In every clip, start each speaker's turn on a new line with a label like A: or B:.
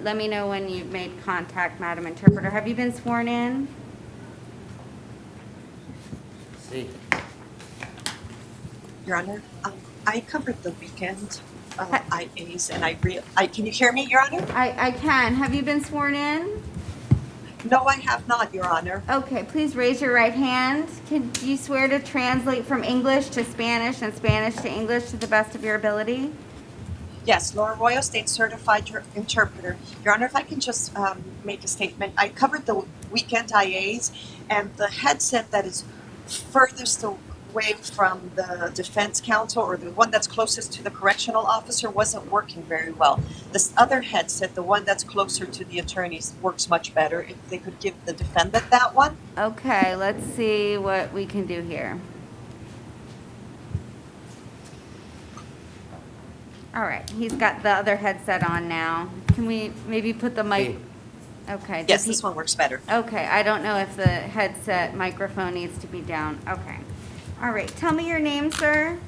A: right, let me know when you've made contact, Madam Interpreter. Have you been sworn in?
B: Sí.
C: Your Honor, I covered the weekend IAs, and can you hear me, Your Honor?
A: I can. Have you been sworn in?
C: No, I have not, Your Honor.
A: Okay, please raise your right hand. Can you swear to translate from English to Spanish and Spanish to English to the best of your ability?
C: Yes, Laura Royal, State Certified Interpreter. Your Honor, if I can just make a statement. I covered the weekend IAs, and the headset that is furthest away from the defense counsel, or the one that's closest to the correctional officer, wasn't working very well. This other headset, the one that's closer to the attorneys, works much better. If they could give the defendant that one.
A: Okay, let's see what we can do here. All right, he's got the other headset on now. Can we maybe put the mic?
B: Sí.
A: Okay.
C: Yes,
A: does he-
C: this one works better.
A: Okay, I don't know if the headset microphone needs to be down. Okay. All right, tell me your name, sir.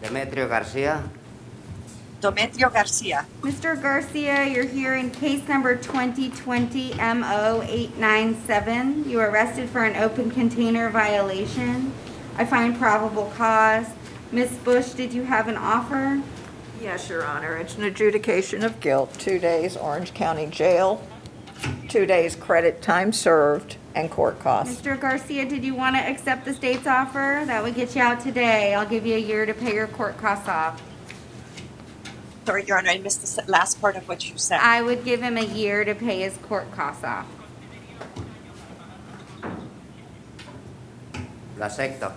B: Demetrio Garcia.
C: Demetrio Garcia.
A: Mr. Garcia, you're here in case number 2020 MO897. You were arrested for an open container violation. I find probable cause. Ms. Bush, did you have an offer?
D: Yes, Your Honor. It's an adjudication of guilt, 2 days Orange County Jail, 2 days credit time served, and court costs.
A: Mr. Garcia, did you want to accept the state's offer? That would get you out today. I'll give you a year to pay your court costs off.
C: Sorry, Your Honor, I missed the last part of what you said.
A: I would give him a year to pay his court costs off.
B: Lo acepto.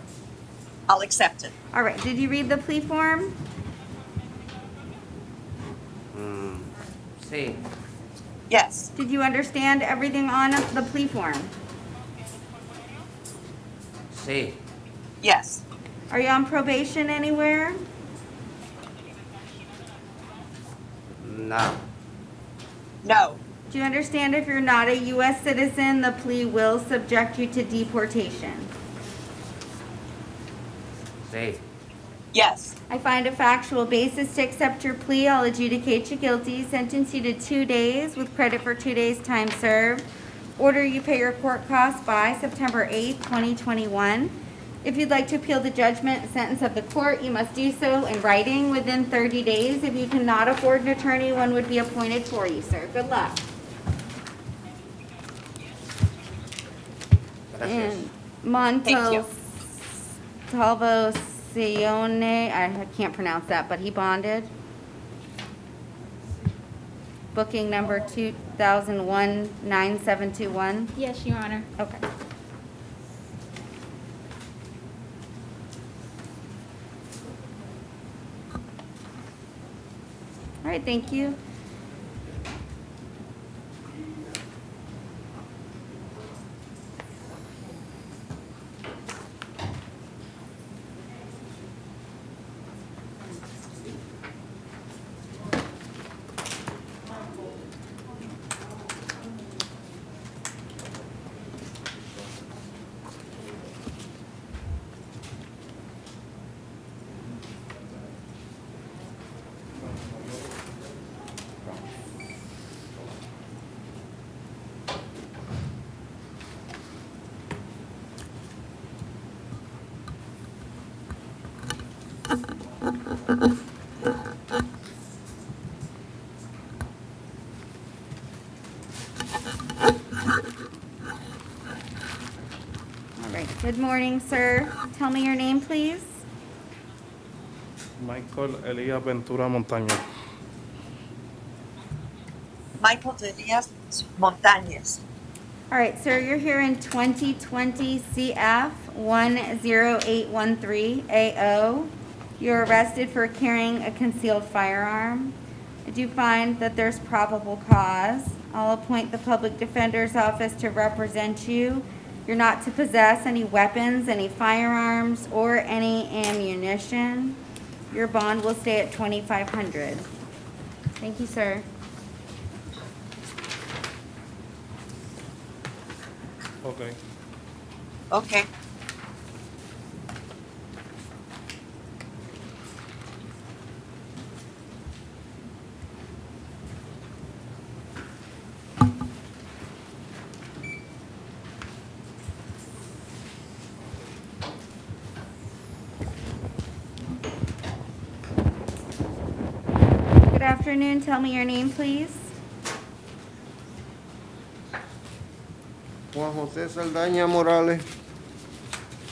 C: I'll accept it.
A: All right, did you read the plea form?
B: Sí.
C: Yes.
A: Did you understand everything on the plea form?
B: Sí.
C: Yes.
A: Are you on probation anywhere?
B: No.
C: No.
A: Do you understand if you're not a U.S. citizen, the plea will subject you to deportation?
B: Sí.
C: Yes.
A: I find a factual basis to accept your plea. I'll adjudicate you guilty, sentence you to 2 days with credit for 2 days' time served. Order you pay your court costs by September 8th, 2021. If you'd like to appeal the judgment and sentence of the court, you must do so in writing within 30 days. If you cannot afford an attorney, one would be appointed for you, sir. Good luck.
B: Gracias.
A: And
C: Thank you.
A: Montalvo-Sione, I can't pronounce that, but he bonded. Booking number 2001-9721.
E: Yes, Your Honor.
A: Okay. All right, thank you. All right, good morning, sir. Tell me your name, please.
F: Michael Elias Ventura Montaño.
C: Michael Diaz Montañez.
A: All right, sir, you're here in 2020 CF 10813 AO. You're arrested for carrying a concealed firearm. I do find that there's probable cause. I'll appoint the public defender's office to represent you. You're not to possess any weapons, any firearms, or any ammunition. Your bond will stay at $2,500. Thank you, sir.
F: Okay.
C: Okay.
A: afternoon. Tell me your name, please.
E: Juan José Saldaña Morales.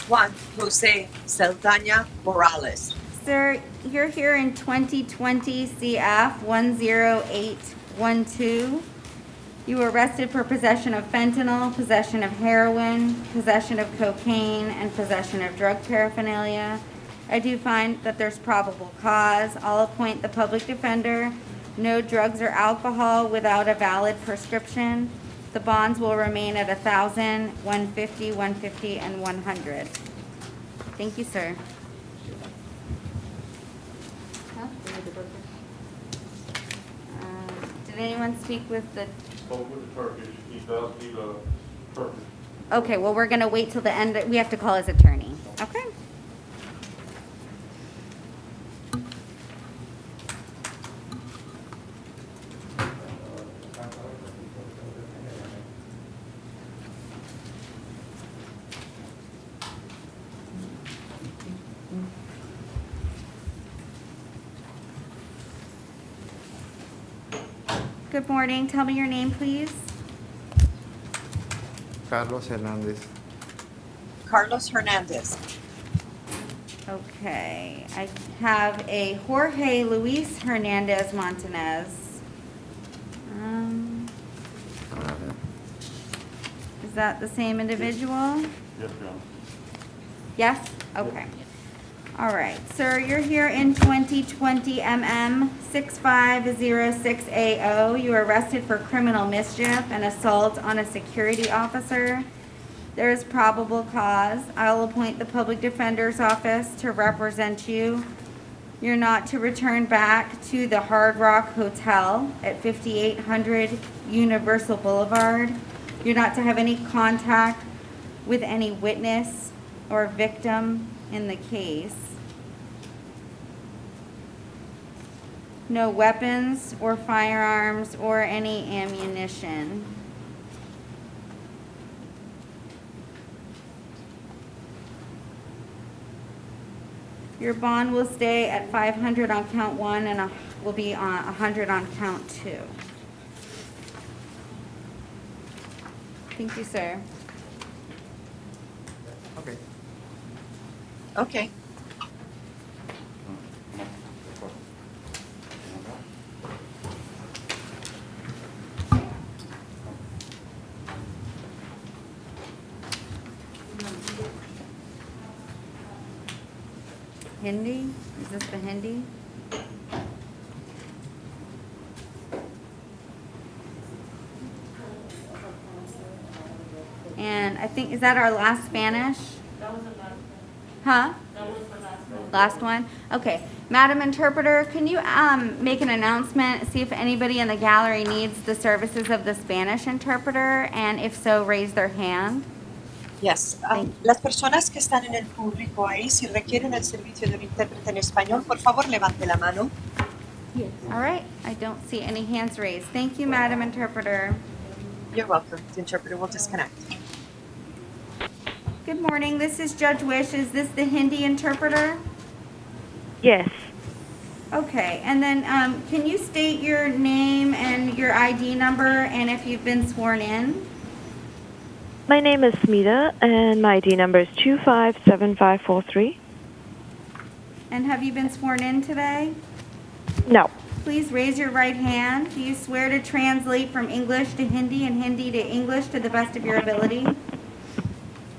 C: Juan Jose Saldana Morales.
A: Sir, you're here in 2020 CF 10812. You were arrested for possession of fentanyl, possession of heroin, possession of cocaine, and possession of drug paraphernalia. I do find that there's probable cause. I'll appoint the public defender. No drugs or alcohol without a valid prescription. The bonds will remain at 1,000, 150, 150, and 100. Thank you, sir. Did anyone speak with the,
F: Spoke with the Turkish. He does need a Turkish.
A: okay, well, we're gonna wait till the end, we have to call his attorney, okay? Good morning, tell me your name, please.
E: Carlos Hernández.
C: Carlos Hernandez.
A: Okay, I have a Jorge Luis Hernandez Montanez. Is that the same individual?
F: Yes, Your Honor.
A: Yes? Okay. All right, sir, you're here in 2020 MM 6506AO. You were arrested for criminal mischief and assault on a security officer. There is probable cause. I'll appoint the public defender's office to represent you. You're not to return back to the Hard Rock Hotel at 5800 Universal Boulevard. You're not to have any contact with any witness or victim in the case. No weapons or firearms or any ammunition. Your bond will stay at 500 on count 1 and will be on 100 on count 2. Thank you, sir.
E: Okay.
C: Okay.
A: Hindi? Is this the Hindi? And I think, is that our last Spanish? That was the last one. Huh? That was the last one. Last one? Okay. Madam Interpreter, can you make an announcement, see if anybody in the gallery needs the services of the Spanish interpreter, and if so, raise their hand?
C: Yes.
A: Thank
C: Las personas que están en el público ahí, si requieren el servicio de un intérprete en español, por favor levante la mano.
A: All right. I don't see any hands raised. Thank you, Madam Interpreter.
C: You're welcome. The interpreter will disconnect.
A: Good morning. This is Judge Wish. Is this the Hindi interpreter?
G: Yes.
A: Okay. And then can you state your name and your ID number and if you've been sworn in?
G: My name is Smita, and my ID number is 257543.
A: And have you been sworn in today?
G: No.
A: Please raise your right hand. Do you swear to translate from English to Hindi and Hindi to English to the best of your ability?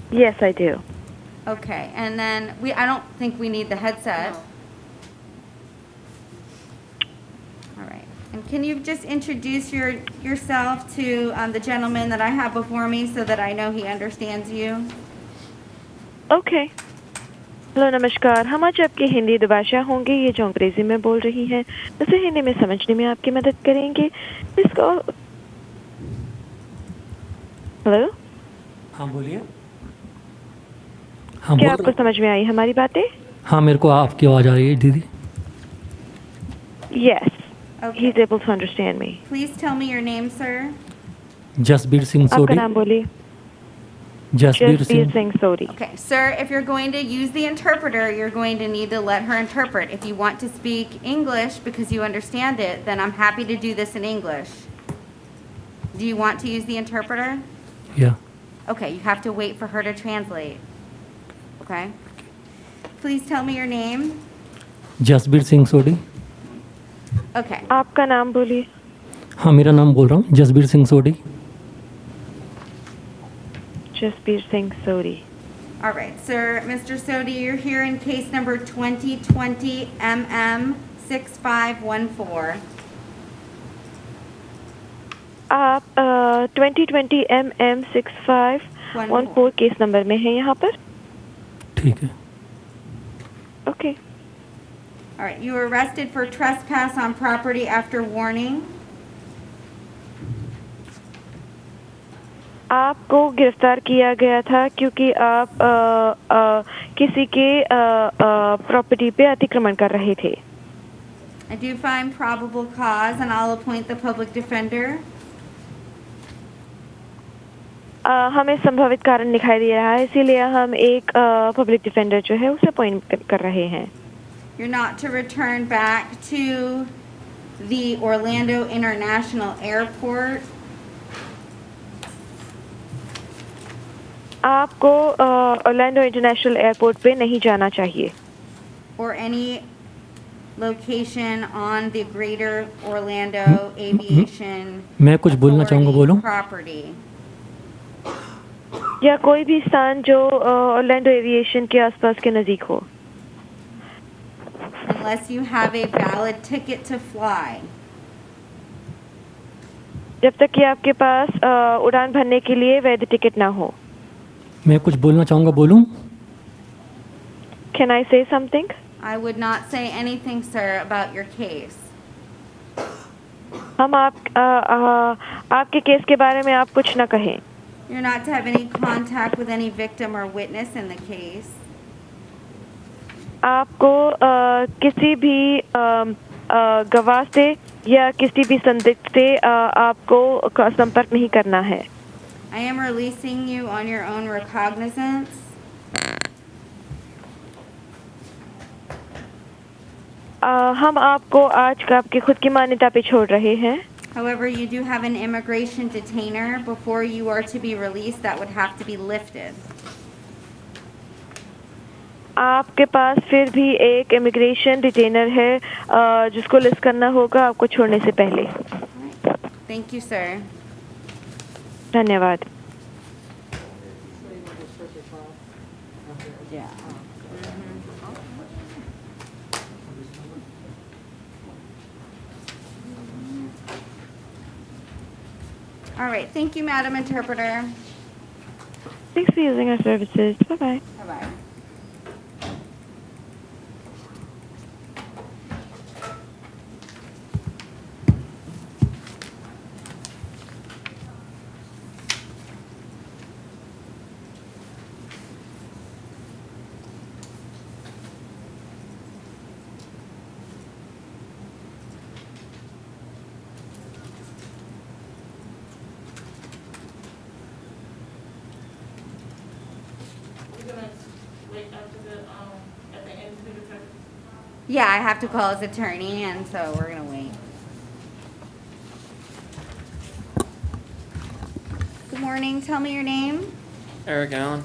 G: Yes, I do.
A: Okay. And then I don't think we need the headset. All right. And can you just introduce yourself to the gentleman that I have before me so that I know he understands you?
G: Okay. Hello नमस्कार हम आज आपके हिंदी दुभाषा होंगे ये जो अंग्रेजी में बोल रही हैं उसे हिंदी में समझने में आपकी मदद करेंगे इसको हेलो
H: हाँ बोलिए हाँ
G: क्या
H: बोल
G: आपको समझ में आई हमारी बातें
H: हाँ मेरे को आपकी आवाज़ आ रही है दीदी
G: Yes.
A: Okay.
G: He's able to understand me.
A: Please tell me your name, sir.
H: Jasbir Singh
G: आपका
H: सोडी
G: नाम बोलिए
H: Jasbir
G: Jasbir
H: Singh
G: Singh Sodi.
A: Okay, sir, if you're going to use the interpreter, you're going to need to let her interpret. If you want to speak English because you understand it, then I'm happy to do this in English. Do you want to use the interpreter?
H: या
A: Okay, you have to wait for her to translate. Okay? Please tell me your name.
H: Jasbir Singh Sodhi
A: Okay.
G: आपका नाम बोलिए.
H: हाँ मेरा नाम बोल रहा हूँ जसबीर सिंह सोडी
G: Jasbir Singh Sodi.
A: All right, sir. Mr. Sodi, you're here in case number 2020 MM 6514.
G: आप 2020 MM 6514 केस नंबर में हैं यहाँ पर.
H: ठीक है
G: Okay.
A: All right, you were arrested for trespass on property after warning.
G: आपको गिरफ्तार किया गया था क्योंकि आप किसी के प्रॉपर्टी पे अतिक्रमण कर रहे थे.
A: I do find probable cause and I'll appoint the public defender.
G: हमें संभावित कारण दिखाई दे रहा है इसीलिए हम एक पब्लिक डिफेंडर जो है उसे अपॉइंट कर रहे हैं.
A: You're not to return back to the Orlando International Airport.
G: आपको ऑरलैंडो इंटरनेशनल एयरपोर्ट पे नहीं जाना चाहिए.
A: Or any location on the greater Orlando Aviation
H: मैं कुछ बोलना चाहूँगा
A: Authority
H: बोलूँ
A: property.
G: या कोई भी स्थान जो ऑरलैंडो एविएशन के आसपास के नज़दीक हो.
A: Unless you have a valid ticket to fly.
G: जब तक कि आपके पास उड़ान भरने के लिए वैध टिकट ना हो.
H: मैं कुछ बोलना चाहूँगा बोलूँ
G: Can I say something?
A: I would not say anything, sir, about your case.
G: हम आपके केस के बारे में आप कुछ ना कहें.
A: You're not to have any contact with any victim or witness in the case.
G: आपको किसी भी गवाह से या किसी भी संदिग्ध से आपको संपर्क नहीं करना है.
A: I am releasing you on your own recognizance.
G: हम आपको आज का आपकी खुद की मान्यता पे छोड़ रहे हैं.
A: However, you do have an immigration detainer. Before you are to be released, that would have to be lifted.
G: आपके पास फिर भी एक इमिग्रेशन डिटेनर है जिसको लिस्ट करना होगा आपको छोड़ने से पहले.
A: Thank you, sir.
G: धन्यवाद.
A: All right, thank you, Madam Interpreter.
G: Thanks for using our services. Bye bye.
A: Bye-bye. Yeah, I have to call his attorney, and so we're gonna wait. Good morning, tell me your name.
I: Eric Allen.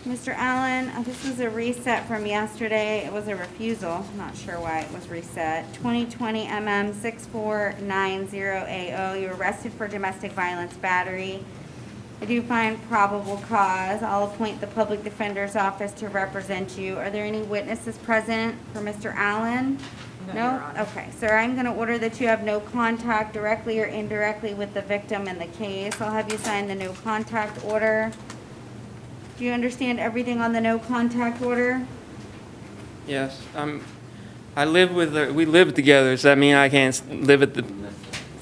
A: Mr. Allen, this was a reset from yesterday. It was a refusal, not sure why it was reset. 2020 MM 6490AO, you were arrested for domestic violence battery. I do find probable cause. I'll appoint the public defender's office to represent you. Are there any witnesses present for Mr. Allen? No? Okay, sir, I'm gonna order that you have no contact directly or indirectly with the victim in the case. I'll have you sign the no contact order. Do you understand everything on the no contact order?
I: Yes. I live with her. We live together. Does that mean I can't live at the?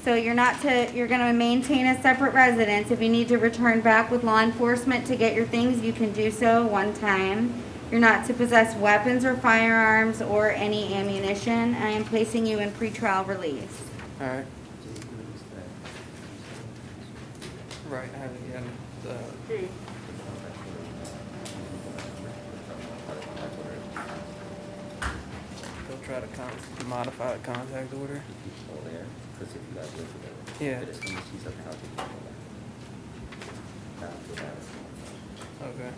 A: So you're gonna maintain a separate residence. If you need to return back with law enforcement to get your things, you can do so one time. You're not to possess weapons or firearms or any ammunition. I am placing you in pretrial release.
I: All right. Right, I haven't yet. They'll try to modify the contact order. Yeah. Okay.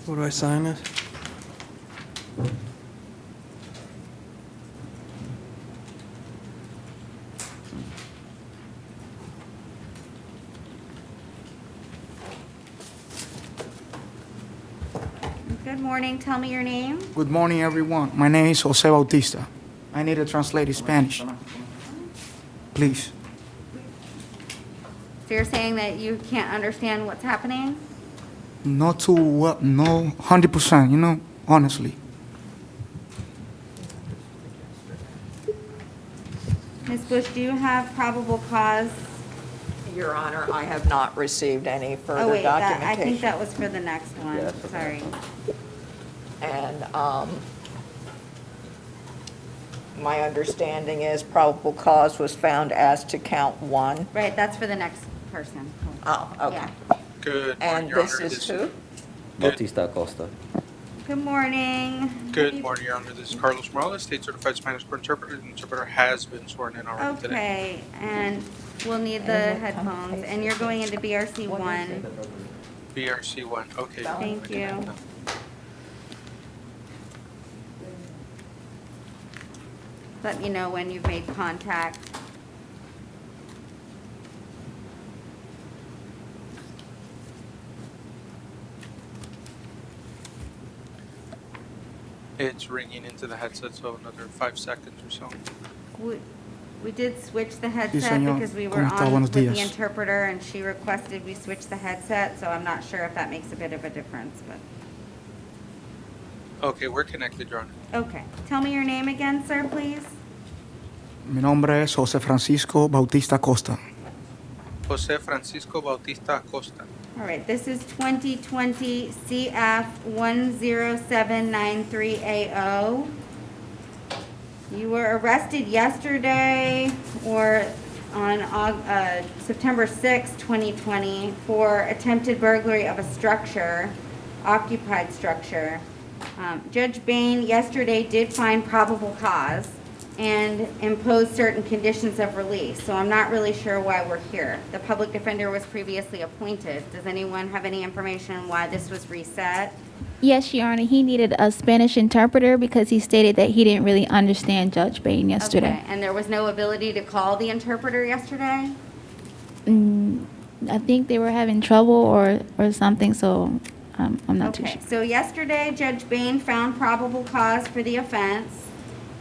I: Where do I sign this?
A: Good morning, tell me your name.
J: Good morning, everyone. My name is Jose Bautista. I need to translate in Spanish. Please.
A: So you're saying that you can't understand what's happening?
J: Not too well, no, 100%, you know, honestly.
A: Ms. Bush, do you have probable cause?
D: Your Honor, I have not received any
A: Oh,
D: further
A: wait, I think
D: documentation.
A: that was for the next one, sorry.
D: And my understanding is probable cause was found as to count one.
A: Right, that's for the next person.
D: Oh, okay.
A: Yeah.
K: Good morning,
D: And
K: Your
D: this
K: Honor.
D: is who?
L: Bautista Acosta.
A: Good morning.
K: Good morning, Your Honor. This is Carlos Morales, State Certified Spanish Court Interpreter. The interpreter has been sworn in already today.
A: Okay, and we'll need the
D: And what
A: headphones,
D: company?
A: and you're going into BRC
D: What is
A: one.
D: it?
K: BRC 1. Okay.
A: Thank you. Let me know when you've made contact.
K: It's ringing into the headset, so another 5 seconds or so.
A: We did switch the headset
J: señor.
A: because we were
J: ¿Cómo está?
A: on
J: Buenos
A: with the
J: días.
A: interpreter, and she requested we switch the headset, so I'm not sure if that makes a bit of a difference, but,
K: Okay, we're connected, Your Honor.
A: okay. Tell me your name again, sir, please.
J: Mi nombre es José Francisco Bautista Acosta.
K: Jose Francisco Bautista Acosta.
A: All right, this is 2020 CF 10793AO. You were arrested yesterday or on September 6, 2020 for attempted burglary of a structure, occupied structure. Judge Bain yesterday did find probable cause and imposed certain conditions of release, so I'm not really sure why we're here. The public defender was previously appointed. Does anyone have any information why this was reset?
M: Yes, Your Honor. He needed a Spanish interpreter because he stated that he didn't really understand Judge Bain yesterday.
A: Okay, and there was no ability to call the interpreter yesterday?
M: I think they were having trouble or something, so I'm not too
A: Okay,
M: sure.
A: so yesterday, Judge Bain found probable cause for the offense.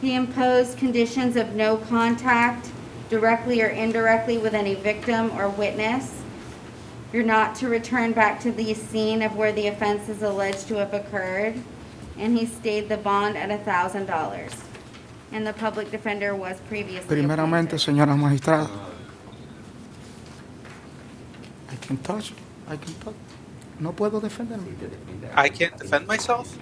A: He imposed conditions of no contact, directly or indirectly, with any victim or witness. You're not to return back to the scene of where the offense is alleged to have occurred. And he stayed the bond at $1,000. And the public defender was previously
J: Primeramente,
A: appointed.
J: señora magistrada. I can touch. No puedo defenderme.
K: I can't defend myself?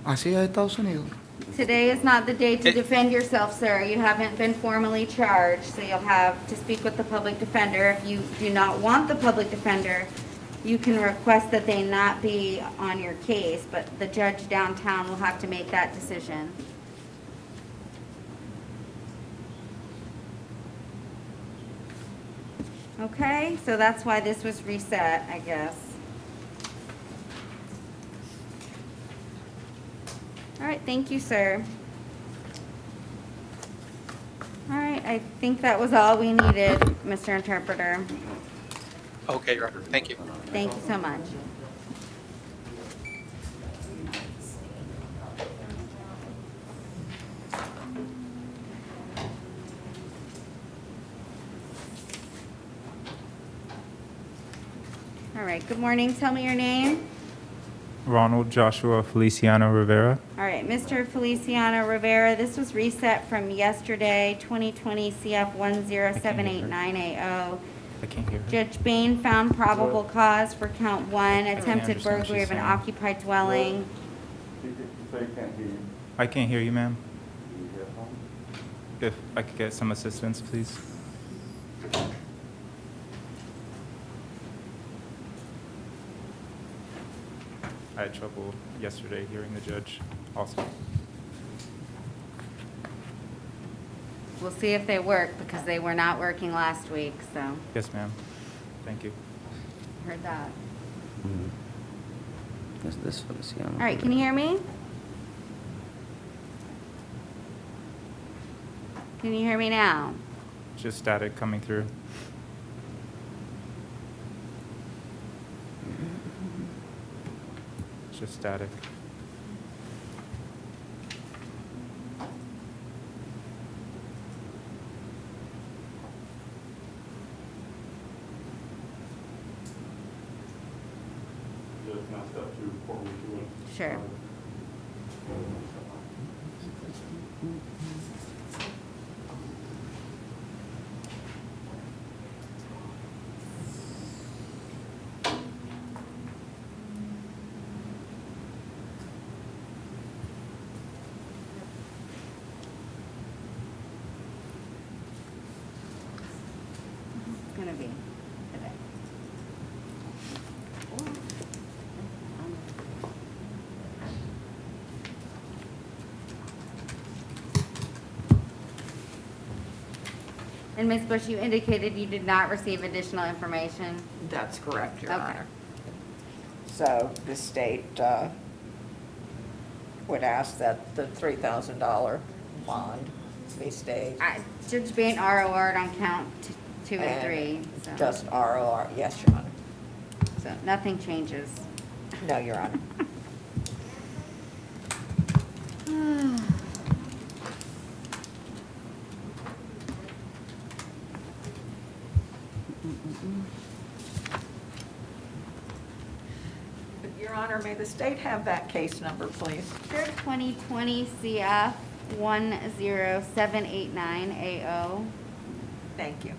J: Así es Estados Unidos.
A: Today is not the day to
K: It-
A: defend yourself, sir. You haven't been formally charged, so you'll have to speak with the public defender. If you do not want the public defender, you can request that they not be on your case, but the judge downtown will have to make that decision. Okay, so that's why this was reset, I guess. All right, thank you, sir. All right, I think that was all we needed, Mr. Interpreter.
K: Okay, Your Honor. Thank you.
A: Thank you so much. All right, good morning. Tell me your name.
N: Ronald Joshua Feliciano Rivera.
A: All right, Mr. Feliciano Rivera, this was reset from yesterday, 2020 CF 10789AO.
N: I can't hear her.
A: Judge Bain found probable cause for count one, attempted
N: understand what
A: burglary
N: she's
A: of an
N: saying.
A: occupied dwelling.
F: He said he can't hear you.
N: I can't hear you, ma'am. If I could get some assistance, please. I had trouble yesterday hearing the judge also.
A: We'll see if they work because they were not working last week, so
N: Yes, ma'am. Thank you.
A: heard that.
L: Is this Feliciano?
A: All right, can you hear me? Can you hear me now?
N: Just static coming through. Just static.
F: Just now step two, before we do it.
A: Sure. It's gonna be today. And Ms. Bush, you indicated you did not receive additional information.
D: That's correct, Your
A: Okay.
D: Honor. So the state would ask that the $3,000 bond be stayed.
A: Judge Bain ROR'd on count 2 and 3. so-
D: Just ROR, yes, Your Honor.
A: So nothing changes.
D: No, Your Honor. Your Honor, may the state have that case number, please?
A: Sure, 2020 CF 10789AO.
D: Thank you.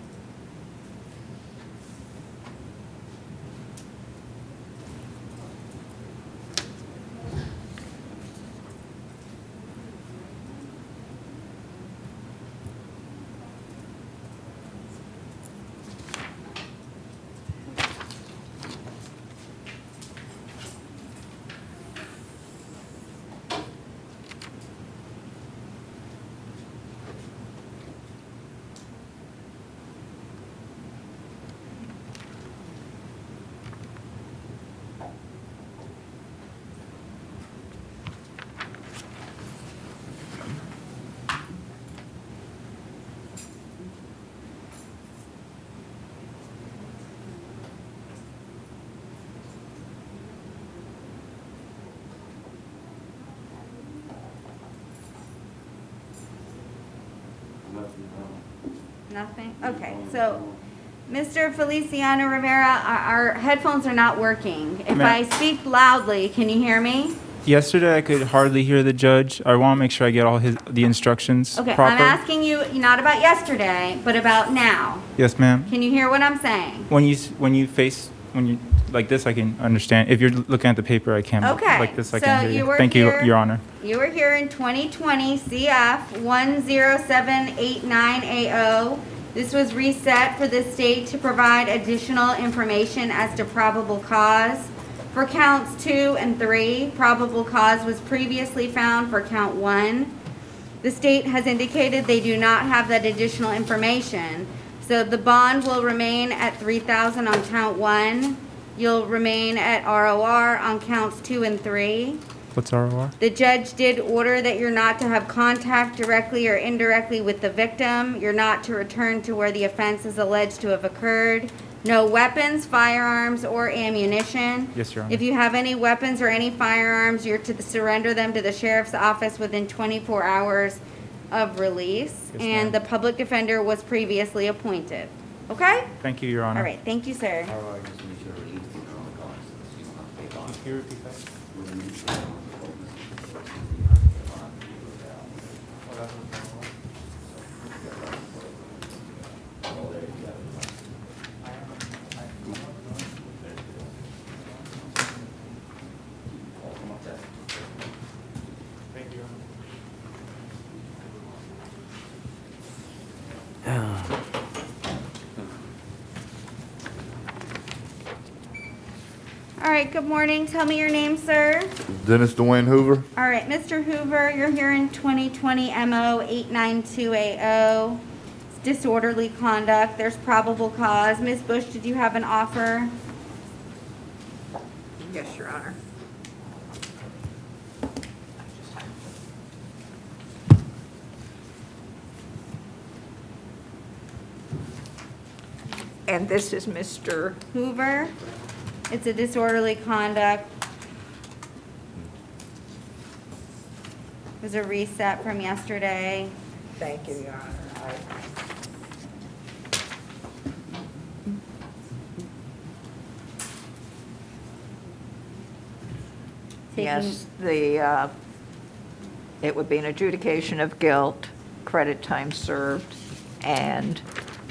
A: Nothing? Okay, so Mr. Feliciano Rivera, our headphones are not working. If I
N: Ma'am.
A: speak loudly, can you hear me?
N: Yesterday, I could hardly hear the judge. I want to make sure I get all the instructions
A: Okay,
N: proper.
A: I'm asking you not about yesterday, but about now.
N: Yes, ma'am.
A: Can you hear what I'm saying?
N: When you like this, I can understand. If you're looking at the paper, I can't. but
A: Okay,
N: Like this, I
A: so
N: can hear
A: you
N: you.
A: were
N: Thank
A: here-
N: you, Your Honor.
A: You were here in 2020 CF 10789AO. This was reset for the state to provide additional information as to probable cause. For counts 2 and 3, probable cause was previously found for count 1. The state has indicated they do not have that additional information. So the bond will remain at $3,000 on count 1. You'll remain at ROR on counts 2 and 3.
N: What's ROR?
A: The judge did order that you're not to have contact directly or indirectly with the victim. You're not to return to where the offense is alleged to have occurred. No weapons, firearms, or ammunition.
N: Yes, Your Honor.
A: If you have any weapons or any firearms, you're to surrender them to the sheriff's office within 24 hours of release.
N: Yes,
A: And
N: ma'am.
A: the public defender was previously appointed. Okay?
N: Thank you, Your Honor.
A: All right, thank you, sir.
N: Can you repeat that? Thank you, Your Honor.
A: All right, good morning. Tell me your name, sir.
F: Dennis Dwayne Hoover.
A: All right, Mr. Hoover, you're here in 2020 MO 89280. It's disorderly conduct. There's probable cause. Ms. Bush, did you have an offer?
D: Yes, Your Honor. And this is Mr.
A: Hoover. It's a disorderly conduct. It was a reset from yesterday.
D: Thank you, Your Honor. Yes, it would be an adjudication of guilt, credit time served, and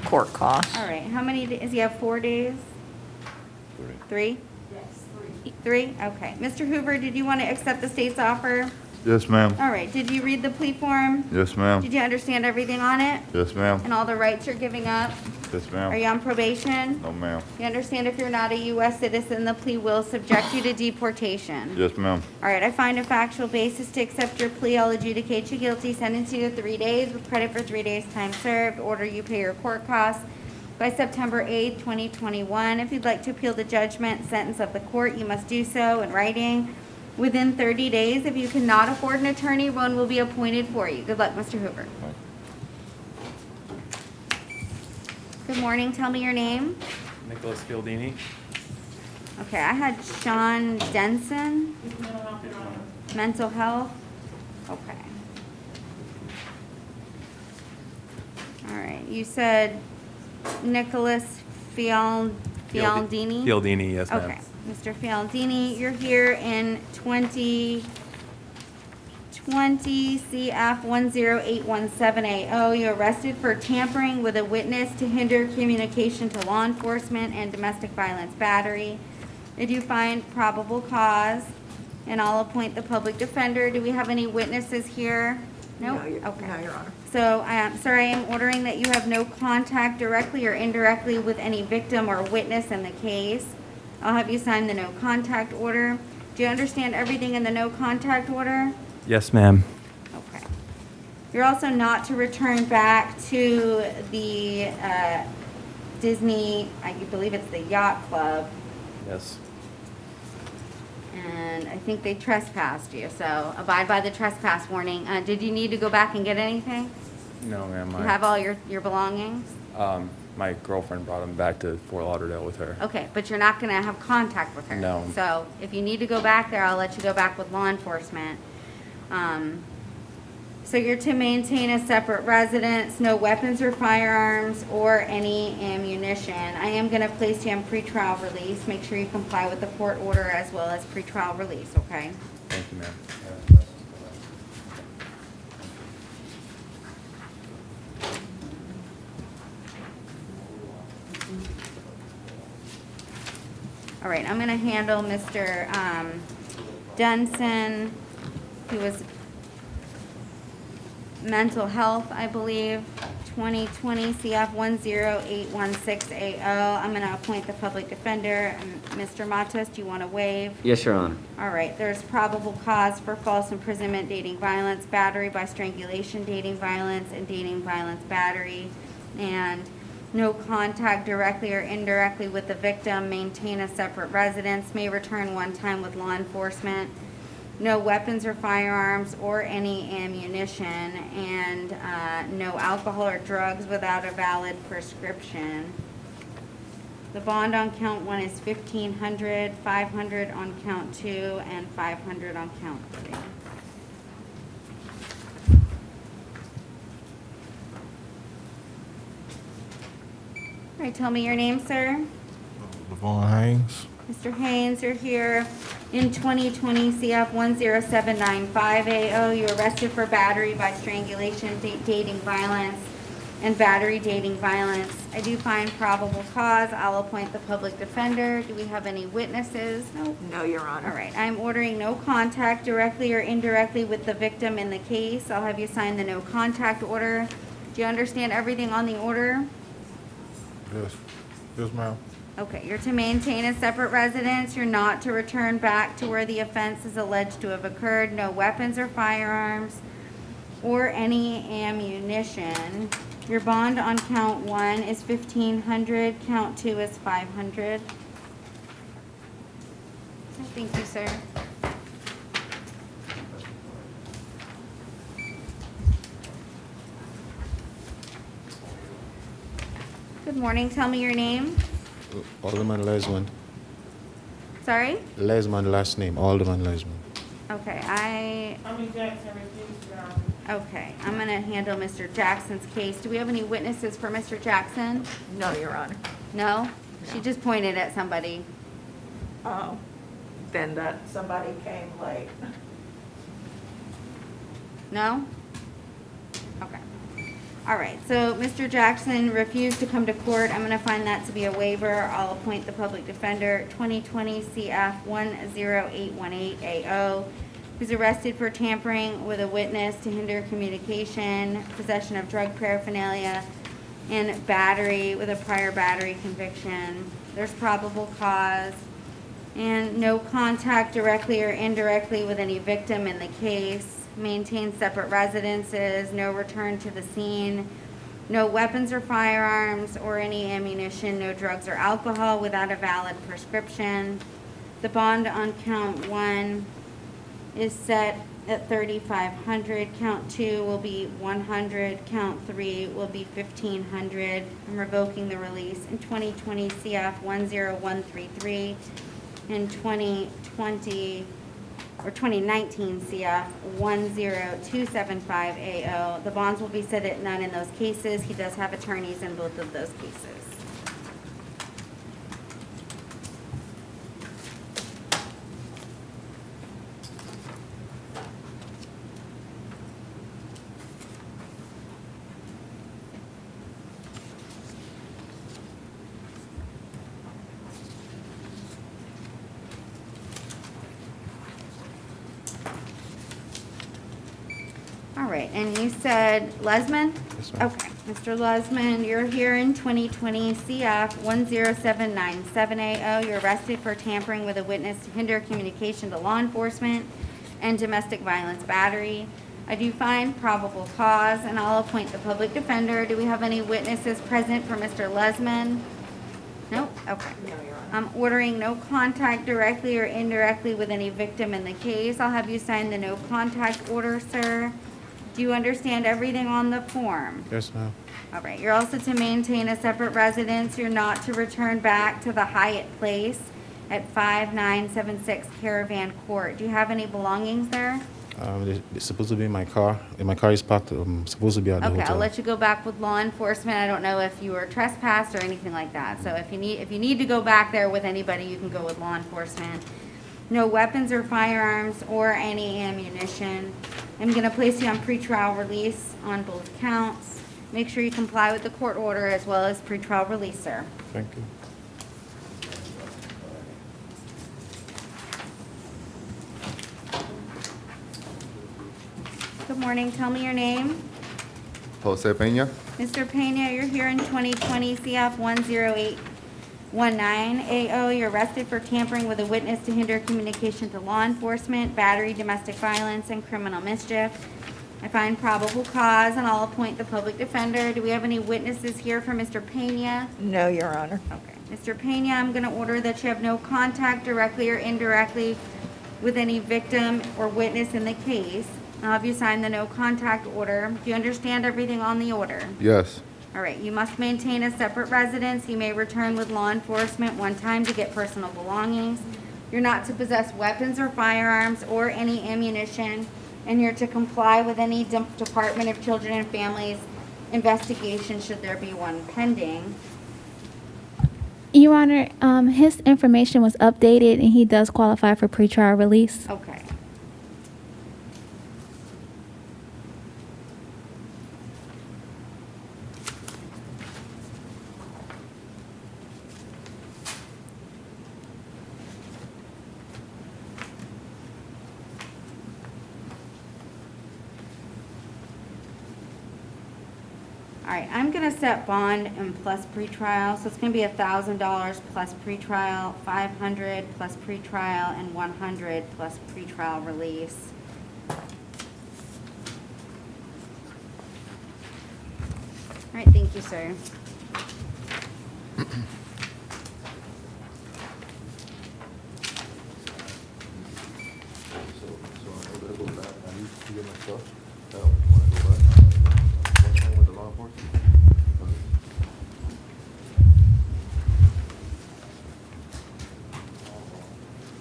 D: court costs.
A: All right, how many, does he have 4 days? 3? Yes, 3. Okay. Mr. Hoover, did you want to accept the state's offer?
F: Yes, ma'am.
A: All right, did you read the plea form?
F: Yes, ma'am.
A: Did you understand everything on it?
F: Yes, ma'am.
A: And all the rights you're giving up?
F: Yes,
A: Are
F: ma'am.
A: you on probation?
F: No, ma'am.
A: You understand if you're not a U.S. citizen, the plea will subject you to deportation?
F: Yes, ma'am.
A: All right, I find a factual basis to accept your plea. I'll adjudicate you guilty, sentence you to 3 days with credit for 3 days' time served. Order you pay your court costs by September 8th, 2021. If you'd like to appeal the judgment, sentence of the court, you must do so in writing within 30 days. If you cannot afford an attorney, one will be appointed for you. Good luck, Mr. Hoover. Good morning. Tell me your name.
N: Nicholas Fialdini.
A: Okay, I had Sean Denson. Mental health. Okay. All right. You said Nicholas Fialdini?
N: Fialdini, yes, ma'am.
A: Okay. Mr. Fialdini, you're here in 2020 CF 108170. You're arrested for tampering with a witness to hinder communication to law enforcement and domestic violence battery. Did you find probable cause? And I'll appoint the public defender. Do we have any witnesses here? No? Okay.
D: No, Your Honor.
A: So, sir, I am ordering that you have no contact directly or indirectly with any victim or witness in the case. I'll have you sign the no contact order. Do you understand everything in the no contact order?
N: Yes, ma'am.
A: Okay. You're also not to return back to the Disney, I believe it's the Yacht Club,
N: Yes.
A: and I think they trespassed you, so abide by the trespass warning. Did you need to go back and get anything?
N: No, ma'am.
A: You have all your belongings?
N: My girlfriend brought him back to Fort Lauderdale with her.
A: Okay, but you're not gonna have contact with her?
N: No.
A: So if you need to go back there, I'll let you go back with law enforcement. So you're to maintain a separate residence, no weapons or firearms or any ammunition. I am gonna place you on pretrial release. Make sure you comply with the court order as well as pretrial release, okay?
N: Thank you, ma'am.
A: All right, I'm gonna handle Mr. Dunson, who was mental health, I believe, 2020 CF 108160. I'm gonna appoint the public defender. Mr. Matos, do you wanna waive?
L: Yes, Your Honor.
A: All right, there's probable cause for false imprisonment, dating violence, battery by strangulation, dating violence, and dating violence battery. And no contact directly or indirectly with the victim, maintain a separate residence, may return one time with law enforcement. No weapons or firearms or any ammunition, and no alcohol or drugs without a valid prescription. The bond on count 1 is $1,500, $500 on count 2, and $500 on count 3. All right, tell me your name, sir.
F: Levon Haynes.
A: Mr. Haynes, you're here in 2020 CF 107950. You're arrested for battery by strangulation, dating violence, and battery dating violence. I do find probable cause. I'll appoint the public defender. Do we have any witnesses? No.
D: No, Your Honor.
A: All right, I'm ordering no contact directly or indirectly with the victim in the case. I'll have you sign the no contact order. Do you understand everything on the order?
F: Yes. Yes, ma'am.
A: Okay, you're to maintain a separate residence. You're not to return back to where the offense is alleged to have occurred. No weapons or firearms or any ammunition. Your bond on count 1 is $1,500. Count 2 is $500. Thank you, sir. Good morning. Tell me your name.
O: Alderman Lesman.
A: Sorry?
O: Lesman last name, Alderman Lesman.
A: Okay, Okay, I'm gonna handle Mr. Jackson's case. Do we have any witnesses for Mr. Jackson?
D: No, Your Honor.
A: No? She just pointed at somebody.
D: Oh, then that somebody came late.
A: No? Okay. All right, so Mr. Jackson refused to come to court. I'm gonna find that to be a waiver. I'll appoint the public defender, 2020 CF 10818 AO, who's arrested for tampering with a witness to hinder communication, possession of drug paraphernalia, and battery with a prior battery conviction. There's probable cause, and no contact directly or indirectly with any victim in the case. Maintain separate residences, no return to the scene, no weapons or firearms or any ammunition, no drugs or alcohol without a valid prescription. The bond on count 1 is set at $3,500. Count 2 will be $100. Count 3 will be $1,500. I'm revoking the release in 2020 CF 10133 and 2019 CF 10275 AO. The bonds will be set at none in those cases. He does have attorneys in both of those cases. All right, and you said Lesman?
O: Yes, ma'am.
A: Okay, Mr. Lesman, you're here in 2020 CF 10797 AO. You're arrested for tampering with a witness to hinder communication to law enforcement and domestic violence battery. I do find probable cause, and I'll appoint the public defender. Do we have any witnesses present for Mr. Lesman? Nope, okay. I'm ordering no contact directly or indirectly with any victim in the case. I'll have you sign the no contact order, sir. Do you understand everything on the form?
O: Yes, ma'am.
A: All right, you're also to maintain a separate residence. You're not to return back to the Hyatt Place at 5976 Caravan Court. Do you have any belongings there?
O: It's supposed to be in my car. And my car is parked. Supposed to be at the
A: Okay,
O: hotel.
A: I'll let you go back with law enforcement. I don't know if you were trespassed or anything like that. So if you need to go back there with anybody, you can go with law enforcement. No weapons or firearms or any ammunition. I'm gonna place you on pretrial release on both counts. Make sure you comply with the court order as well as pretrial release, sir.
O: Thank you.
A: Good morning, tell me your name.
P: Jose Peña.
A: Mr. Pena, you're here in 2020 CF 10819 AO. You're arrested for tampering with a witness to hinder communication to law enforcement, battery, domestic violence, and criminal mischief. I find probable cause, and I'll appoint the public defender. Do we have any witnesses here for Mr. Pena?
D: No, Your Honor.
A: Okay. Mr. Pena, I'm going to order that you have no contact directly or indirectly with any victim or witness in the case. I'll have you sign the no contact order. Do you understand everything on the order?
P: Yes.
A: All right, you must maintain a separate residence. You may return with law enforcement one time to get personal belongings. You're not to possess weapons or firearms or any ammunition, and you're to comply with any Department of Children and Families investigation should there be one pending.
M: Your Honor, his information was updated and he does qualify for pretrial release.
A: Okay. All right, I'm gonna set bond and plus pretrial, so it's gonna be $1,000 plus pretrial, 500 plus pretrial, and 100 plus pretrial release. All right, thank you, sir.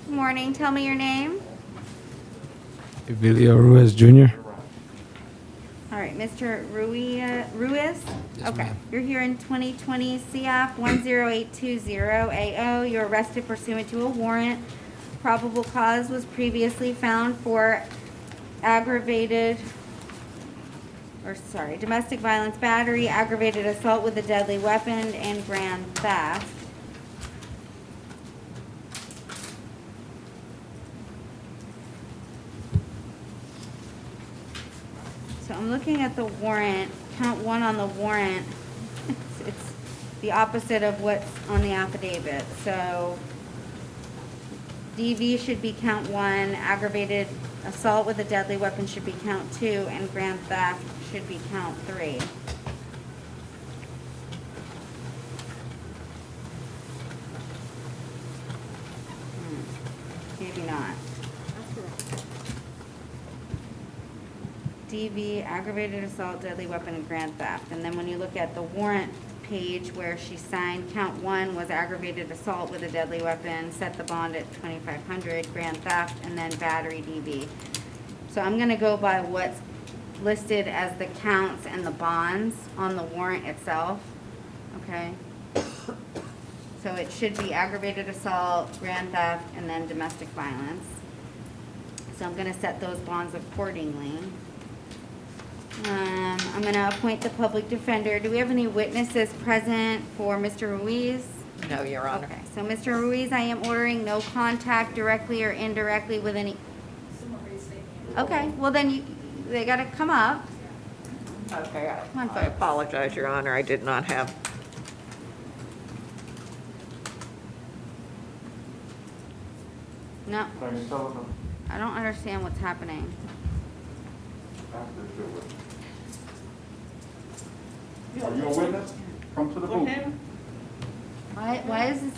A: Good morning, tell me your name.
Q: Emilio Ruiz Jr.
A: All right, Mr. Ruiz? Okay, you're here in 2020 CF 10820AO. You're arrested pursuant to a warrant. Probable cause was previously found for domestic violence battery, aggravated assault with a deadly weapon, and grand theft. So I'm looking at the warrant, count one on the warrant. It's the opposite of what's on the affidavit. So DV should be count one, aggravated assault with a deadly weapon should be count two, and grand theft should be count three. Maybe not. DV, aggravated assault, deadly weapon, and grand theft. And then when you look at the warrant page where she signed, count one was aggravated assault with a deadly weapon, set the bond at 2,500, grand theft, and then battery DV. So I'm gonna go by what's listed as the counts and the bonds on the warrant itself, okay? So it should be aggravated assault, grand theft, and then domestic violence. So I'm gonna set those bonds accordingly. I'm gonna appoint the public defender. Do we have any witnesses present for Mr. Ruiz?
D: No, Your Honor.
A: Okay, so Mr. Ruiz, I am ordering no contact directly or indirectly with any. Okay, well then they gotta come up.
D: Okay,
A: Come on,
D: I
A: folks.
D: apologize, Your Honor, I did not have.
A: No,
F: Can you tell them
A: I don't understand what's happening.
F: after the witness? Are you a witness? Come to the booth.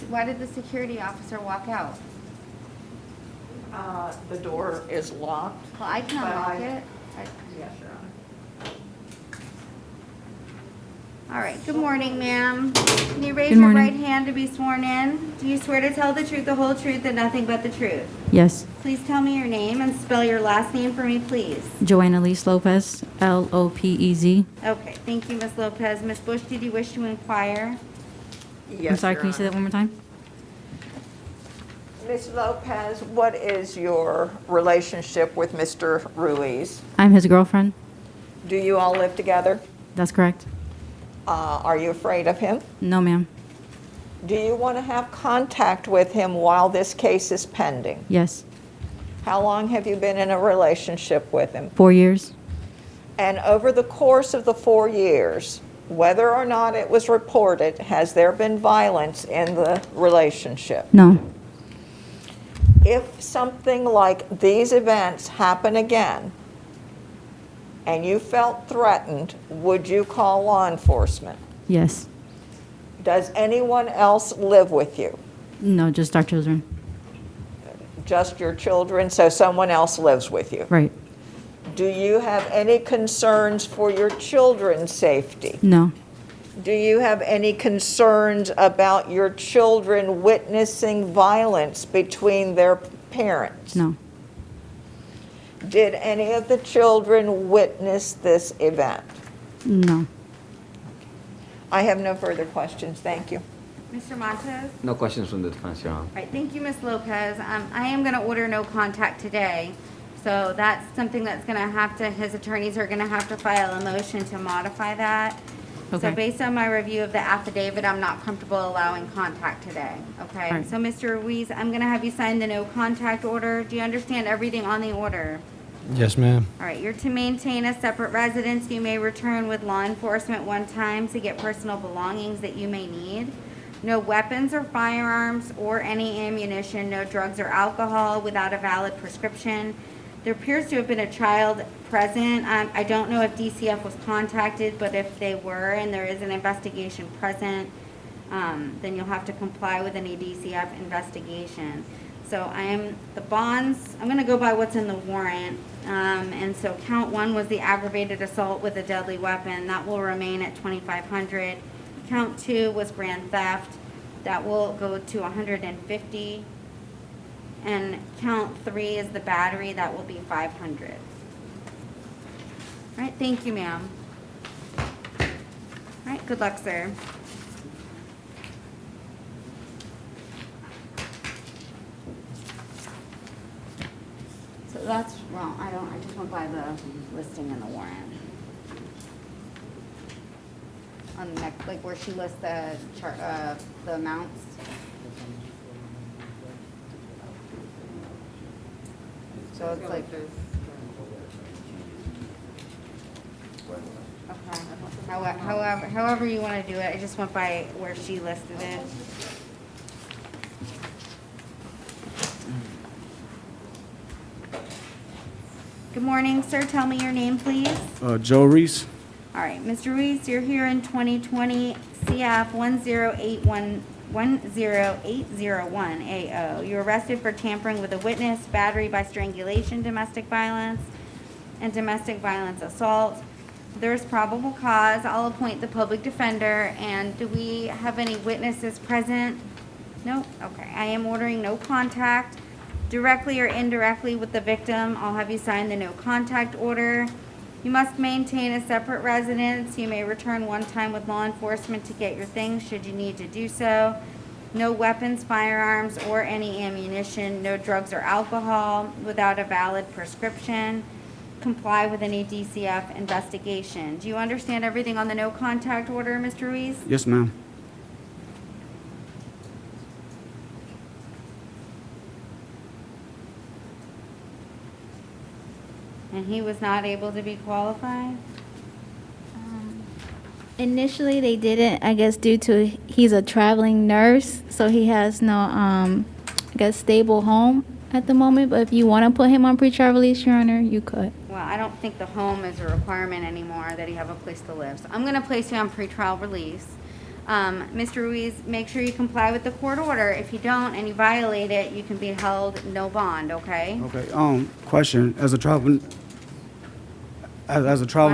A: Why did the security officer walk out?
D: The door is locked.
A: Well, I can
D: But
A: unlock
D: I-
A: it.
D: Yes, Your Honor.
A: All right, good morning, ma'am. Can you raise
M: Good
A: your
M: morning.
A: right hand to be sworn in? Do you swear to tell the truth, the whole truth, and nothing but the truth?
M: Yes.
A: Please tell me your name and spell your last name for me, please.
M: Joanna Lise Lopez, Lopez.
A: Okay, thank you, Ms. Lopez. Ms. Bush, did you wish to inquire?
D: Yes,
M: I'm sorry,
D: Your
M: can you say that
D: Honor.
M: one more time?
D: Ms. Lopez, what is your relationship with Mr. Ruiz?
M: I'm his girlfriend.
D: Do you all live together?
M: That's correct.
D: Are you afraid of him?
M: No, ma'am.
D: Do you want to have contact with him while this case is pending?
M: Yes.
D: How long have you been in a relationship with him?
M: 4 years.
D: And over the course of the 4 years, whether or not it was reported, has there been violence in the relationship?
M: No.
D: If something like these events happen again, and you felt threatened, would you call law enforcement?
M: Yes.
D: Does anyone else live with you?
M: No, just our children.
D: Just your children, so someone else lives with you?
M: Right.
D: Do you have any concerns for your children's safety?
M: No.
D: Do you have any concerns about your children witnessing violence between their parents?
M: No.
D: Did any of the children witness this event?
M: No.
D: I have no further questions. Thank you.
A: Mr. Montez?
L: No questions from the defense, Your Honor.
A: All right, thank you, Ms. Lopez. I am going to order no contact today, so that's something that's going to have to, his attorneys are going to have to file a motion to modify that. So
M: Okay.
A: based on my review of the affidavit, I'm not comfortable allowing contact today, okay?
M: All right.
A: So, Mr. Ruiz, I'm going to have you sign the no contact order. Do you understand everything on the order?
Q: Yes, ma'am.
A: All right, you're to maintain a separate residence. You may return with law enforcement one time to get personal belongings that you may need. No weapons or firearms or any ammunition, no drugs or alcohol without a valid prescription. There appears to have been a child present. I don't know if DCF was contacted, but if they were and there is an investigation present, then you'll have to comply with any DCF investigation. So the bonds, I'm gonna go by what's in the warrant. And so count 1 was the aggravated assault with a deadly weapon. That will remain at $2,500. Count 2 was grand theft. That will go to $150. And count 3 is the battery. That will be $500. All right, thank you, ma'am. All right, good luck, sir. So that's wrong. I just went by the listing in the warrant. On the next, like where she lists the the amounts. So it's like. Okay. However you want to do it, I just went by where she listed it. Good morning, sir. Tell me your name, please.
R: Joe Reese.
A: All right, Mr. Ruiz, you're here in 2020 CF 10801AO. You're arrested for tampering with a witness, battery by strangulation, domestic violence, and domestic violence assault. There's probable cause. I'll appoint the public defender. And do we have any witnesses present? Nope. Okay. I am ordering no contact, directly or indirectly, with the victim. I'll have you sign the no contact order. You must maintain a separate residence. You may return one time with law enforcement to get your things should you need to do so. No weapons, firearms, or any ammunition. No drugs or alcohol without a valid prescription. Comply with any DCF investigation. Do you understand everything on the no contact order, Mr. Ruiz?
R: Yes, ma'am.
A: And he was not able to be qualified?
M: Initially, they didn't, I guess, due to he's a traveling nurse, so he has no, I guess, stable home at the moment. But if you want to put him on pretrial release, Your Honor, you could.
A: Well, I don't think the home is a requirement anymore, that he have a place to live. So I'm going to place you on pretrial release. Mr. Ruiz, make sure you comply with the court order. If you don't and you violate it, you can be held no bond, okay?
R: Okay. Question: as a travel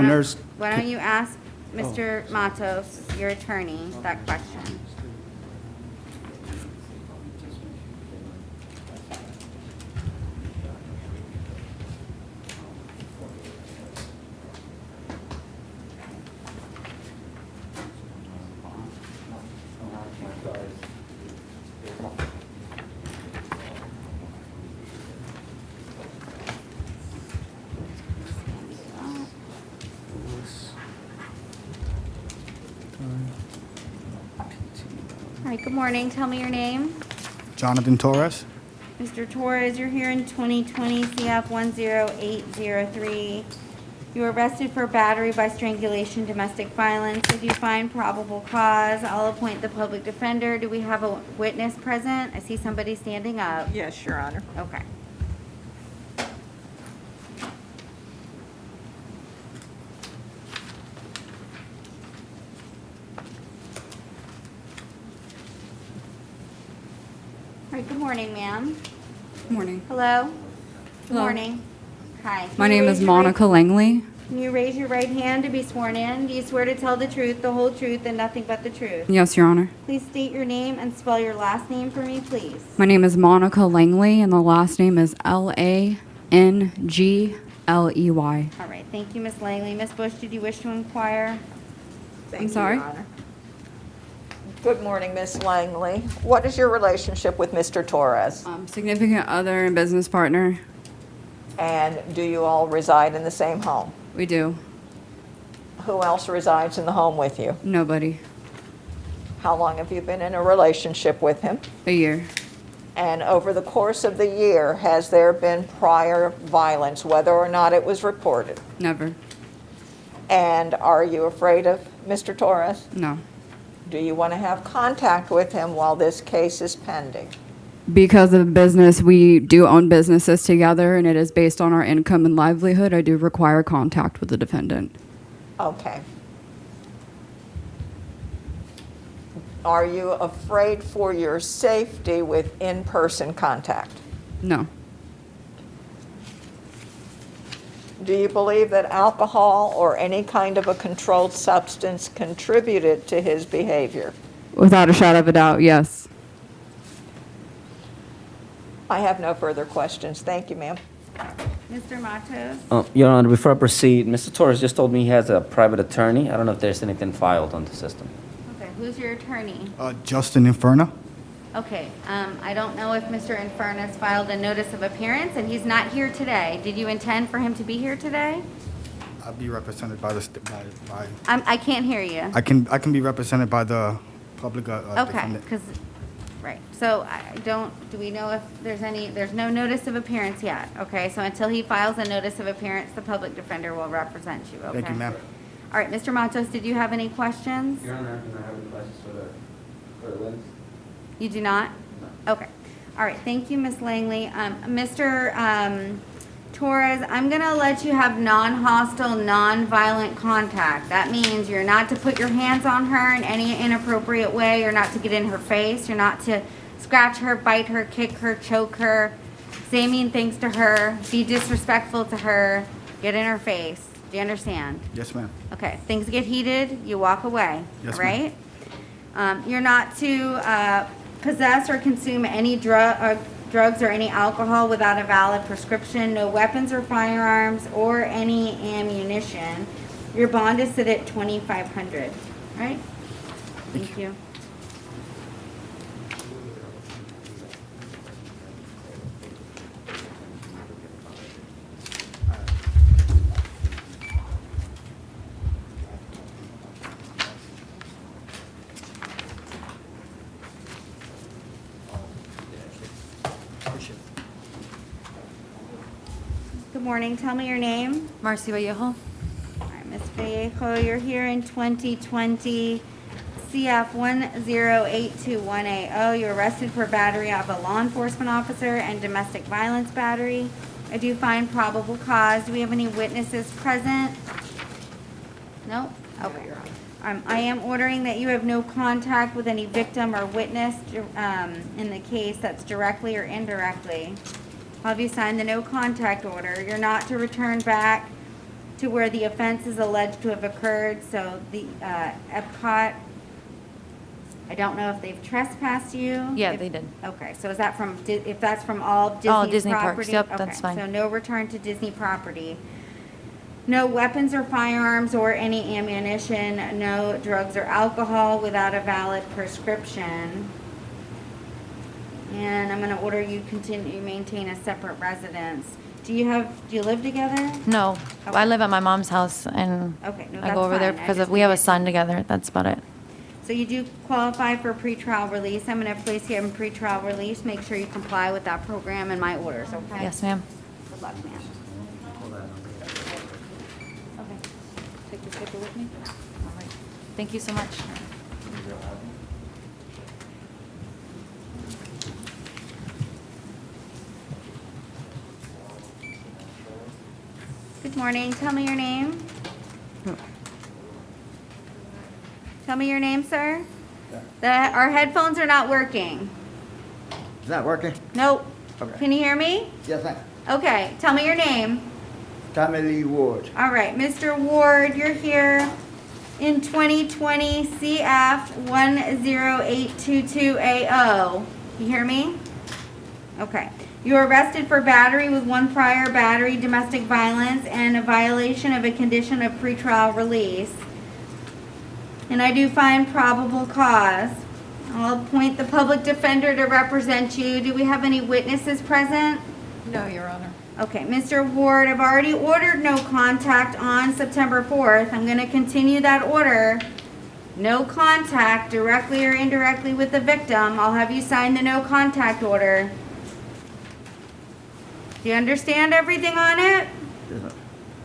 R: nurse.
A: Why don't you ask Mr. Matos, your attorney, that question? All right, good morning. Tell me your name.
R: Jonathan Torres.
A: Mr. Torres, you're here in 2020 CF 10803. You were arrested for battery by strangulation, domestic violence. If you find probable cause, I'll appoint the public defender. Do we have a witness present? I see somebody standing up.
D: Yes, Your Honor.
A: Okay. All right, good morning, ma'am.
S: Morning.
A: Hello? Good
S: Hello.
A: morning. Hi.
S: My
A: Can you
S: name
A: raise
S: is
A: your right-
S: Monica Langley.
A: Can you raise your right hand to be sworn in? Do you swear to tell the truth, the whole truth, and nothing but the truth?
S: Yes, Your Honor.
A: Please state your name and spell your last name for me, please.
S: My name is Monica Langley, and the last name is Langley.
A: All right, thank you, Miss Langley. Miss Bush, did you wish to inquire?
S: I'm sorry?
D: Good morning, Miss Langley. What is your relationship with Mr. Torres?
S: Significant other and business partner.
D: And do you all reside in the same home?
S: We do.
D: Who else resides in the home with you?
S: Nobody.
D: How long have you been in a relationship with him?
S: A year.
D: And over the course of the year, has there been prior violence, whether or not it was reported?
S: Never.
D: And are you afraid of Mr. Torres?
S: No.
D: Do you want to have contact with him while this case is pending?
S: Because of business, we do own businesses together, and it is based on our income and livelihood. I do require contact with the defendant.
D: Okay. Are you afraid for your safety with in-person contact?
S: No.
D: Do you believe that alcohol or any kind of a controlled substance contributed to his behavior?
S: Without a shadow of a doubt, yes.
D: I have no further questions. Thank you, ma'am.
A: Mr. Matos?
L: Your Honor, before I proceed, Mr. Torres just told me he has a private attorney. I don't know if there's anything filed on the system.
A: Okay, who's your attorney?
R: Justin Inferna.
A: Okay, I don't know if Mr. Infernus filed a notice of appearance, and he's not here today. Did you intend for him to be here today?
R: I'll be represented by the, by,
A: I can't hear you.
R: I can be represented by the public
A: Okay,
R: defendant.
A: because, right, so do we know if there's no notice of appearance yet? Okay, so until he files a notice of appearance, the public defender will represent you, okay?
R: Thank you, ma'am.
A: All right, Mr. Matos, did you have any questions?
L: Your Honor, do I have any questions for the witness?
A: You do not? Okay. All right, thank you, Ms. Langley. Mr. Torres, I'm gonna let you have non-hostile, non-violent contact. That means you're not to put your hands on her in any inappropriate way. You're not to get in her face. You're not to scratch her, bite her, kick her, choke her, say mean things to her, be disrespectful to her, get in her face. Do you understand?
R: Yes, ma'am.
A: Okay, things get heated, you walk away,
R: Yes,
A: all right? You're not to possess or consume any drugs or any alcohol without a valid prescription, no weapons or firearms or any ammunition. Your bond is set at $2,500, all right? Thank you. Good morning. Tell me your name.
Q: Marcy Vallejo.
A: All right, Ms. Vallejo, you're here in 2020 CF 1082180. You're arrested for battery of a law enforcement officer and domestic violence battery. I do find probable cause. Do we have any witnesses present? No? Okay. I am ordering that you have no contact with any victim or witness in the case that's directly or indirectly. I'll have you sign the no contact order. You're not to return back to where the offense is alleged to have occurred. So the Epcot, I don't know if they've trespassed you.
Q: Yeah, they did.
A: Okay, so is that from, if that's from all Disney
Q: All Disney
A: property?
Q: parks, yep,
A: Okay,
Q: that's fine.
A: So no return to Disney property. No weapons or firearms or any ammunition, no drugs or alcohol without a valid prescription. And I'm gonna order you continue, maintain a separate residence. Do you live together?
Q: No,
A: Okay.
Q: I live at my mom's house, and
A: Okay, no,
Q: I
A: that's
Q: go over there
A: fine. I
Q: because
A: just
Q: we have a
A: needed-
Q: son together. That's about it.
A: So you do qualify for pretrial release. I'm gonna place you in pretrial release. Make sure you comply with that program and my orders, okay?
Q: Yes, ma'am.
A: Good luck, ma'am. Okay. Take this paper with me.
Q: All right. Thank you so much.
A: Good morning. Tell me your name. Tell me your name, sir. Our headphones are not working.
T: Is that working?
A: Nope.
T: Okay.
A: Can you hear me?
T: Yes, ma'am.
A: Okay. Tell me your name.
T: Tommy Lee Ward.
A: All right, Mr. Ward, you're here in 2020 CF 10822AO. You hear me? Okay. You were arrested for battery with one prior battery, domestic violence, and a violation of a condition of pretrial release. And I do find probable cause. I'll appoint the public defender to represent you. Do we have any witnesses present?
Q: No, Your Honor.
A: Okay, Mr. Ward, I've already ordered no contact on September 4th. I'm going to continue that order no contact directly or indirectly with the victim, I'll have you sign the no contact order. Do you understand everything on it?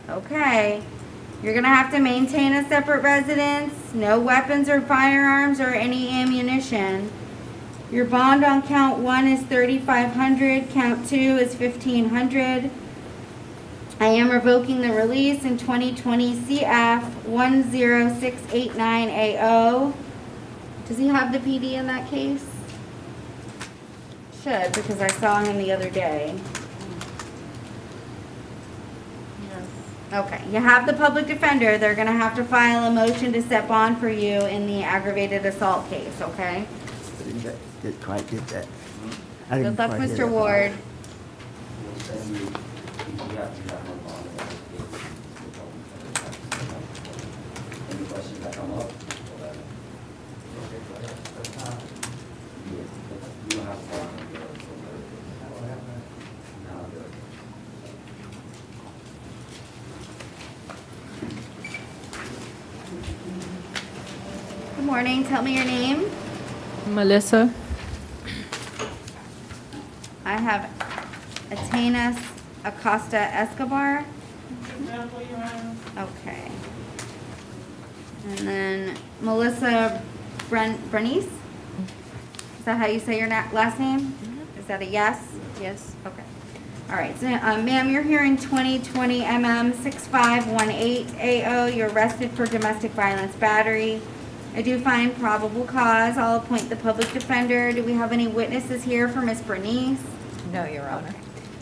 A: Okay. You're gonna have to maintain a separate residence, no weapons or firearms or any ammunition. Your bond on count 1 is $3,500, count 2 is $1,500. I am revoking the release in 2020 CF 10689AO. Does he have the PD in that case? Should, because I saw him the other day. Okay, you have the public defender. They're gonna have to file a motion to set bond for you in the aggravated assault case, okay?
T: I didn't quite get that. I
A: Good
T: didn't
A: luck,
T: quite get
A: Mr.
T: it.
A: Ward.
L: We'll send you, you have no bond in this case. Any questions that come up? You don't have a bond.
A: Good morning, tell me your name.
U: Melissa.
A: I have Atenas Acosta Escobar. Okay. And then Melissa Bernice? Is that how you say your last name? Is that a yes?
U: Yes.
A: Okay. All right, so, ma'am, you're here in 2020 MM 6518AO. You're arrested for domestic violence battery. I do find probable cause. I'll appoint the public defender. Do we have any witnesses here for Ms. Bernice?
D: No, Your Honor.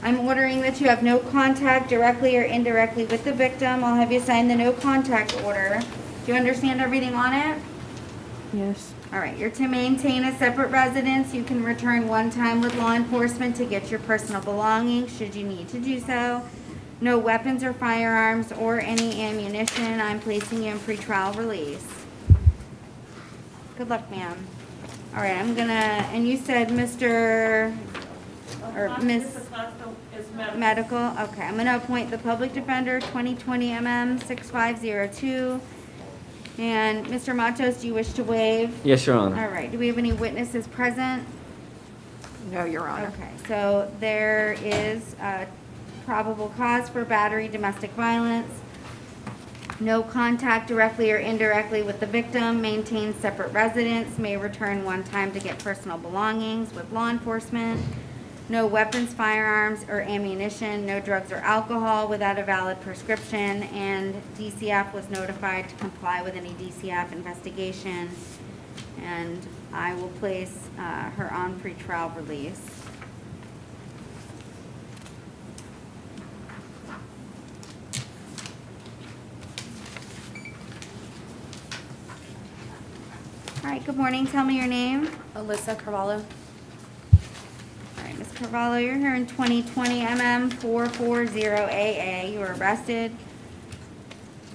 A: I'm ordering that you have no contact directly or indirectly with the victim. I'll have you sign the no contact order. Do you understand everything on it?
U: Yes.
A: All right, you're to maintain a separate residence. You can return one time with law enforcement to get your personal belongings should you need to do so. No weapons or firearms or any ammunition. I'm placing you in pretrial release. Good luck, ma'am. All right, I'm gonna, and you said Mr. or Miss Medical? Okay, I'm gonna appoint the public defender, 2020 MM 6502. And Mr. Matos, do you wish to waive?
L: Yes, Your Honor.
A: All right, do we have any witnesses present?
D: No, Your Honor.
A: Okay, so there is a probable cause for battery, domestic violence. No contact directly or indirectly with the victim. Maintain separate residence. May return one time to get personal belongings with law enforcement. No weapons, firearms, or ammunition. No drugs or alcohol without a valid prescription. And DCF was notified to comply with any DCF investigation. And I will place her on pretrial release. All right, good morning. Tell me your name.
Q: Alyssa Carvalho.
A: All right, Ms. Carvalho, you're here in 2020 MM 440AA. You were arrested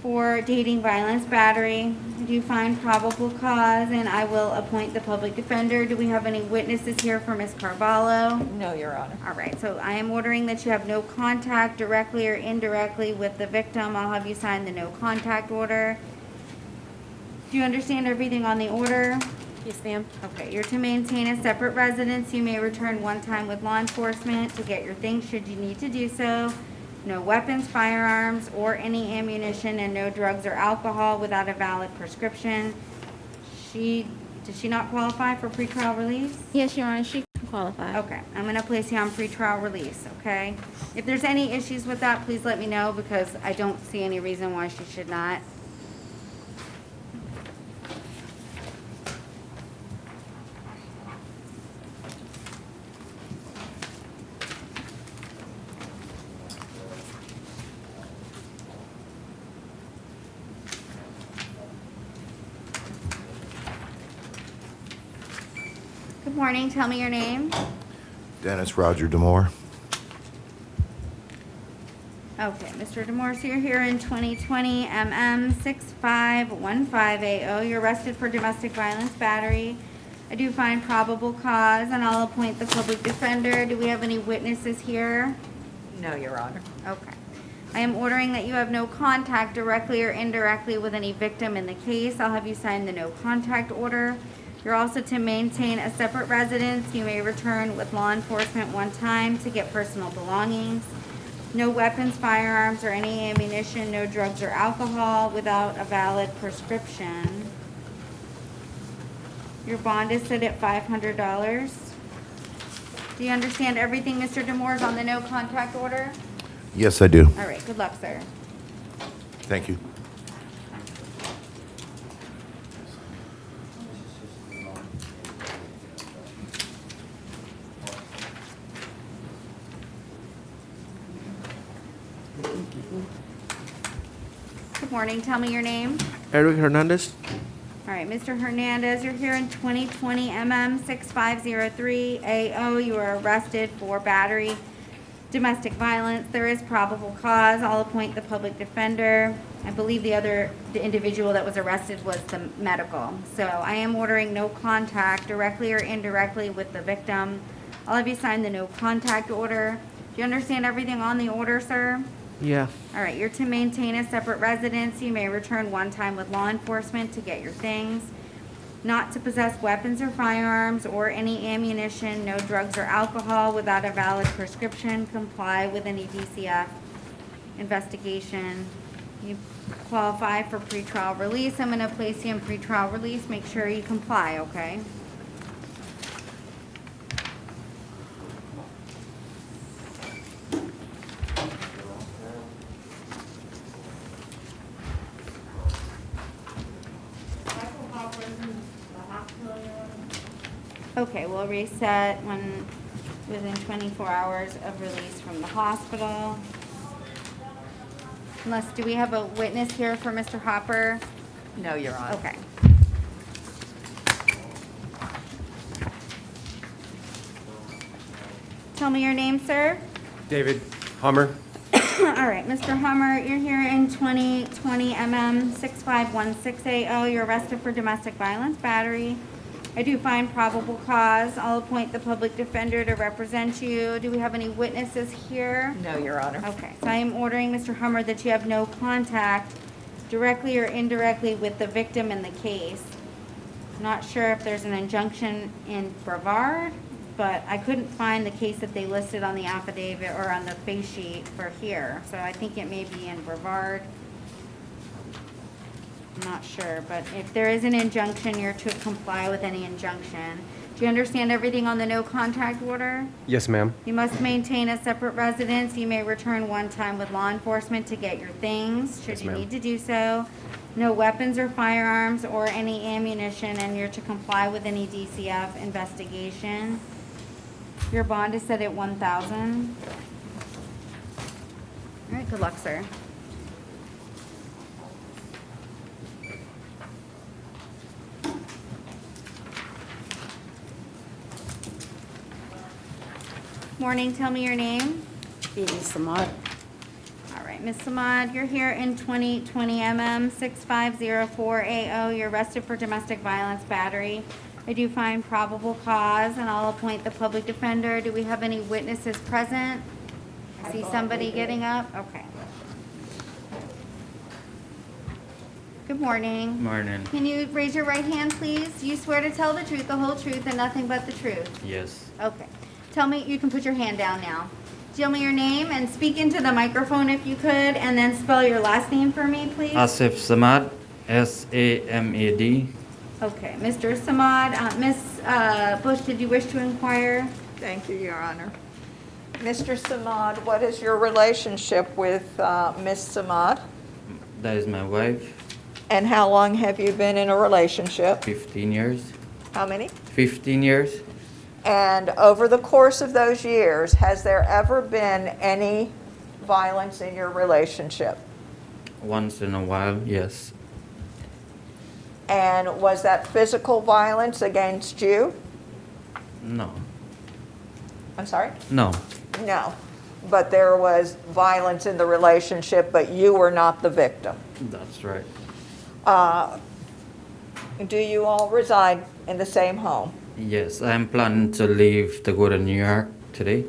A: for dating violence battery. I do find probable cause, and I will appoint the public defender. Do we have any witnesses here for Ms. Carvalho?
D: No, Your Honor.
A: All right, so I am ordering that you have no contact directly or indirectly with the victim. I'll have you sign the no contact order. Do you understand everything on the order?
Q: Yes, ma'am.
A: Okay, you're to maintain a separate residence. You may return one time with law enforcement to get your things should you need to do so. No weapons, firearms, or any ammunition, and no drugs or alcohol without a valid prescription. Does she not qualify for pretrial release?
M: Yes, Your Honor, she can qualify.
A: Okay, I'm gonna place you on pretrial release, okay? If there's any issues with that, please let me know, because I don't see any reason why she should not. Good morning, tell me your name.
P: Dennis Roger Demore.
A: Okay, Mr. Demore, so you're here in 2020 MM 6515AO. You're arrested for domestic violence battery. I do find probable cause, and I'll appoint the public defender. Do we have any witnesses here?
D: No, Your Honor.
A: Okay. I am ordering that you have no contact directly or indirectly with any victim in the case. I'll have you sign the no contact order. You're also to maintain a separate residence. You may return with law enforcement one time to get personal belongings. No weapons, firearms, or any ammunition, no drugs or alcohol without a valid prescription. Your bond is set at $500. Do you understand everything, Mr. Demore, is on the no contact order?
P: Yes, I do.
A: All right, good luck, sir.
P: Thank you.
A: Good morning, tell me your name.
E: Eric Hernandez.
A: All right, Mr. Hernandez, you're here in 2020 MM 6503 AO. You were arrested for battery, domestic violence. There is probable cause. I'll appoint the public defender. I believe the individual that was arrested was the medical. So I am ordering no contact directly or indirectly with the victim. I'll have you sign the no contact order. Do you understand everything on the order, sir?
E: Yeah.
A: All right, you're to maintain a separate residence. You may return one time with law enforcement to get your things. Not to possess weapons or firearms or any ammunition, no drugs or alcohol without a valid prescription. Comply with any DCF investigation. You qualify for pretrial release. I'm going to place you in pretrial release. Make sure you comply, okay? Okay, we'll reset when within 24 hours of release from the hospital. Unless, do we have a witness here for Mr. Hopper?
D: No, Your Honor.
A: Okay. Tell me your name, sir.
E: David Hummer.
A: All right, Mr. Hummer, you're here in 2020 MM 6516 AO. You're arrested for domestic violence, battery. I do find probable cause. I'll appoint the public defender to represent you. Do we have any witnesses here?
D: No, Your Honor.
A: Okay, so I am ordering, Mr. Hummer, that you have no contact directly or indirectly with the victim in the case. Not sure if there's an injunction in Brevard, but I couldn't find the case that they listed on the affidavit or on the face sheet for here. So I think it may be in Brevard. I'm not sure, but if there is an injunction, you're to comply with any injunction. Do you understand everything on the no contact order?
E: Yes, ma'am.
A: You must maintain a separate residence. You may return one time with law enforcement to get your things, should
E: Yes,
A: you
E: ma'am.
A: need to do so. No weapons or firearms or any ammunition, and you're to comply with any DCF investigation. Your bond is set at $1,000. All right, good luck, sir. Morning, tell me your name.
B: Bibi Samad.
A: All right, Ms. Samad, you're here in 2020 MM 6504 AO. You're arrested for domestic violence battery. I do find probable cause, and I'll appoint the public defender. Do we have any witnesses present? I see somebody getting up. Okay. Good morning.
L: Morning.
A: Can you raise your right hand, please? Do you swear to tell the truth, the whole truth, and nothing but the truth?
L: Yes.
A: Okay. Tell me, you can put your hand down now. Tell me your name and speak into the microphone if you could, and then spell your last name for me, please.
L: Asif Samad, S-A-M-A-D.
A: Okay, Mr. Samad. Ms. Bush, did you wish to inquire?
D: Thank you, Your Honor. Mr. Samad, what is your relationship with Ms. Samad?
L: That is my wife.
D: And how long have you been in a relationship?
L: 15 years.
D: How many?
L: 15 years.
D: And over the course of those years, has there ever been any violence in your relationship?
L: Once in a while, yes.
D: And was that physical violence against you?
L: No.
D: I'm sorry?
L: No.
D: No. But there was violence in the relationship, but you were not the victim.
L: That's right.
D: Do you all reside in the same home?
L: Yes, I'm planning to leave to go to New York today.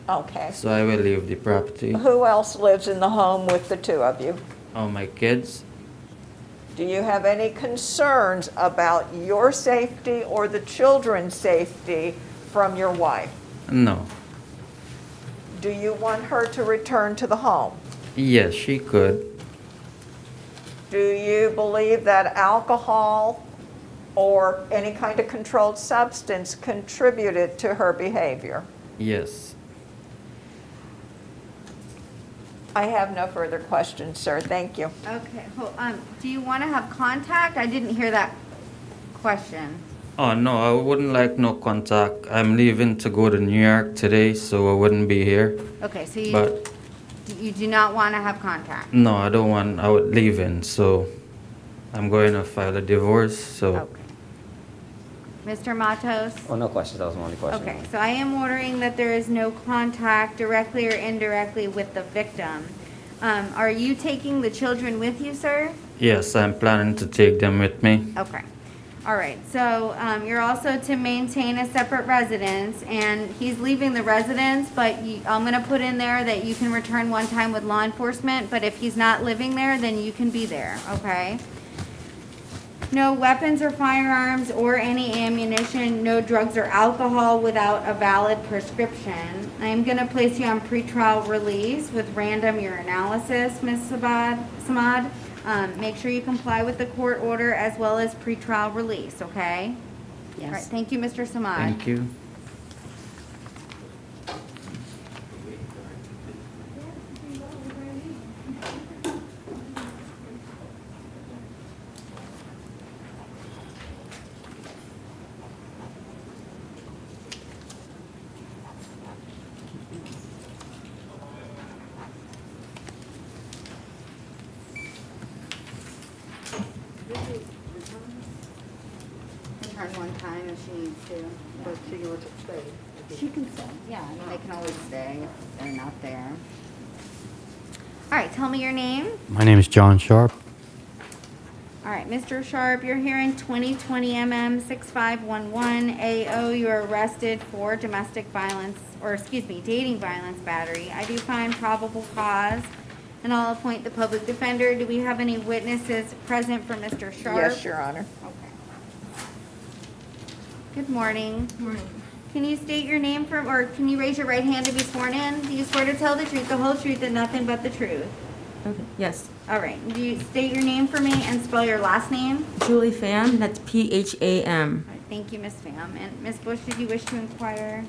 D: Okay.
L: So I will leave the property.
D: Who else lives in the home with the two of you?
L: All my kids.
D: Do you have any concerns about your safety or the children's safety from your wife?
L: No.
D: Do you want her to return to the home?
L: Yes, she could.
D: Do you believe that alcohol or any kind of controlled substance contributed to her behavior?
L: Yes.
D: I have no further questions, sir. Thank you.
A: Okay, do you want to have contact? I didn't hear that question.
L: Oh, no, I wouldn't like no contact. I'm leaving to go to New York today, so I wouldn't be here.
A: Okay, so
L: But
A: you do not want to have contact?
L: no, I don't want, I would leave in, so I'm going to file a divorce, so.
A: Okay. Mr. Matos?
L: Oh, no questions, that was my only question.
A: Okay, so I am ordering that there is no contact directly or indirectly with the victim. Are you taking the children with you, sir?
L: Yes, I'm planning to take them with me.
A: Okay. All right, so you're also to maintain a separate residence, and he's leaving the residence, but I'm going to put in there that you can return one time with law enforcement, but if he's not living there, then you can be there, okay? No weapons or firearms or any ammunition, no drugs or alcohol without a valid prescription. I am going to place you on pretrial release with random urinalysis, Ms. Samad. Make sure you comply with the court order as well as pretrial release, okay?
Q: Yes.
A: All right, thank you, Mr. Samad.
L: Thank you.
A: Return one time if she needs to. But she wants to stay. She can stay. Yeah, I mean, they can always stay if they're not there. All right, tell me your name.
B: My name is John Sharp.
A: All right, Mr. Sharp, you're here in 2020 MM 6511 AO. You're arrested for domestic violence, or excuse me, dating violence battery. I do find probable cause, and I'll appoint the public defender. Do we have any witnesses present for Mr. Sharp?
D: Yes, Your Honor.
A: Okay. Good morning. Morning. Can you state your name or can you raise your right hand to be sworn in? Do you swear to tell the truth, the whole truth, and nothing but the truth?
U: Okay, yes.
A: All right. Do you state your name for me and spell your last name?
U: Julie Pham, that's Pham.
A: All right, thank you, Ms. Pham. And Ms. Bush, did you wish to inquire?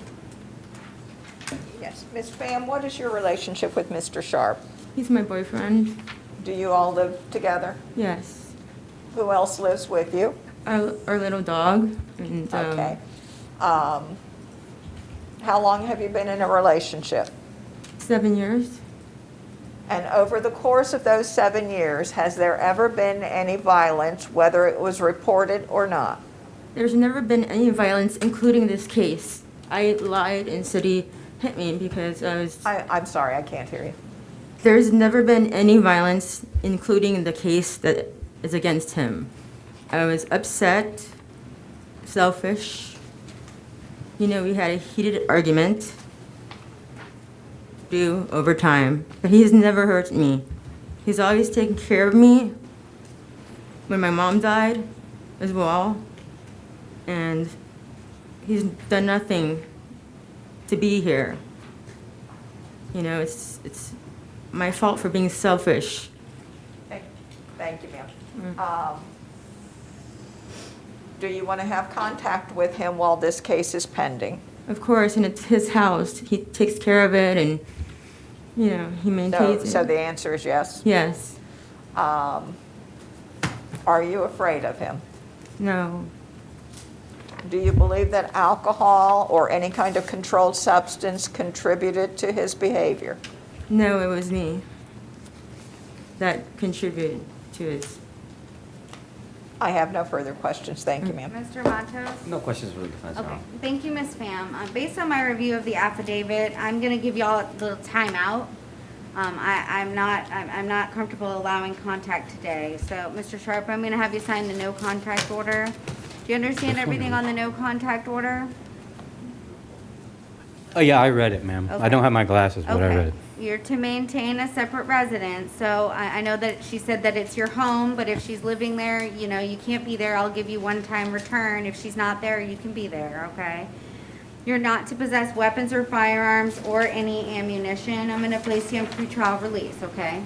D: Yes. Ms. Pham, what is your relationship with Mr. Sharp?
U: He's my boyfriend.
D: Do you all live together?
U: Yes.
D: Who else lives with you?
U: Our little dog. And,
D: Okay. How long have you been in a relationship?
U: 7 years.
D: And over the course of those 7 years, has there ever been any violence, whether it was reported or not?
U: There's never been any violence, including this case. I lied and said he hit me because I was...
D: I'm sorry, I can't hear you.
U: There's never been any violence, including the case that is against him. I was upset, selfish. You know, we had a heated argument due over time, but he's never hurt me. He's always taken care of me when my mom died as well, and he's done nothing to be here. You know, it's my fault for being selfish.
D: Thank you, ma'am. Do you want to have contact with him while this case is pending?
U: Of course, and it's his house. He takes care of it, and you know, he maintains it.
D: So the answer is yes?
U: Yes.
D: Are you afraid of him?
U: No.
D: Do you believe that alcohol or any kind of controlled substance contributed to his behavior?
U: No, it was me that contributed to his.
D: I have no further questions. Thank you, ma'am.
A: Mr. Matos?
L: No questions for the defense.
A: Okay, thank you, Ms. Pham. Based on my review of the affidavit, I'm going to give y'all a little timeout. I'm not comfortable allowing contact today. So, Mr. Sharp, I'm going to have you sign the no contact order. Do you understand everything on the no contact order?
B: Oh, yeah, I read it, ma'am.
A: Okay.
B: I don't have my glasses, but I read
A: Okay.
B: it.
A: You're to maintain a separate residence, so I know that she said that it's your home, but if she's living there, you know, you can't be there, I'll give you one-time return. If she's not there, you can be there, okay? You're not to possess weapons or firearms or any ammunition. I'm gonna place you on pretrial release, okay?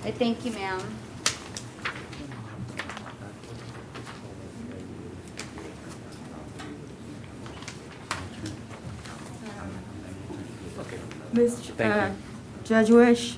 A: I thank you, ma'am.
U: Judge Wish,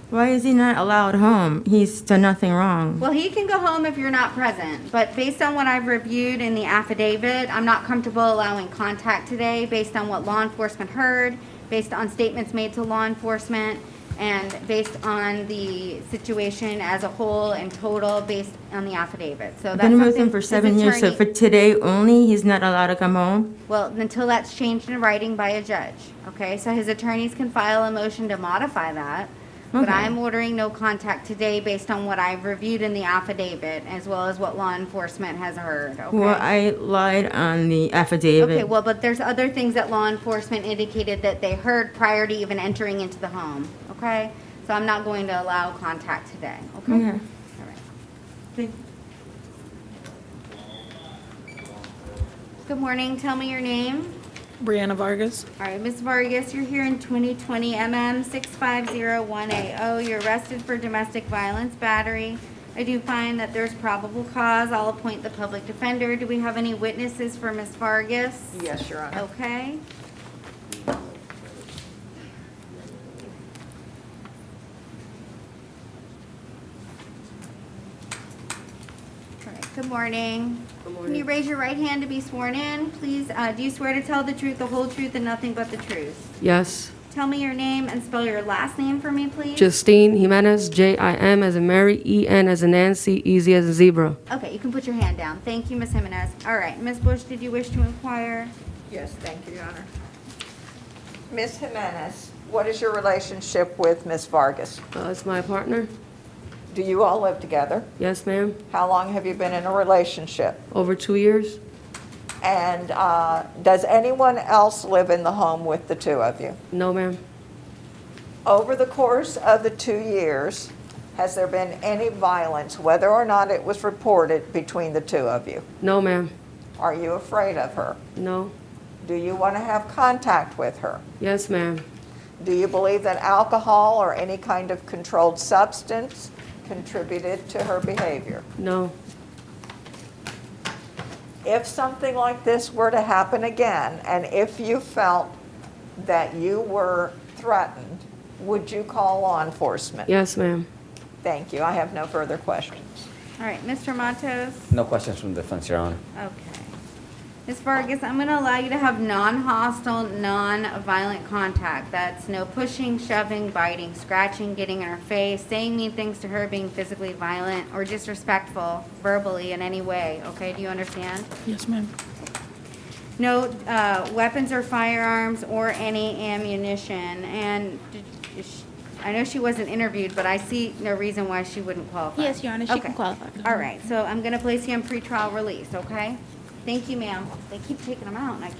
U: why is he not allowed home? He's done nothing wrong.
A: Well, he can go home if you're not present, but based on what I've reviewed in the affidavit, I'm not comfortable allowing contact today based on what law enforcement heard, based on statements made to law enforcement, and based on the situation as a whole and total based on the affidavit. So
U: I've
A: that's
U: been with
A: something
U: him for
A: his
U: 7 years, so
A: attorney-
U: for today only, he's not allowed to come home?
A: Well, until that's changed in writing by a judge, okay? So his attorneys can file a motion to modify that. But
U: Okay.
A: I'm ordering no contact today based on what I've reviewed in the affidavit, as well as what law enforcement has heard, okay?
U: Well, I lied on the affidavit.
A: Okay, well, but there's other things that law enforcement indicated that they heard prior to even entering into the home, okay? So I'm not going to allow contact today, okay?
U: Okay.
A: All right. Good morning, tell me your name.
V: Brianna Vargas.
A: All right, Ms. Vargas, you're here in 2020 MM 650180. You're arrested for domestic violence battery. I do find that there's probable cause. I'll appoint the public defender. Do we have any witnesses for Ms. Vargas?
D: Yes, Your Honor.
A: Okay. All right, good morning. Can you raise your right hand to be sworn in? Please, do you swear to tell the truth, the whole truth, and nothing but the truth?
V: Yes.
A: Tell me your name and spell your last name for me, please.
V: Justine Jimenez, Jim as in Mary, En as in Nancy, Easy as in zebra.
A: Okay, you can put your hand down. Thank you, Ms. Jimenez. All right, Ms. Bush, did you wish to inquire?
D: Yes, thank you, Your Honor. Ms. Jimenez, what is your relationship with Ms. Vargas?
V: It's my partner.
D: Do you all live together?
V: Yes, ma'am.
D: How long have you been in a relationship?
V: Over 2 years.
D: And does anyone else live in the home with the two of you?
V: No, ma'am.
D: Over the course of the 2 years, has there been any violence, whether or not it was reported, between the two of you?
V: No, ma'am.
D: Are you afraid of her?
V: No.
D: Do you want to have contact with her?
V: Yes, ma'am.
D: Do you believe that alcohol or any kind of controlled substance contributed to her behavior?
V: No.
D: If something like this were to happen again, and if you felt that you were threatened, would you call law enforcement?
V: Yes, ma'am.
D: Thank you. I have no further questions.
A: All right, Mr. Matos?
L: No questions from the defense, Your Honor.
A: Okay. Ms. Vargas, I'm going to allow you to have non-hostile, non-violent contact. That's no pushing, shoving, biting, scratching, getting in her face, saying mean things to her, being physically violent or disrespectful verbally in any way. Okay, do you understand?
V: Yes, ma'am.
A: No weapons or firearms or any ammunition. And I know she wasn't interviewed, but I see no reason why she wouldn't qualify.
M: Yes, Your Honor, she can qualify.
A: All right, so I'm going to place you on pretrial release, okay? Thank you, ma'am. They keep taking them out. And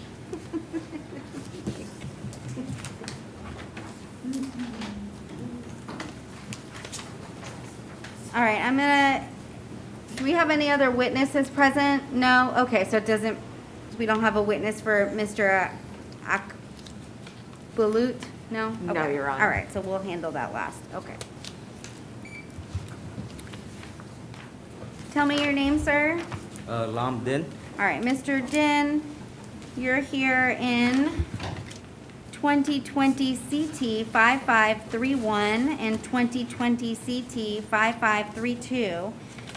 A: All right, I'm gonna, do we have any other witnesses present? No? Okay, so it doesn't, we don't have a witness for Mr. Akbulut? No?
D: No,
A: Okay.
D: Your Honor.
A: All right, so we'll handle that last. Okay. Tell me your name, sir.
L: Lam Din.
A: All right, Mr. Din, you're here in 2020 CT 5531 and 2020 CT 5532.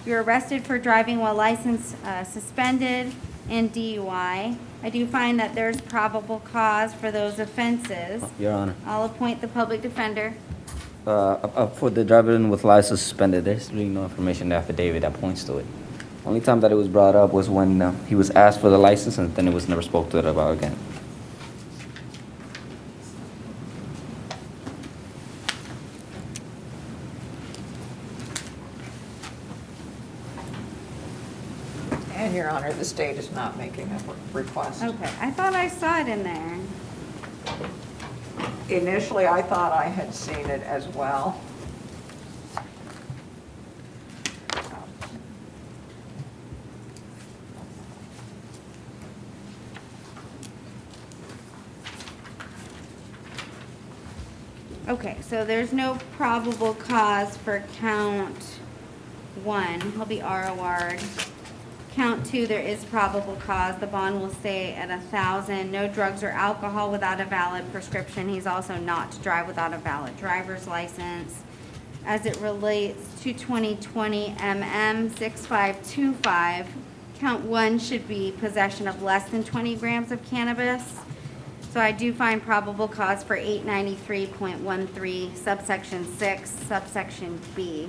A: You're arrested for driving while license suspended and DUI. I do find that there's probable cause for those offenses.
L: Your Honor.
A: I'll appoint the public defender.
L: For the driver with license suspended, there's really no information in the affidavit that points to it. Only time that it was brought up was when he was asked for the license, and then it was never spoke to it about again.
D: And Your Honor, the state is not making a request.
A: Okay, I thought I saw it in there.
D: Initially, I thought I had seen it as well.
A: Okay, so there's no probable cause for count 1. He'll be ROR'd. Count 2, there is probable cause. The bond will stay at 1,000. No drugs or alcohol without a valid prescription. He's also not to drive without a valid driver's license. As it relates to 2020 MM 6525, count 1 should be possession of less than 20 grams of cannabis. So I do find probable cause for 893.13 subsection 6, subsection B,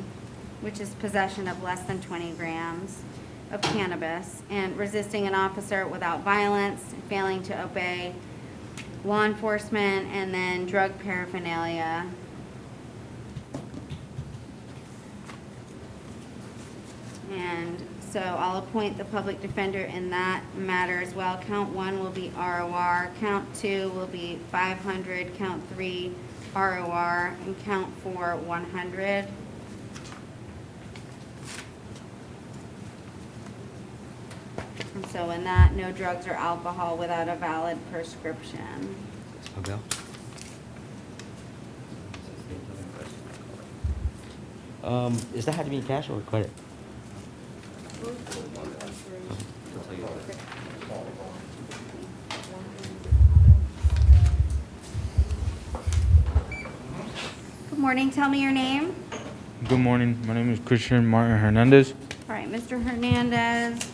A: which is possession of less than 20 grams of cannabis, and resisting an officer without violence, failing to obey law enforcement, and then drug paraphernalia. And so I'll appoint the public defender in that matter as well. Count 1 will be ROR, count 2 will be 500, count 3 ROR, and count 4 100. And so in that, no drugs or alcohol without a valid prescription.
B: Okay. Is that had to be cash or credit?
A: Good morning, tell me your name.
N: Good morning. My name is Christian Martin Hernandez.
A: All right, Mr. Hernandez.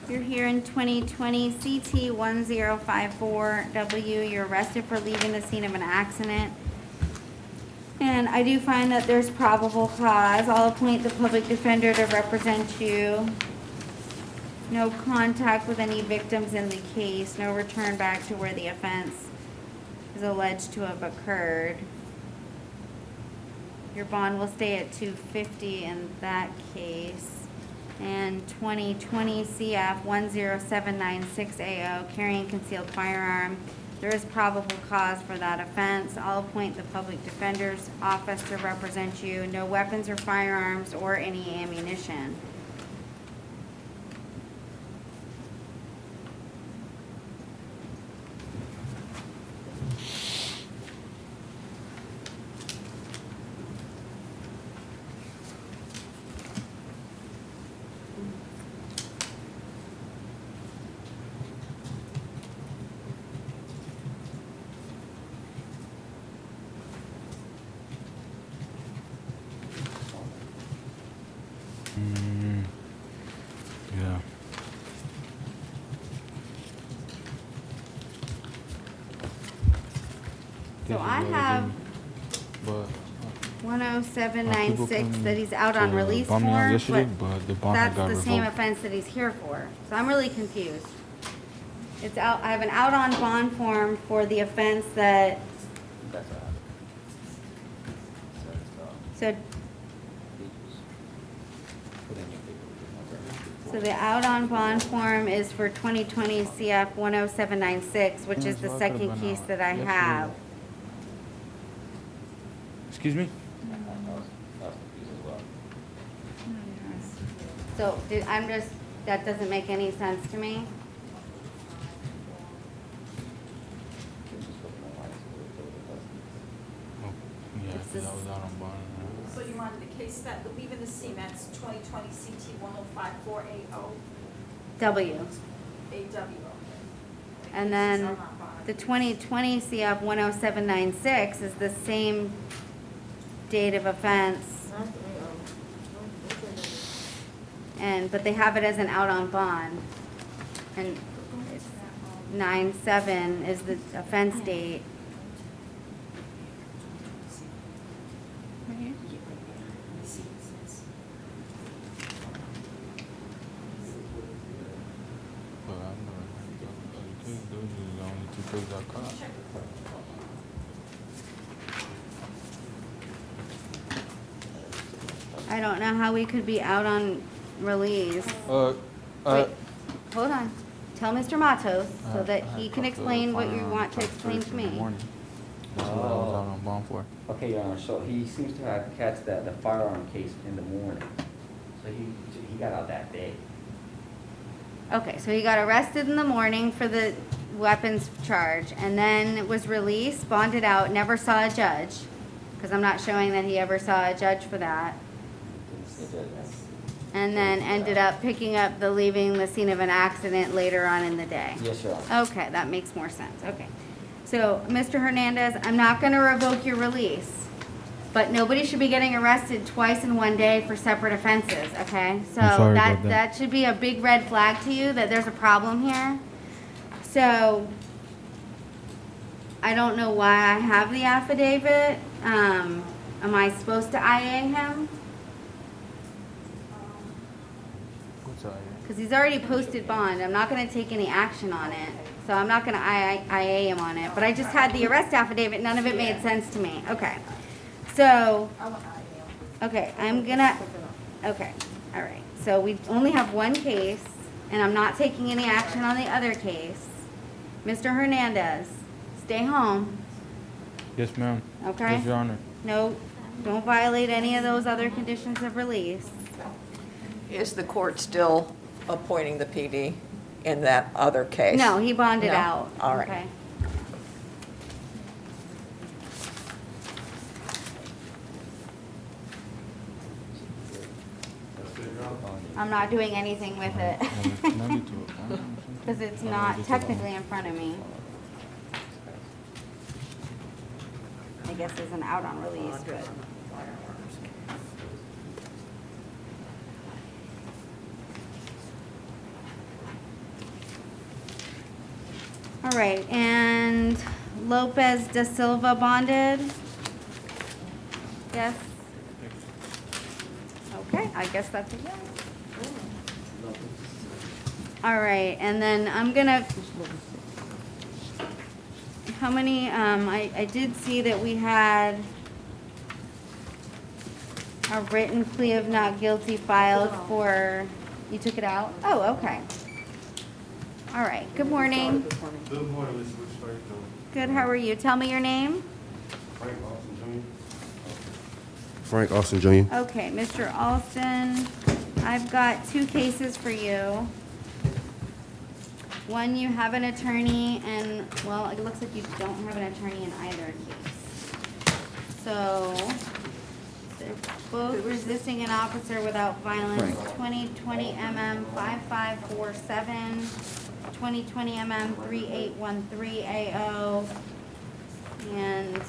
A: You're here in 2020 CT 1054W. You're arrested for leaving the scene of an accident. And I do find that there's probable cause. I'll appoint the public defender to represent you. No contact with any victims in the case. No return back to where the offense is alleged to have occurred. Your bond will stay at $250 in that case. And 2020 CF 10796AO, carrying concealed firearm. There is probable cause for that offense. I'll appoint the public defender's office to represent you. No weapons or firearms or any ammunition.
N: Yeah.
A: So I have
N: But
A: 10796 that he's out on release for,
N: yesterday,
A: but
N: but the bond had
A: that's
N: got
A: the same
N: revoked.
A: offense that he's here for. So I'm really confused. It's out, I have an out on bond form for the offense that, so the out on bond form is for 2020 CF 10796, which is the second case that I have.
N: Excuse me?
A: So that doesn't make any sense to me.
N: Yeah,
A: It's
N: 'cause
A: this-
N: I was out on bond.
C: So you wanted the case that, leaving the scene, that's 2020 CT 1054AO,
A: W.
C: AW.
A: And then the 2020 CF 10796 is the same date of offense. But they have it as an out on bond. And it's 9/7 is the offense date.
N: But I'm not, those are the only two places I caught.
A: I don't know how we could be out on release.
N: Uh,
A: Wait, hold on. tell Mr. Matos so that he can explain what you want to explain to me.
N: That's what I was out on bond for.
L: Okay, Your Honor, so he seems to have catch the firearm case in the morning. So he got out that day.
A: Okay, so he got arrested in the morning for the weapons charge and then was released, bonded out, never saw a judge, because I'm not showing that he ever saw a judge for that. And then ended up picking up leaving the scene of an accident later on in the day.
L: Yes, Your Honor.
A: Okay, that makes more sense. Okay. So, Mr. Hernandez, I'm not going to revoke your release, but nobody should be getting arrested twice in one day for separate offenses, okay? So
N: I'm sorry about that.
A: that should be a big red flag to you that there's a problem here. So, I don't know why I have the affidavit. Am I supposed to IA him? Because he's already posted bond. I'm not going to take any action on it. So I'm not going to IA him on it. But I just had the arrest affidavit. None of it made sense to me. Okay. So, okay, I'm going to, okay, all right. So we only have one case, and I'm not taking any action on the other case. Mr. Hernandez, stay home,
N: Yes, ma'am.
A: okay?
N: Yes, Your Honor.
A: No, don't violate any of those other conditions of release.
D: Is the court still appointing the PD in that other case?
A: No, he bonded
D: No?
A: out.
D: All right.
A: Okay. I'm not doing anything with it. Because it's not technically in front of me. I guess there's an out on release, but. All right, and Lopez da Silva bonded? Yes? Okay, I guess that's a yes. All right, and then I'm gonna, how many, I did see that we had a written plea of not guilty filed for, you took it out? Oh, okay. All right, good morning.
F: Good morning, Ms. Rich. How you doing?
A: Good, how are you? Tell me your name.
F: Frank Austin Jr. Frank Austin Jr.
A: Okay, Mr. Alston, I've got two cases for you. One, you have an attorney, and, well, it looks like you don't have an attorney in either case. So, they're both resisting an officer without violence, 2020 MM 5547, 2020 MM 3813 AO. And,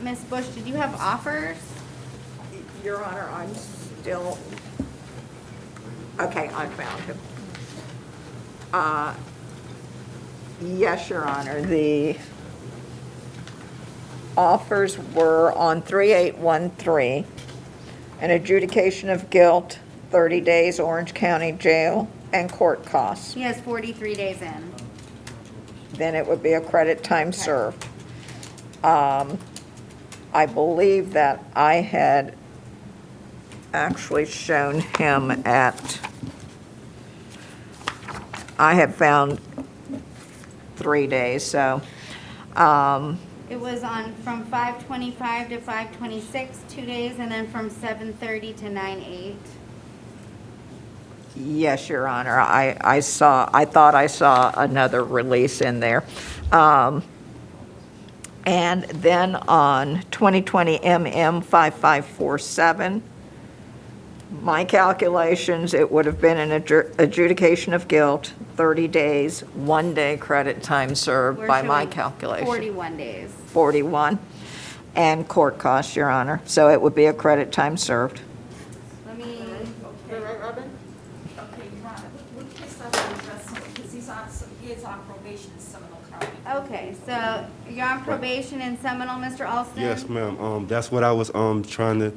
A: Ms. Bush, did you have offers?
D: Your Honor, I'm still, okay, I found him. Yes, Your Honor, the offers were on 3813, an adjudication of guilt, 30 days Orange County Jail, and court costs.
A: He has 43 days in.
D: Then it would be a credit time served. I believe that I had actually shown him at, I had found 3 days, so,
A: It was on from 5:25 to 5:26, 2 days, and then from 7:30 to 9:08.
D: yes, Your Honor, I thought I saw another release in there. And then on 2020 MM 5547, my calculations, it would have been an adjudication of guilt, 30 days, 1 day credit time served
A: We're
D: by my
A: showing
D: calculation.
A: 41 days.
D: 41, and court costs, Your Honor. So it would be a credit time served.
A: Let me,
C: Okay, Ron, what case I will address him, because he is on probation in Seminole County.
A: okay, so you're on probation in Seminole, Mr. Alston?
F: Yes, ma'am. That's what I was trying to.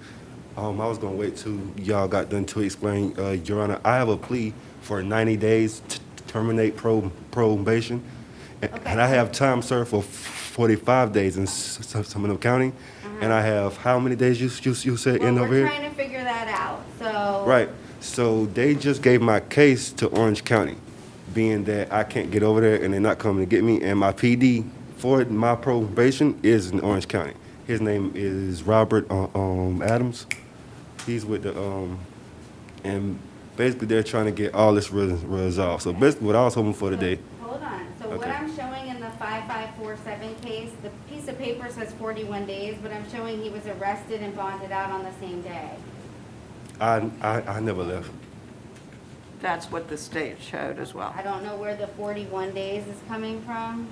F: I was gonna wait till y'all got done to explain, Your Honor. I have a plea for 90 days to terminate probation, and I have time served for 45 days in Seminole County, and I have how many days you said
A: Well,
F: in over
A: we're
F: here?
A: trying to figure that out, so.
F: Right. So they just gave my case to Orange County being that I can't get over there and they're not coming to get me. And my PD for my probation is in Orange County. His name is Robert Adams. He's with the and basically they're trying to get all this resolved. So basically, what I was hoping for today.
A: Hold on. So what
F: Okay.
A: I'm showing in the 5547 case, the piece of paper says 41 days, but I'm showing he was arrested and bonded out on the same day.
F: I never left.
D: That's what the state showed as well.
A: I don't know where the 41 days is coming from.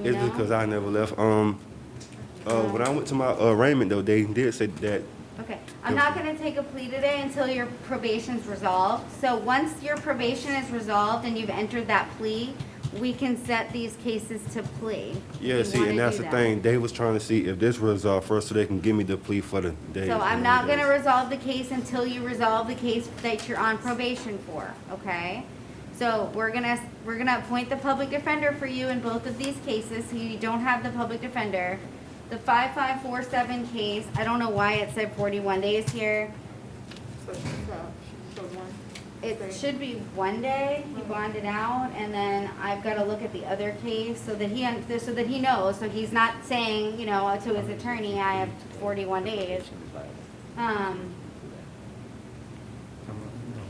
A: You
F: It's
A: know?
F: because I never left. When I went to my arraignment though, they did say that.
A: Okay, I'm not gonna take a plea today until your probation's resolved. So once your probation is resolved and you've entered that plea, we can set these cases to plea. if
F: Yeah,
A: you
F: see,
A: wanna
F: and that's
A: do
F: the
A: that.
F: thing. They was trying to see if this resolved first, so they can give me the plea for the day.
A: So I'm not gonna resolve the case until you resolve the case that you're on probation for, okay? So we're gonna appoint the public defender for you in both of these cases, so you don't have the public defender. The 5547 case, I don't know why it said 41 days here. It should be 1 day, he bonded out, and then I've gotta look at the other case so that he knows, so he's not saying, you know, to his attorney, I have 41 days.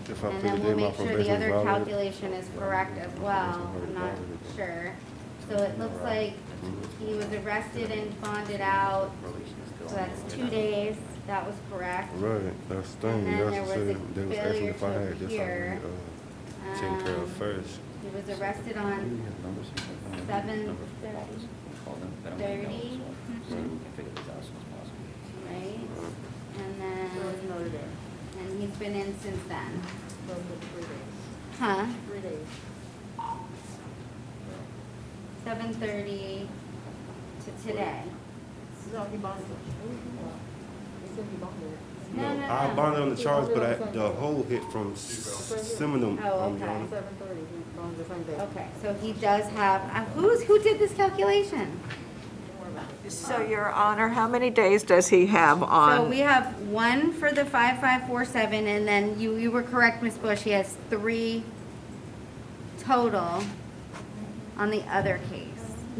F: If I
A: And
F: put
A: then
F: the
A: we'll
F: day my
A: make sure the
F: probation is
A: other
F: violated.
A: calculation is correct as well, I'm not sure. So it looks like he was arrested and bonded out, so that's 2 days, that was correct.
F: Right, that's the thing.
A: And then
F: That's
A: there
F: what
A: was
F: said.
A: a
F: They was asking
A: failure
F: if I
A: to
F: had this
A: appear.
F: already taken care of first.
A: He was arrested on 7/30, right? And then, and he's been in since then. Huh?
C: 3 days.
A: 7:30 to today.
C: No, he bonded. He said he bonded.
A: No, no,
F: I
A: no.
F: bonded on the charge, but the whole hit from Seminole.
A: Oh, okay.
C: 7:30, he bonded the same day.
A: Okay, so he does have, who did this calculation?
D: So, Your Honor, how many days does he have on?
A: So we have one for the 5547, and then you were correct, Ms. Bush, he has 3 total on the other case.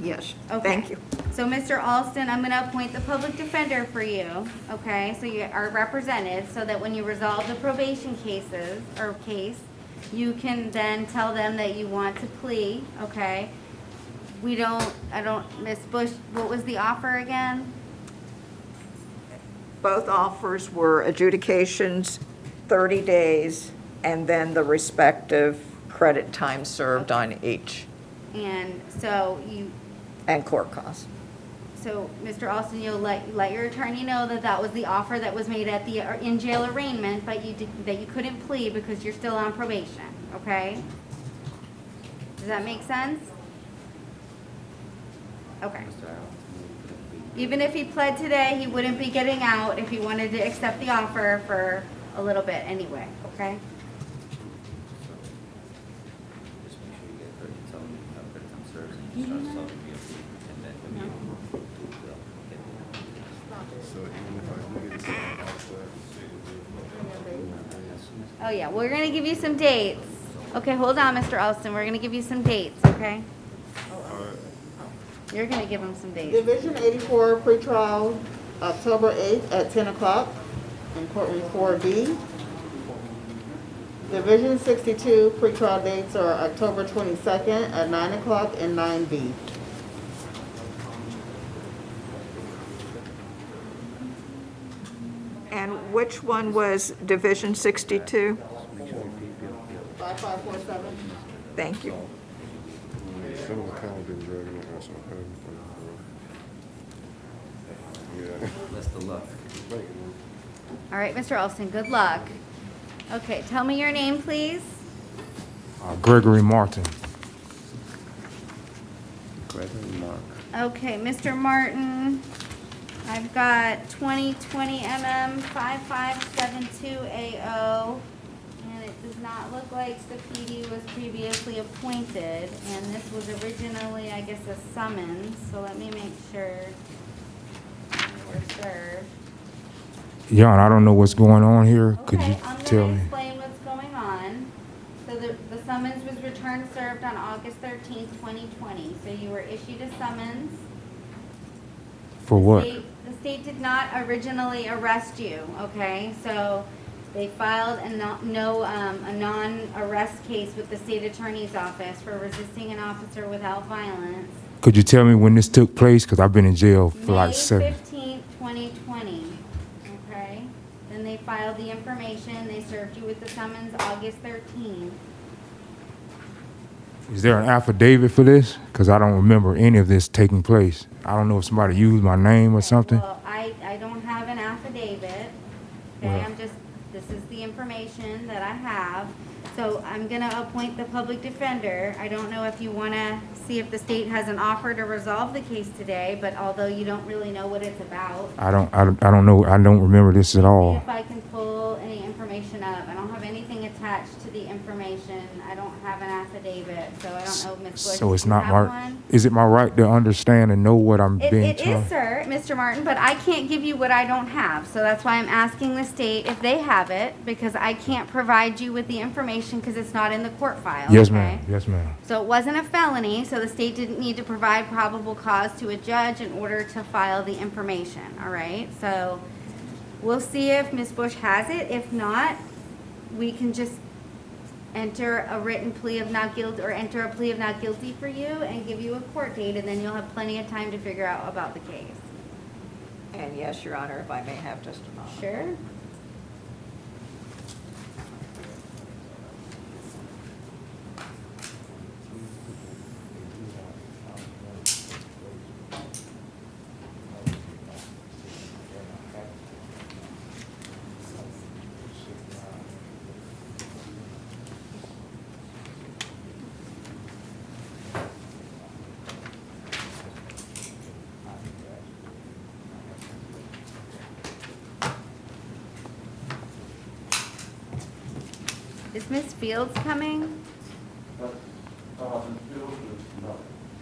D: Yes,
A: Okay.
D: thank you.
A: So, Mr. Alston, I'm gonna appoint the public defender for you, okay? So you are represented, so that when you resolve the probation cases, or case, you can then tell them that you want to plea, okay? Ms. Bush, what was the offer again?
D: Both offers were adjudications, 30 days, and then the respective credit time served on each,
A: And so
D: and court costs.
A: So, Mr. Alston, you'll let your attorney know that that was the offer that was made at the in-jail arraignment, but that you couldn't plead because you're still on probation, okay? Does that make sense? Okay. Even if he pled today, he wouldn't be getting out if he wanted to accept the offer for a little bit anyway, okay?
F: So even if I do get this
A: Oh, yeah, we're gonna give you some dates. Okay, hold on, Mr. Alston, we're gonna give you some dates, okay? You're gonna give him some dates.
C: Division 84 pretrial, October 8th at 10 o'clock in courtroom 4B. Division 62 pretrial dates are October 22nd at 9 o'clock in 9B.
D: And which one was Division 62?
C: 5547.
D: Thank you.
F: Seminole County been dragging it out, so yeah.
L: Best of luck.
A: All right, Mr. Alston, good luck. Okay, tell me your name, please.
N: Gregory Martin.
L: Gregory Mark.
A: Okay, Mr. Martin, I've got 2020 MM 5572AO, and it does not look like the PD was previously appointed, and this was originally, I guess, a summons, so let me make sure you were served.
N: Jan, I don't know what's going on here. Could
A: Okay,
N: you
A: I'm
N: tell
A: gonna
N: me?
A: explain what's going on. So the summons was returned served on August 13th, 2020. So you were issued a summons.
N: For what?
A: The state did not originally arrest you, okay? So they filed a non-arrest case with the state attorney's office for resisting an officer without violence.
N: Could you tell me when this took place? Because I've been in jail for like
A: May
N: 7.
A: 15th, 2020, okay? Then they filed the information, they served you with the summons August 13th.
N: Is there an affidavit for this? Because I don't remember any of this taking place. I don't know if somebody used my name or something.
A: Well, I don't have an affidavit, okay?
N: Well-
A: This is the information that I have. So I'm gonna appoint the public defender. I don't know if you wanna see if the state has an offer to resolve the case today, but although you don't really know what it's about.
N: I don't know. I don't remember this at
A: See
N: all.
A: if I can pull any information up. I don't have anything attached to the information. I don't have an affidavit, so I don't know, Ms. Bush.
N: So it's
A: do you
N: not
A: have
N: my.
A: one?
N: Is it my right to understand and know what I'm being
A: It
N: told?
A: is, sir, Mr. Martin, but I can't give you what I don't have. So that's why I'm asking the state if they have it, because I can't provide you with the information because it's not in the court file.
N: Yes,
A: okay?
N: ma'am. Yes, ma'am.
A: So it wasn't a felony, so the state didn't need to provide probable cause to a judge in order to file the information, all right? So we'll see if Ms. Bush has it. If not, we can just enter a written plea of not guilty, or enter a plea of not guilty for you and give you a court date, and then you'll have plenty of time to figure out about the case.
D: And yes, Your Honor, if I may have just a moment.
A: Sure? Is Ms. Fields coming?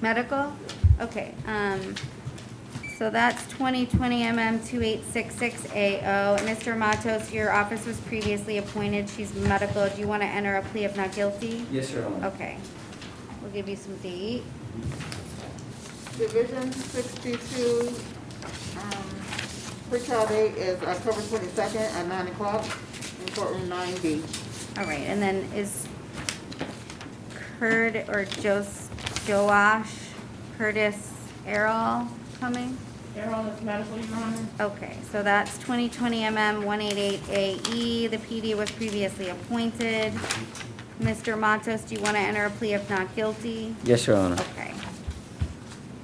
A: Medical? Okay, so that's 2020 MM 2866AO. Mr. Matos, your office was previously appointed. She's medical. Do you want to enter a plea of not guilty?
L: Yes, Your Honor.
A: Okay. We'll give you some date.
G: Division 62, pre-trial date is October 22nd at 9 o'clock in courtroom 9B.
A: All right, and then is Joash Curtis Errol coming?
G: Errol is medical, Your Honor.
A: Okay, so that's 2020 MM 188AE. The PD was previously appointed. Mr. Matos, do you want to enter a plea of not guilty?
L: Yes, Your Honor.
A: Okay.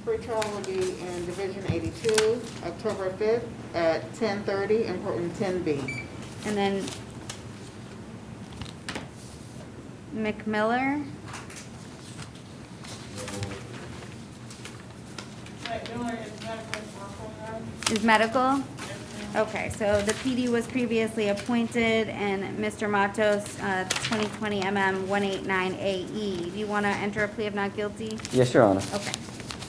G: Pre-trial will be in Division 82, October 5th at 10:30 in courtroom 10B.
A: And then McMiller? Is medical? Okay, so the PD was previously appointed, and Mr. Matos, 2020 MM 189AE. Do you want to enter a plea of not guilty?
L: Yes, Your Honor.
A: Okay.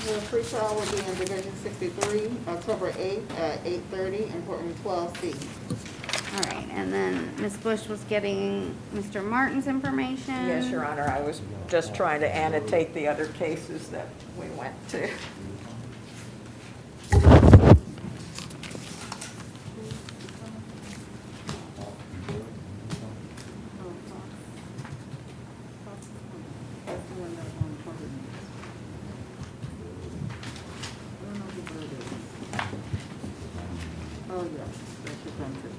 G: The pre-trial will be in Division 63, October 8th at 8:30 in courtroom 12C.
A: All right, and then Ms. Bush was getting Mr. Martin's information.
D: Yes, Your Honor, I was just trying to annotate the other cases that we went to.
G: Oh, yes, that's your country.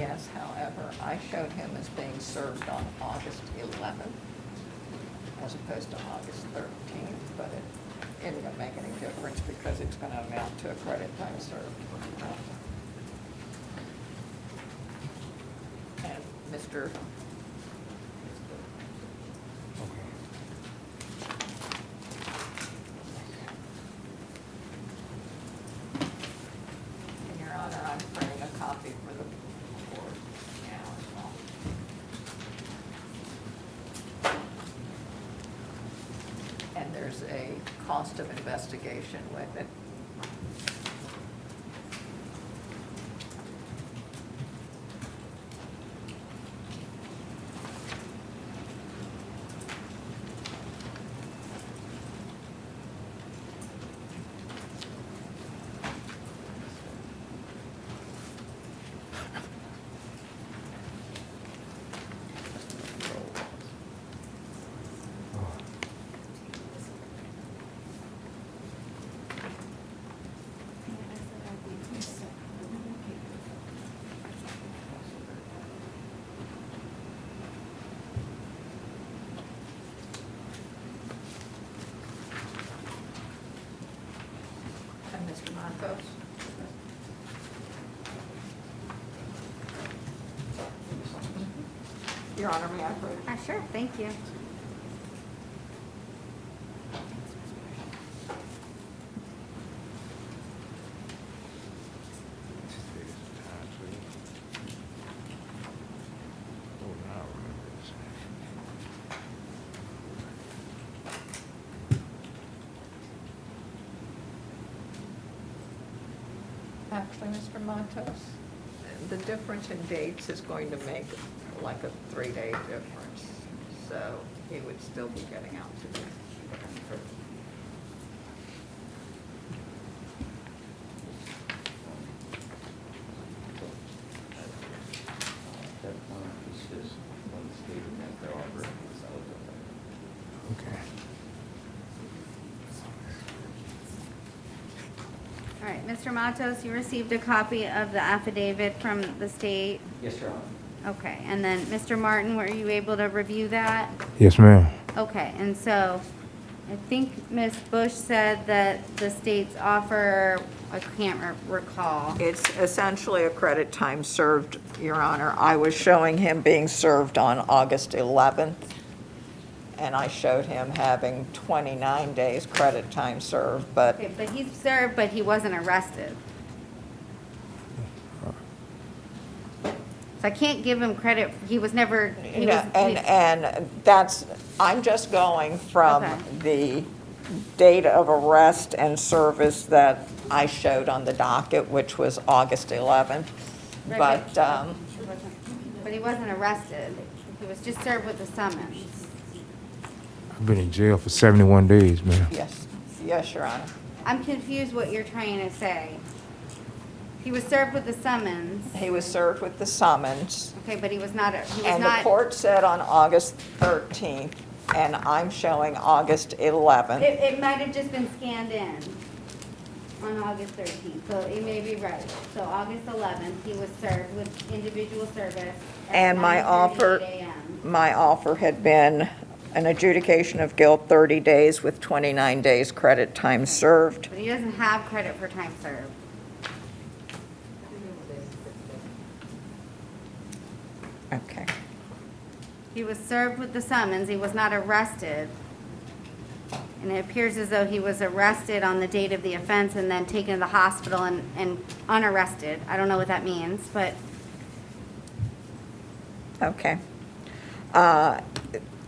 D: Yes, however, I showed him as being served on August 11th as opposed to August 13th, but it isn't going to make any difference because it's going to amount to a credit time served. And Mr. And Your Honor, I'm printing a copy for the board now as well. And there's a cost of investigation with it. And Mr. Montos? Your Honor, may I approach?
A: Sure, thank you.
D: Actually, Mr. Montos, the difference in dates is going to make like a 3-day difference. So he would still be getting out to you.
N: Okay.
A: All right, Mr. Matos, you received a copy of the affidavit from the state?
L: Yes, Your Honor.
A: Okay, and then, Mr. Martin, were you able to review that?
N: Yes, ma'am.
A: Okay, and so, I think Ms. Bush said that the state's offer, I can't recall.
D: It's essentially a credit time served, Your Honor. I was showing him being served on August 11th, and I showed him having 29 days credit time served, but
A: Okay, but he's served, but he wasn't arrested. So I can't give him credit, he was never, he was.
D: and that's, I'm just going from
A: Okay.
D: the date of arrest and service that I showed on the docket, which was August 11th.
A: Right,
D: But,
A: But he wasn't arrested, he was just served with a summons.
N: I've been in jail for 71 days, man.
D: yes, Your Honor.
A: I'm confused what you're trying to say. He was served with the summons.
D: He was served with the summons.
A: Okay, but he was not, he was
D: And the
A: not.
D: court said on August 13th, and I'm showing August 11th.
A: It might have just been scanned in on August 13th, so you may be right. So August 11th, he was served with individual service at
D: And my
A: 9:38 a.m.
D: my offer had been an adjudication of guilt, 30 days with 29 days credit time served.
A: But he doesn't have credit for time served.
D: Okay.
A: He was served with the summons, he was not arrested. And it appears as though he was arrested on the date of the offense and then taken to the hospital and unarrested. I don't know what that means, but
D: Okay.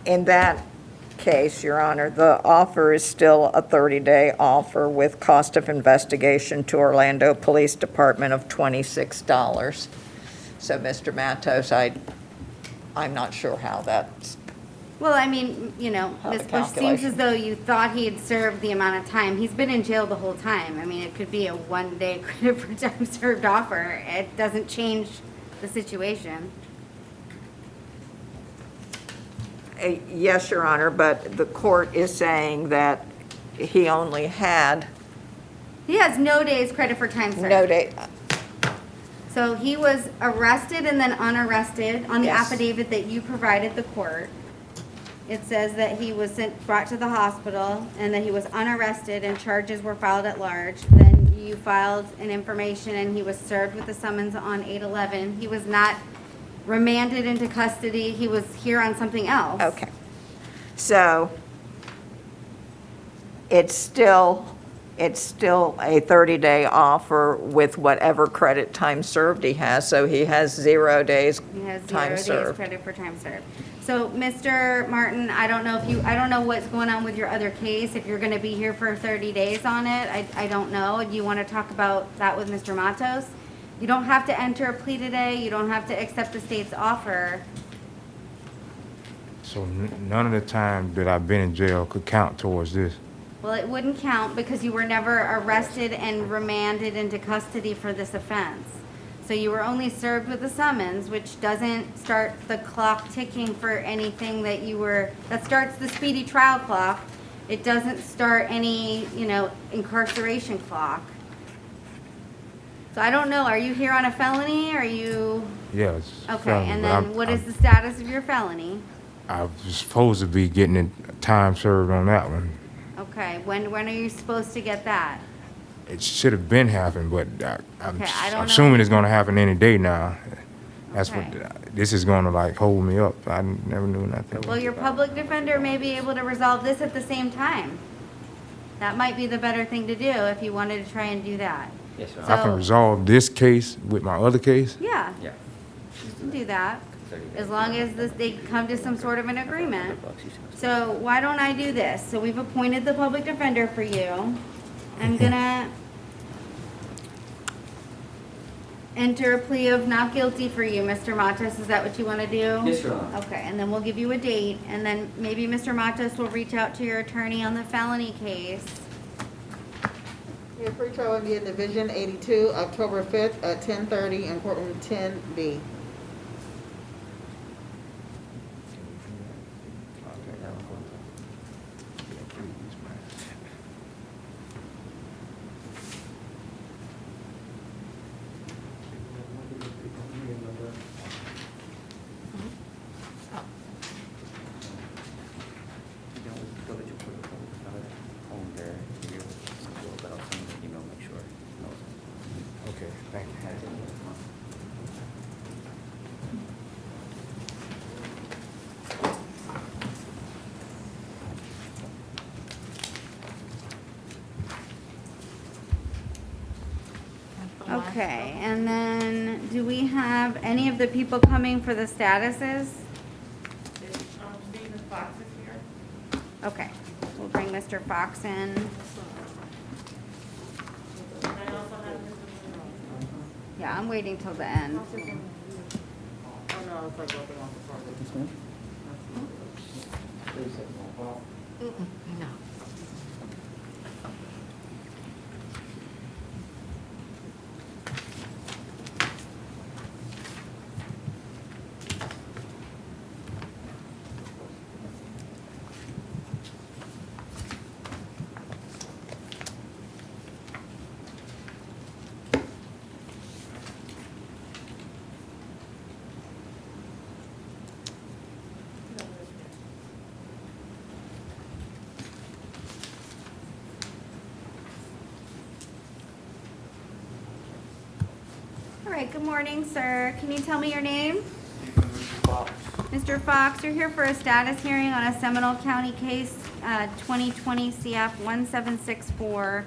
D: In that case, Your Honor, the offer is still a 30-day offer with cost of investigation to Orlando Police Department of $26. So, Mr. Matos, I'm not sure how that's,
A: well, I mean, you know,
D: How the
A: Ms. Bush, seems
D: calculation.
A: as though you thought he had served the amount of time. He's been in jail the whole time. I mean, it could be a one-day credit for time served offer. It doesn't change the situation.
D: Yes, Your Honor, but the court is saying that he only had
A: He has no days credit for time served.
D: no day.
A: So he was arrested and then unarrested on the
D: Yes.
A: affidavit that you provided the court. It says that he was brought to the hospital and that he was unarrested and charges were filed at large. Then you filed an information and he was served with a summons on 8/11. He was not remanded into custody. He was here on something else.
D: Okay. So it's still a 30-day offer with whatever credit time served he has, so he has 0 days
A: He has 0
D: time
A: days
D: served.
A: credit for time served. So, Mr. Martin, I don't know what's going on with your other case, if you're gonna be here for 30 days on it, I don't know. Do you wanna talk about that with Mr. Matos? You don't have to enter a plea today, you don't have to accept the state's offer.
N: So none of the time that I've been in jail could count towards this.
A: Well, it wouldn't count because you were never arrested and remanded into custody for this offense. So you were only served with a summons, which doesn't start the clock ticking for anything that starts the speedy trial clock. It doesn't start any, incarceration clock. So I don't know, are you here on a felony? Are you,
N: Yeah. It's
A: okay,
N: felony,
A: and
N: but
A: then what is the status of your felony?
N: I was supposed to be getting time served on that one.
A: Okay, when are you supposed to get that?
N: It should have been happened, but I'm
A: Okay, I don't know.
N: assuming it's gonna happen any day now. That's
A: Okay.
N: this is gonna like hold me up. I never knew nothing.
A: Well, your public defender may be able to resolve this at the same time. That might be the better thing to do if you wanted to try and do that.
L: Yes, Your
N: I can
A: So-
N: resolve this case with my other case.
A: Yeah,
L: Yeah.
A: you can do that, as long as they come to some sort of an agreement. So why don't I do this? So we've appointed the public defender for you. I'm gonna enter a plea of not guilty for you, Mr. Matos. Is that what you want to do?
L: Yes, Your Honor.
A: Okay, and then we'll give you a date, and then maybe Mr. Matos will reach out to your attorney on the felony case.
G: Your pretrial will be in Division 82, October 5th at 10:30 in courtroom 10B.
N: Okay, thank you.
A: Okay, and then do we have any of the people coming for the statuses?
G: Stephen Fox is here.
A: Okay, we'll bring Mr. Fox in. Yeah, I'm waiting till the end.
G: Oh, no, it's like open on the front.
D: No.
A: All right, good morning, sir. Can you tell me your name? Mr. Fox, you're here for a status hearing on a Seminole County case, 2020 CF 1764.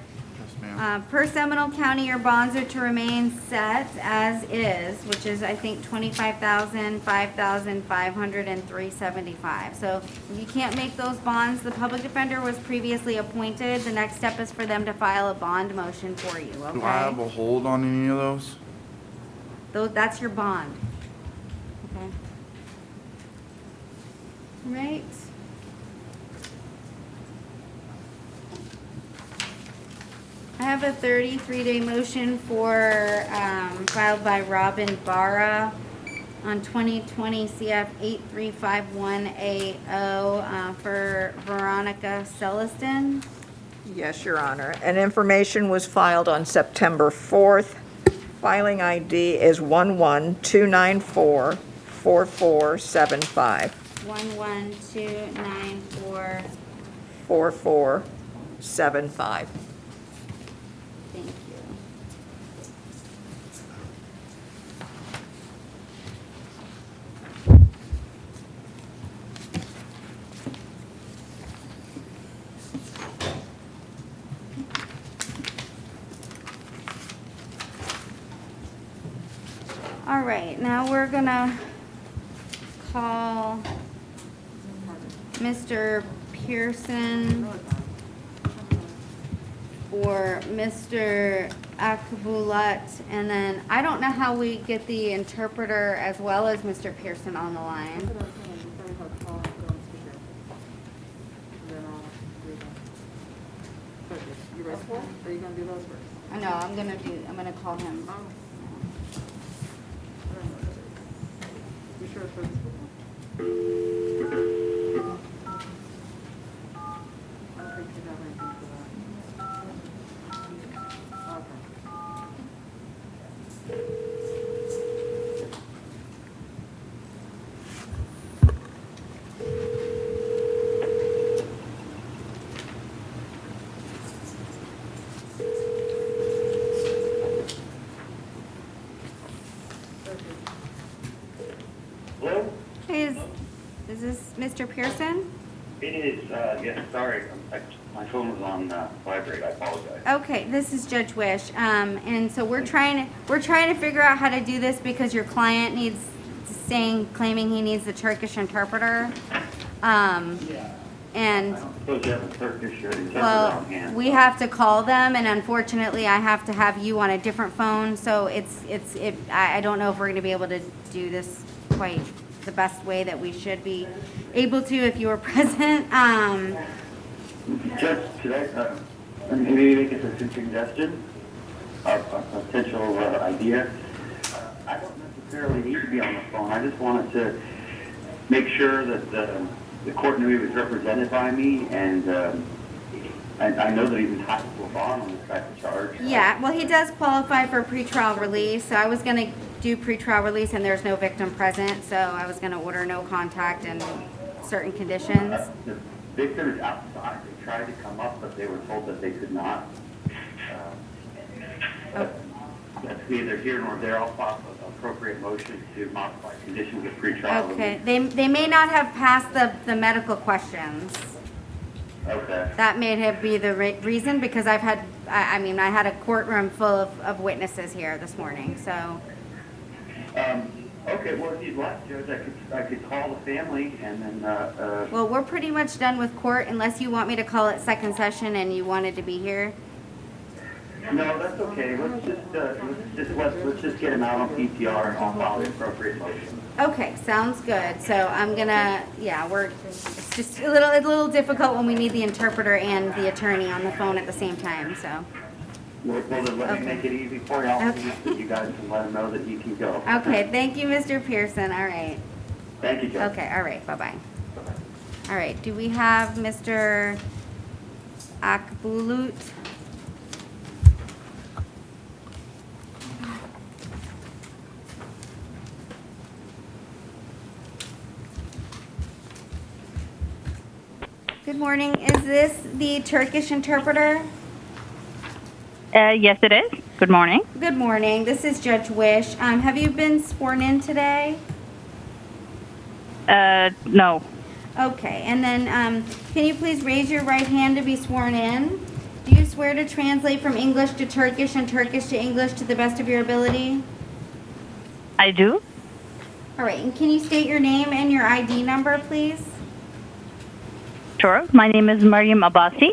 A: Per Seminole County, your bonds are to remain set as is, which is, I think, $25,000, $5,000, $500, and $375. So if you can't make those bonds, the public defender was previously appointed. The next step is for them to file a bond motion for you, okay?
R: Do I have a hold on any of those?
A: That's your bond. Okay. Right. I have a 33-day motion filed by Robin Barra on 2020 CF 8351AO for Veronica Celestin.
D: Yes, Your Honor. And information was filed on September 4th Filing ID is 112944475.
A: 11294.
D: 4475.
A: Thank you. All right, now we're gonna call Mr. Pearson for Mr. Akabulat, and then I don't know how we get the interpreter as well as Mr. Pearson on the line.
G: You ready for it? Or are you gonna do those first?
A: I know, I'm gonna call him.
G: You sure it's for this one? I don't think you have anything for that.
H: Hello?
A: Hey, is this Mr. Pearson?
H: It is, yes, sorry, my phone was on vibrate, I apologize.
A: Okay, this is Judge Wish, and so we're trying to figure out how to do this because your client claiming he needs the Turkish interpreter. And
H: Suppose you have a Turkish interpreter
A: well,
H: on hand.
A: we have to call them, and unfortunately, I have to have you on a different phone. So I don't know if we're going to be able to do this quite the best way that we should be able to if you were present.
H: Judge, should I maybe make a suggestion, a potential idea? I don't necessarily need to be on the phone. I just wanted to make sure that the court knew he was represented by me, and I know that he's entitled to a bond on this type of charge.
A: Yeah, well, he does qualify for pretrial release. So I was going to do pretrial release, and there's no victim present. So I was going to order no contact and certain conditions.
H: The victim is outside. They tried to come up, but they were told that they could not. That's neither here nor there. I'll file appropriate motions to modify conditions of pretrial
A: Okay,
H: release.
A: they may not have passed the medical questions.
H: Okay.
A: That may have be the reason, because I had a courtroom full of witnesses here this morning, so.
H: Okay, well, if you'd like, Judge, I could call the family and then,
A: Well, we're pretty much done with court unless you want me to call it second session and you wanted to be here.
H: no, that's okay. Let's just get him out on PTR and I'll file the appropriate motion.
A: Okay, sounds good. So I'm gonna, it's just a little difficult when we need the interpreter and the attorney on the phone at the same time, so.
H: Well, then let me make it easy for you. I'll
A: Okay.
H: so you guys can let him know that he can go.
A: Okay, thank you, Mr. Pearson. All right.
H: Thank you, Judge.
A: Okay, all right, bye-bye. All right, do we have Mr. Akbulut? Good morning. Is this the Turkish interpreter?
I: Yes, it is. Good morning.
A: Good morning. This is Judge Wish. Have you been sworn in today?
I: No.
A: Okay, and then can you please raise your right hand to be sworn in? Do you swear to translate from English to Turkish and Turkish to English to the best of your ability?
I: I do.
A: All right, and can you state your name and your ID number, please?
I: Sure. My name is Mariam Abbasi.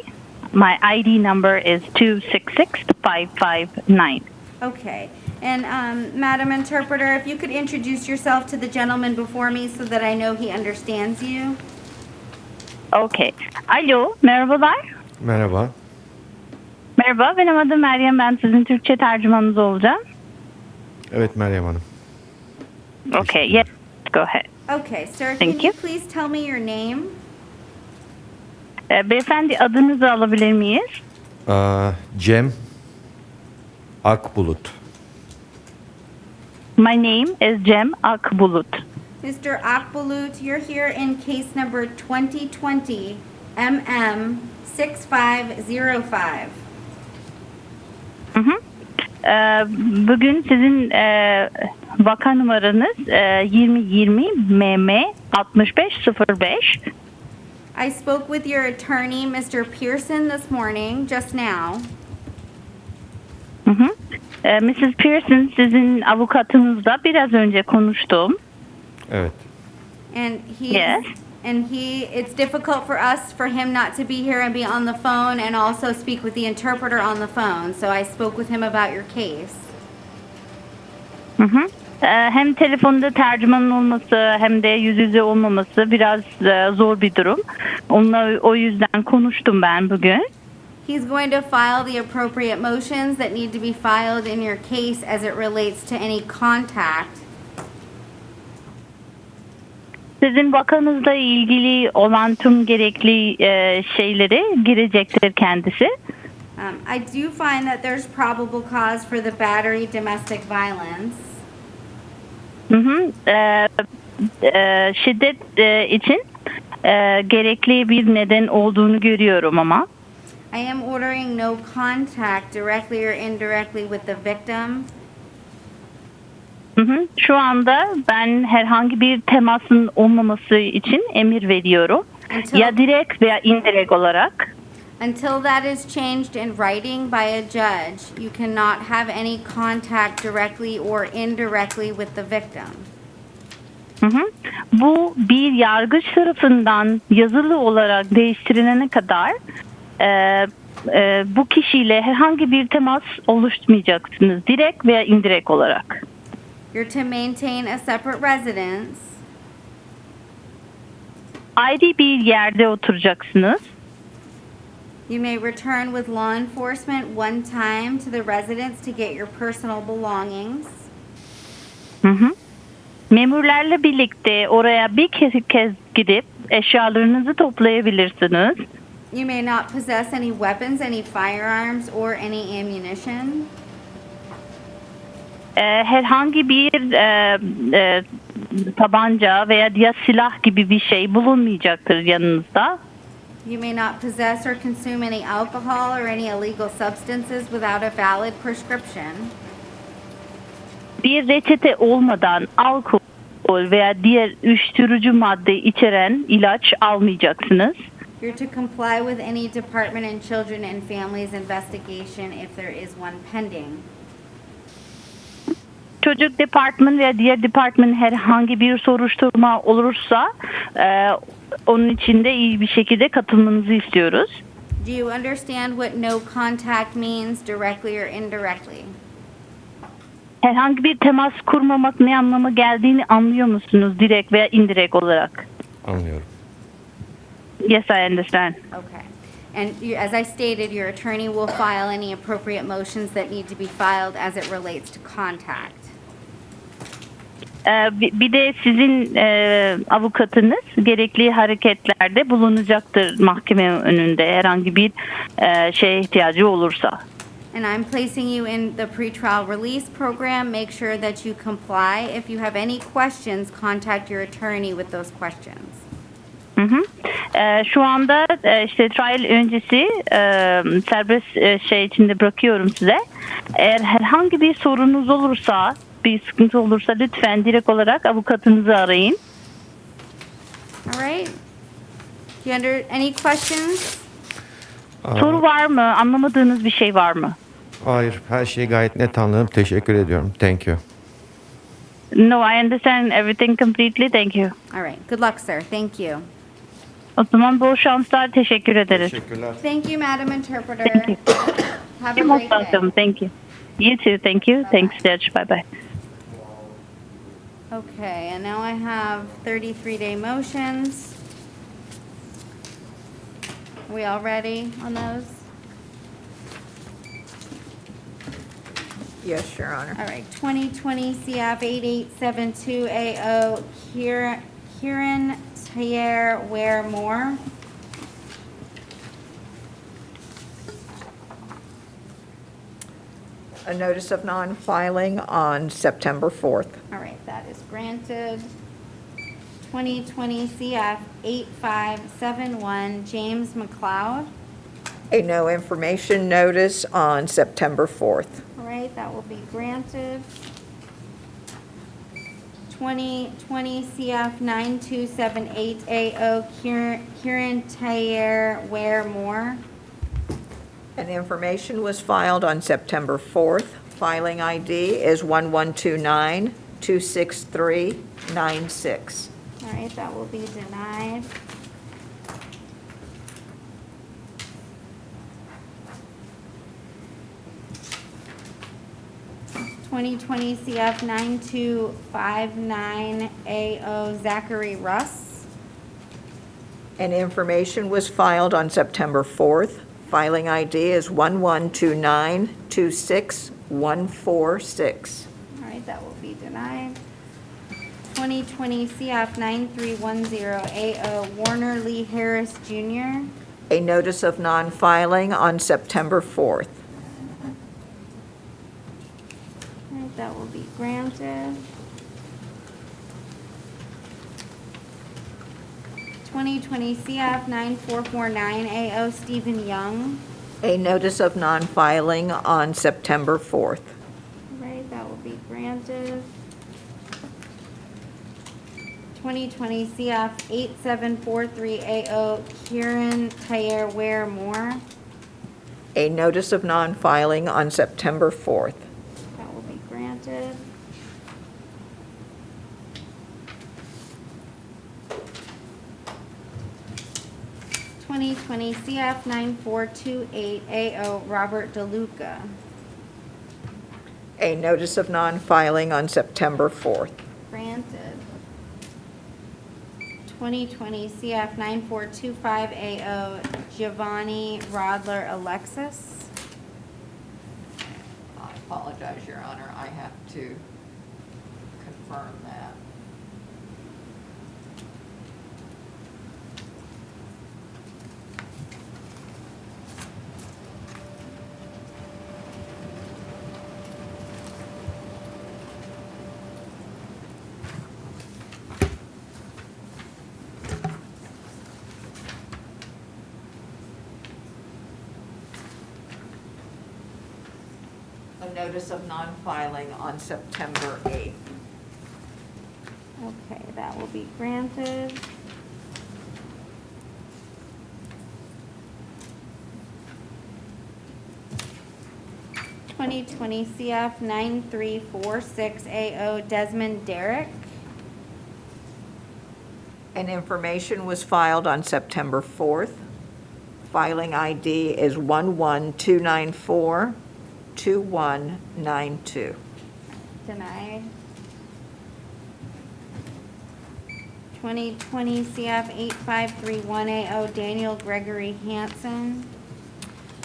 I: My ID number is 266559.
A: Okay, and Madam Interpreter, if you could introduce yourself to the gentleman before me so that I know he understands you.
I: Okay. Alo, merhabalar.
E: Merhaba.
I: Merhaba, benim adım Meryem. Ben sizin Türkçe tercümanınız olacağım.
E: Evet Meryem Hanım.
I: Okay, yes, go ahead.
A: Okay, sir,
I: Thank
A: can you
I: you.
A: please tell me your name?
I: Beyefendi adınızı alabilir miyiz?
E: Cem Akbulut.
I: My name is Cem Akbulut.
A: Mr. Akbulut, you're here in case number 2020 MM 6505.
I: Bugün sizin vaka numaranız 2020 MM 6505.
A: I spoke with your attorney, Mr. Pearson, this morning, just now.
I: Mrs. Pearson, sizin avukatınızla biraz önce konuştum.
E: Evet.
A: And
I: Yes.
A: it's difficult for him not to be here and be on the phone and also speak with the interpreter on the phone. So I spoke with him about your case.
I: Hem telefonda tercümanın olması hem de yüz yüze olmaması biraz zor bir durum. Onunla o yüzden konuştum ben bugün.
A: He's going to file the appropriate motions that need to be filed in your case as it relates to any contact.
I: Sizin vakanızla ilgili olan tüm gerekli şeyleri girecektir kendisi.
A: I do find that there's probable cause for the battery domestic violence.
I: Şiddet için gerekli bir neden olduğunu görüyorum ama.
A: I am ordering no contact directly or indirectly with the victim.
I: Şu anda ben herhangi bir temasın olmaması için emir veriyorum. Ya direkt veya indirekt olarak.
A: Until that is changed in writing by a judge, you cannot have any contact directly or indirectly with the victim.
I: Bu bir yargıç tarafından yazılı olarak değiştirilene kadar bu kişiyle herhangi bir temas oluşturmayacaksınız direkt veya indirekt olarak.
A: You're to maintain a separate residence.
I: Ayrı bir yerde oturacaksınız.
A: You may return with law enforcement one time to the residence to get your personal belongings.
I: Memurlarla birlikte oraya bir kez gidip eşyalarınızı toplayabilirsiniz.
A: You may not possess any weapons, any firearms, or any ammunition.
I: Herhangi bir tabanca veya diğer silah gibi bir şey bulunmayacaktır yanınızda.
A: You may not possess or consume any alcohol or any illegal substances without a valid prescription.
I: Bir reçete olmadan alkol veya diğer uyuşturucu madde içeren ilaç almayacaksınız.
A: You're to comply with any Department and Children and Families investigation if there is one pending.
I: Çocuk departmanı veya diğer departmanın herhangi bir soruşturma olursa onun için de iyi bir şekilde katılmanızı istiyoruz.
A: Do you understand what no contact means directly or indirectly?
I: Herhangi bir temas kurmamak ne anlama geldiğini anlıyor musunuz direkt veya indirekt olarak?
E: Anlıyorum.
I: Yes, I understand.
A: Okay. And as I stated, your attorney will file any appropriate motions that need to be filed as it relates to contact.
I: Bir de sizin avukatınız gerekli hareketlerde bulunacaktır mahkeme önünde herhangi bir şeye ihtiyacı olursa.
A: And I'm placing you in the pretrial release program. Make sure that you comply. If you have any questions, contact your attorney with those questions.
I: Şu anda işte trial öncesi serbest şey içinde bırakıyorum size. Eğer herhangi bir sorunuz olursa, bir sıkıntı olursa lütfen direkt olarak avukatınızı arayın.
A: All right. Do you any questions?
I: Soru var mı? Anlamadığınız bir şey var mı?
E: Hayır, her şeyi gayet net anladım. Teşekkür ediyorum. Thank you.
I: No, I understand everything completely. Thank you.
A: All right. Good luck, sir. Thank you.
I: O zaman bol şanslar. Teşekkür ederiz.
E: Teşekkürler.
A: Thank you, Madam Interpreter.
I: Thank you.
A: Have a
I: You're most
A: great day.
I: welcome. Thank you. You too. Thank you. Thanks, Judge. Bye-bye.
A: Okay, and now I have 33-day motions. Are we all ready on those?
D: Yes, Your Honor.
A: All right, 2020 CF 8872AO, Kieran Tayer Ware Moore.
D: A notice of non-filing on September 4th.
A: All right, that is granted. 2020 CF 8571, James McLeod.
D: A no information notice on September 4th.
A: All right, that will be granted. 2020 CF 9278 AO, Kieran Tayer Ware Moore.
D: An information was filed on September 4th. Filing ID is 1129-263-96.
A: All right, that will be denied. (2020) CF 9259 AO, Zachary Russ.
D: An information was filed on September 4th. Filing ID is 1129-26146.
A: All right, that will be denied. 2020 CF 9310 AO, Warner Lee Harris Jr.
D: A notice of non-filing on September 4th.
A: All right, that will be granted. 2020 CF 9449 AO, Stephen Young.
D: A notice of non-filing on September 4th.
A: All right, that will be granted. 2020 CF 8743 AO, Kieran Tayer Ware Moore.
D: A notice of non-filing on September 4th.
A: That will be granted. (2020) CF 9428 AO, Robert DeLuca.
D: A notice of non-filing on September 4th.
A: Granted. 2020 CF 9425 AO, Giovanni Rodler Alexis.
D: I apologize, Your Honor. I have to confirm that. A notice of non-filing on September 8th.
A: Okay, that will be granted. (2020) CF 9346 AO, Desmond Derrick.
D: An information was filed on September 4th. Filing ID is 11294-2192.
A: Denied. 2020 CF 8531 AO, Daniel Gregory Hansen.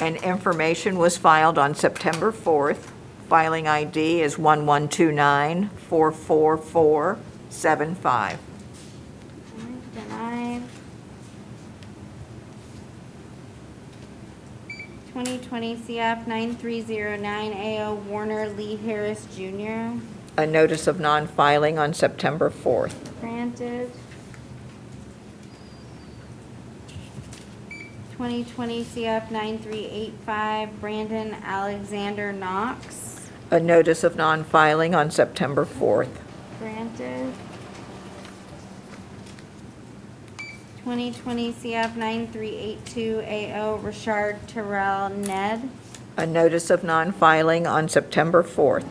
D: An information was filed on September 4th. Filing ID is 1129-44475.
A: Denied. 2020 CF 9309 AO, Warner Lee Harris Jr.
D: A notice of non-filing on September 4th.
A: Granted. 2020 CF 9385, Brandon Alexander Knox.
D: A notice of non-filing on September 4th.
A: Granted. 2020 CF 9382 AO, Richard Terrell Ned.
D: A notice of non-filing on September 4th.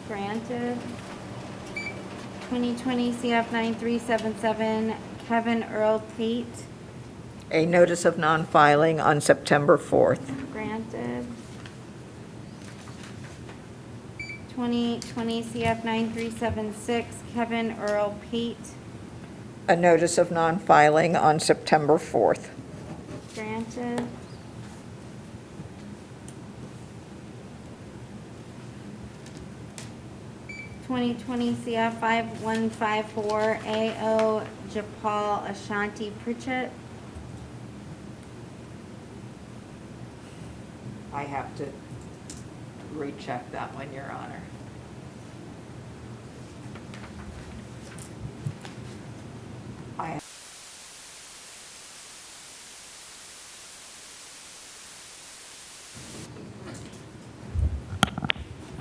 A: Granted. 2020 CF 9377, Kevin Earl Pate.
D: A notice of non-filing on September 4th.
A: Granted. 2020 CF 9376, Kevin Earl Pate.
D: A notice of non-filing on September 4th.
A: Granted. 2020 CF 5154 AO, Japal Ashanti Pritchett.
D: I have to recheck that one, Your Honor. I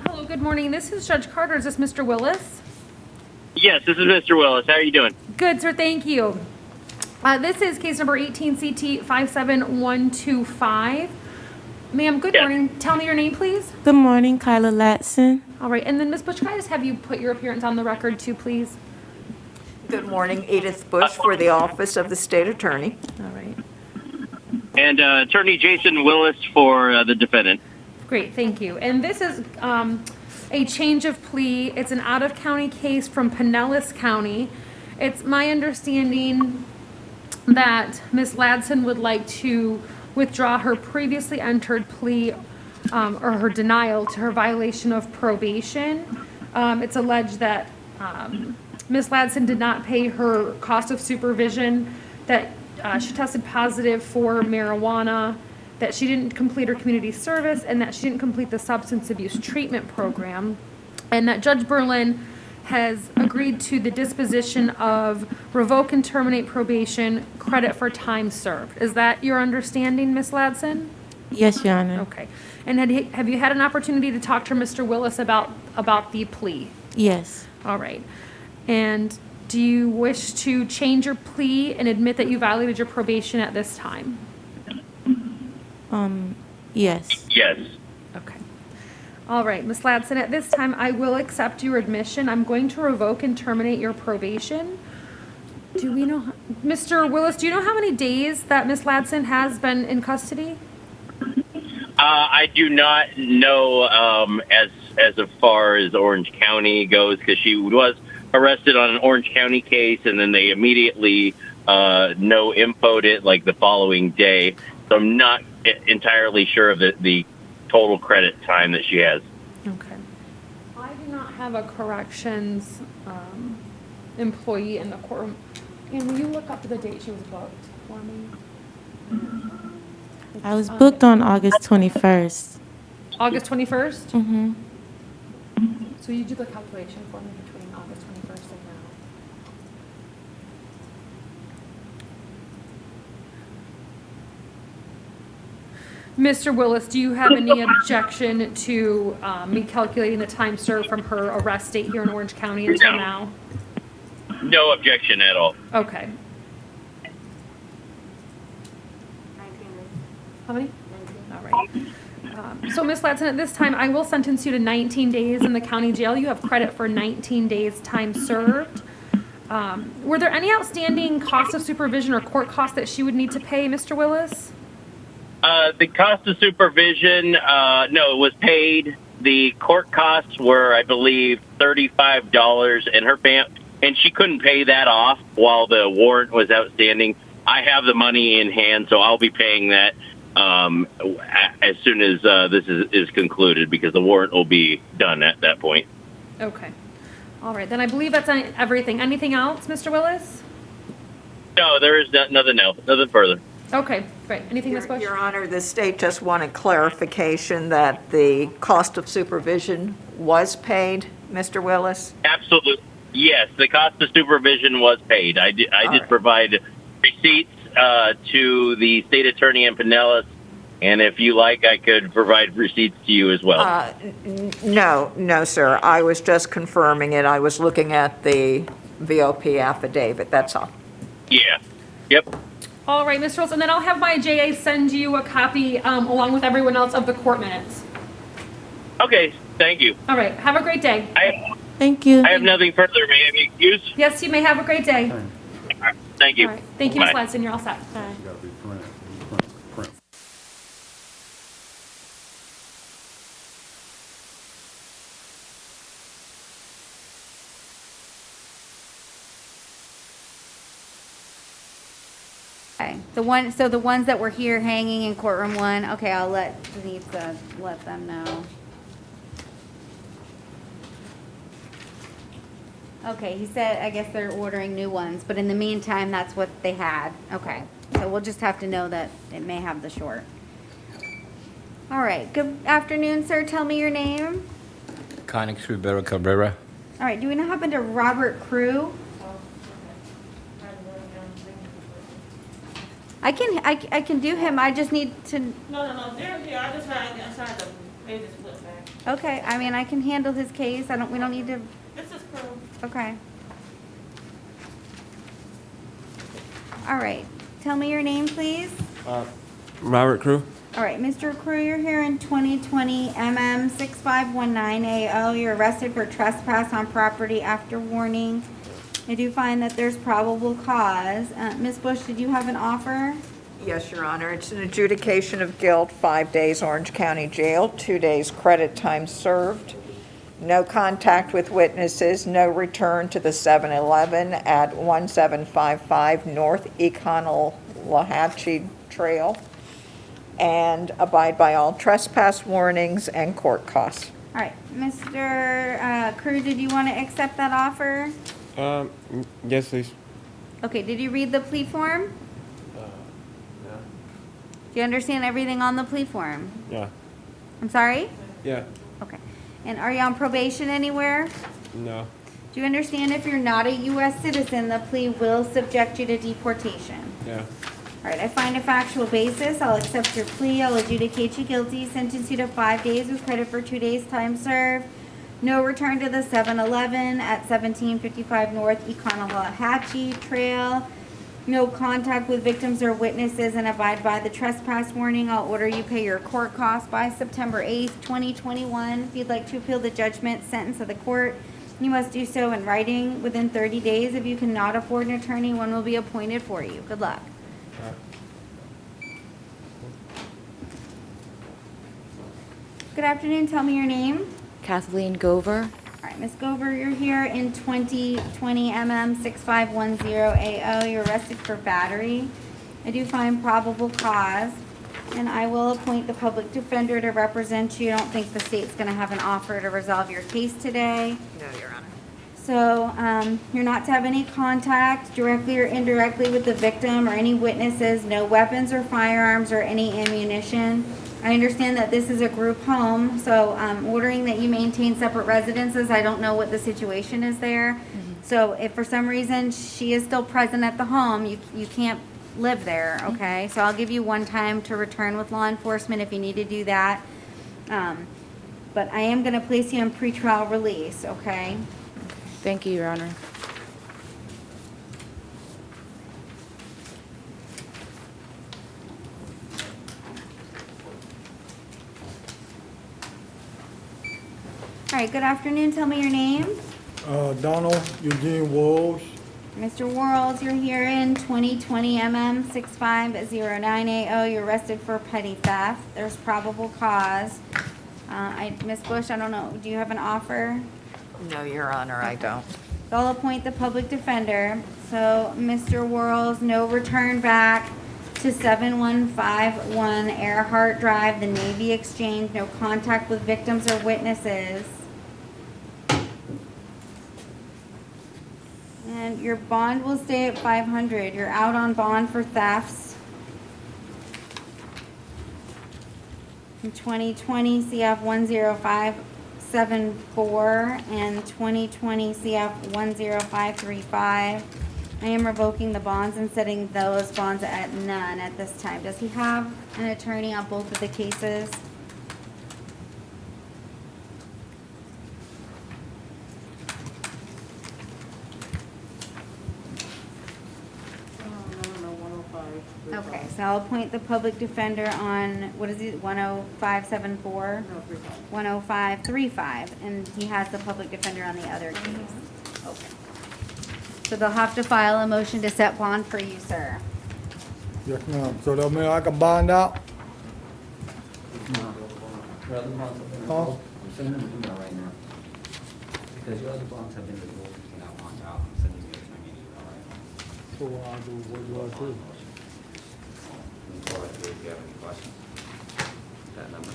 J: Hello, good morning. This is Judge Carter. Is this Mr. Willis?
K: Yes, this is Mr. Willis. How are you doing?
J: Good, sir. Thank you. This is case number 18 CT 57125. Ma'am, good morning. Tell me your name, please.
W: Good morning, Kyla Latson.
J: All right. And then, Ms. Butch, can I just have you put your appearance on the record, too, please?
D: Good morning, Edith Bush for the Office of the State Attorney.
J: All right.
K: And Attorney Jason Willis for the defendant.
J: Great, thank you. And this is a change of plea. It's an out-of-county case from Pinellas County. It's my understanding that Ms. Ladson would like to withdraw her previously entered plea or her denial to her violation of probation. It's alleged that Ms. Ladson did not pay her cost of supervision, that she tested positive for marijuana, that she didn't complete her community service, and that she didn't complete the substance abuse treatment program, and that Judge Berlin has agreed to the disposition of revoke and terminate probation, credit for time served. Is that your understanding, Ms. Ladson?
W: Yes, Your Honor.
J: Okay. And have you had an opportunity to talk to Mr. Willis about the plea?
W: Yes.
J: All right. And do you wish to change your plea and admit that you violated your probation at this time?
W: Yes.
K: Yes.
J: Okay. All right, Ms. Ladson, at this time, I will accept your admission. I'm going to revoke and terminate your probation. Do we know, Mr. Willis, do you know how many days that Ms. Ladson has been in custody?
K: I do not know as far as Orange County goes, because she was arrested on an Orange County case, and then they immediately no-infoed it like the following day. So I'm not entirely sure of the total credit time that she has.
J: Okay. I do not have a corrections employee in the courtroom. And will you look up the date she was booked for me?
W: I was booked on August 21st.
J: August 21st?
W: Mm-hmm.
J: So you do the calculation for me between August 21st and now. Mr. Willis, do you have any objection to me calculating the time served from her arrest date here in Orange County until now?
K: No objection at all.
J: Okay. How many? All right. So, Ms. Ladson, at this time, I will sentence you to 19 days in the county jail. You have credit for 19 days time served. Were there any outstanding costs of supervision or court costs that she would need to pay, Mr. Willis?
K: The cost of supervision, no, it was paid. The court costs were, I believe, $35, and she couldn't pay that off while the warrant was outstanding. I have the money in hand, so I'll be paying that as soon as this is concluded, because the warrant will be done at that point.
J: Okay. All right. Then I believe that's everything. Anything else, Mr. Willis?
K: No, there is nothing else, nothing further.
J: Okay, great. Anything, Ms. Bush?
D: Your Honor, the state just wanted clarification that the cost of supervision was paid, Mr. Willis?
K: Absolutely. Yes, the cost of supervision was paid. I did provide receipts to the state attorney in Pinellas, and if you like, I could provide receipts to you as well.
D: No, sir. I was just confirming it. I was looking at the VOP affidavit, that's all.
K: Yeah. Yep.
J: All right, Mr. Willis, and then I'll have my JA send you a copy along with everyone else of the court minutes.
K: Okay, thank you.
J: All right, have a great day.
W: Thank you.
K: I have nothing further. May I be excused?
J: Yes, you may have a great day.
K: Thank you.
J: All right, thank you, Ms.
K: Bye.
J: Ladson. You're all set. Bye.
A: Okay, the ones that were here hanging in courtroom 1, okay, I'll let Denise let them know. Okay, he said, I guess they're ordering new ones, but in the meantime, that's what they had. Okay, so we'll just have to know that it may have the short. All right, good afternoon, sir. Tell me your name.
O: Conix Rivera Cabrera.
A: All right, do we know happen to Robert Crew? I can do him. I just need to.
G: No, they're here. I just had to, they just flipped back.
A: Okay, I mean, I can handle his case. We don't need to.
G: This is Crew.
A: Okay. All right, tell me your name, please.
S: Robert Crew.
A: All right, Mr. Crew, you're here in 2020 MM 6519AO. You're arrested for trespass on property after warning. I do find that there's probable cause. Ms. Bush, did you have an offer?
D: Yes, Your Honor. It's an adjudication of guilt, 5 days Orange County Jail, 2 days credit time served, no contact with witnesses, no return to the 7-Eleven at 1755 North Econolatchee Trail, and abide by all trespass warnings and court costs.
A: All right, Mr. Crew, did you want to accept that offer?
S: Yes, please.
A: Okay, did you read the plea form?
S: Yeah.
A: Do you understand everything on the plea form?
S: Yeah.
A: I'm sorry?
S: Yeah.
A: Okay. And are you on probation anywhere?
S: No.
A: Do you understand if you're not a U.S. citizen, the plea will subject you to deportation?
S: Yeah.
A: All right, I find a factual basis. I'll accept your plea. I'll adjudicate you guilty, sentence you to 5 days with credit for 2 days time served. No return to the 7-Eleven at 1755 North Econolatchee Trail. No contact with victims or witnesses, and abide by the trespass warning. I'll order you pay your court costs by September 8th, 2021. If you'd like to appeal the judgment sentence of the court, you must do so in writing within 30 days. If you cannot afford an attorney, one will be appointed for you. Good luck. Good afternoon. Tell me your name.
T: Kathleen Gover.
A: All right, Ms. Gover, you're here in 2020 MM 6510AO. You're arrested for battery. I do find probable cause, and I will appoint the public defender to represent you. I don't think the state's going to have an offer to resolve your case today.
D: No, Your Honor.
A: So you're not to have any contact directly or indirectly with the victim or any witnesses, no weapons or firearms or any ammunition. I understand that this is a group home, so ordering that you maintain separate residences. I don't know what the situation is there. So if for some reason she is still present at the home, you can't live there, okay? So I'll give you one time to return with law enforcement if you need to do that. But I am going to place you on pretrial release, okay?
T: Thank you, Your Honor.
A: All right, good afternoon. Tell me your name.
X: Donald Eugene Wolves.
A: Mr. Worrells, you're here in 2020 MM 6509AO. You're arrested for petty theft. There's probable cause. Ms. Bush, I don't know, do you have an offer?
D: No, Your Honor, I don't.
A: So I'll appoint the public defender. So, Mr. Worrells, no return back to 7151 Earhart Drive, the Navy Exchange. No contact with victims or witnesses. And your bond will stay at 500. You're out on bond for thefts. In 2020 CF 10574 and 2020 CF 10535. I am revoking the bonds and setting those bonds at none at this time. Does he have an attorney on both of the cases? Okay, so I'll appoint the public defender on, what is it, 10574? 10535, and he has the public defender on the other case. Okay. So they'll have to file a motion to set bond for you, sir.
X: Yes, ma'am. So that mean I can bond out?
L: Your other bonds have been
X: Huh?
L: revoked. I'm sending them an email right now. Because your other bonds have been revoked, you cannot bond out. I'm sending you an email right now.
X: So what I do, what do I do?
L: Call it if you have any questions. That number.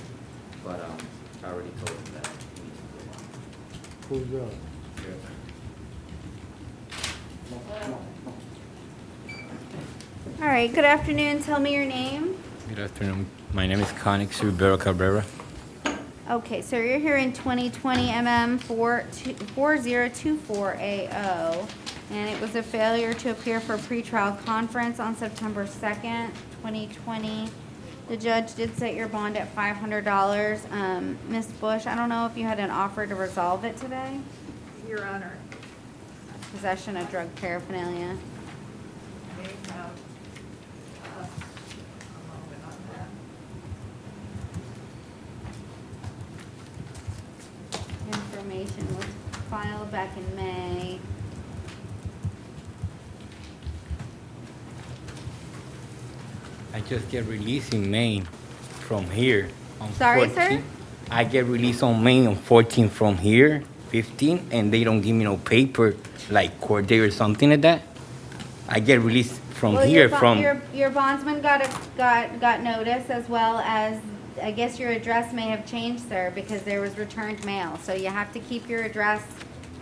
L: But I already told him that he needs to go on.
X: Who's that?
A: All right, good afternoon. Tell me your name.
S: Good afternoon.
O: My name is Conix Rivera Cabrera.
A: Okay, so you're here in 2020 MM 4024AO, and it was a failure to appear for pretrial conference on September 2nd, 2020. The judge did set your bond at $500. Ms. Bush, I don't know if you had an offer to resolve it today?
D: Your Honor.
A: Possession of drug paraphernalia. Information was filed back in May.
O: I just get released in Maine from here. On
A: Sorry,
O: 14.
A: sir?
O: I get released on Maine on 14 from here, 15, and they don't give me no paper like court day or something like that. I get released from
A: Well,
O: here
A: your bondsman got notice, as well as, I guess your address may have changed, sir, because there was returned mail. So you have to keep your address.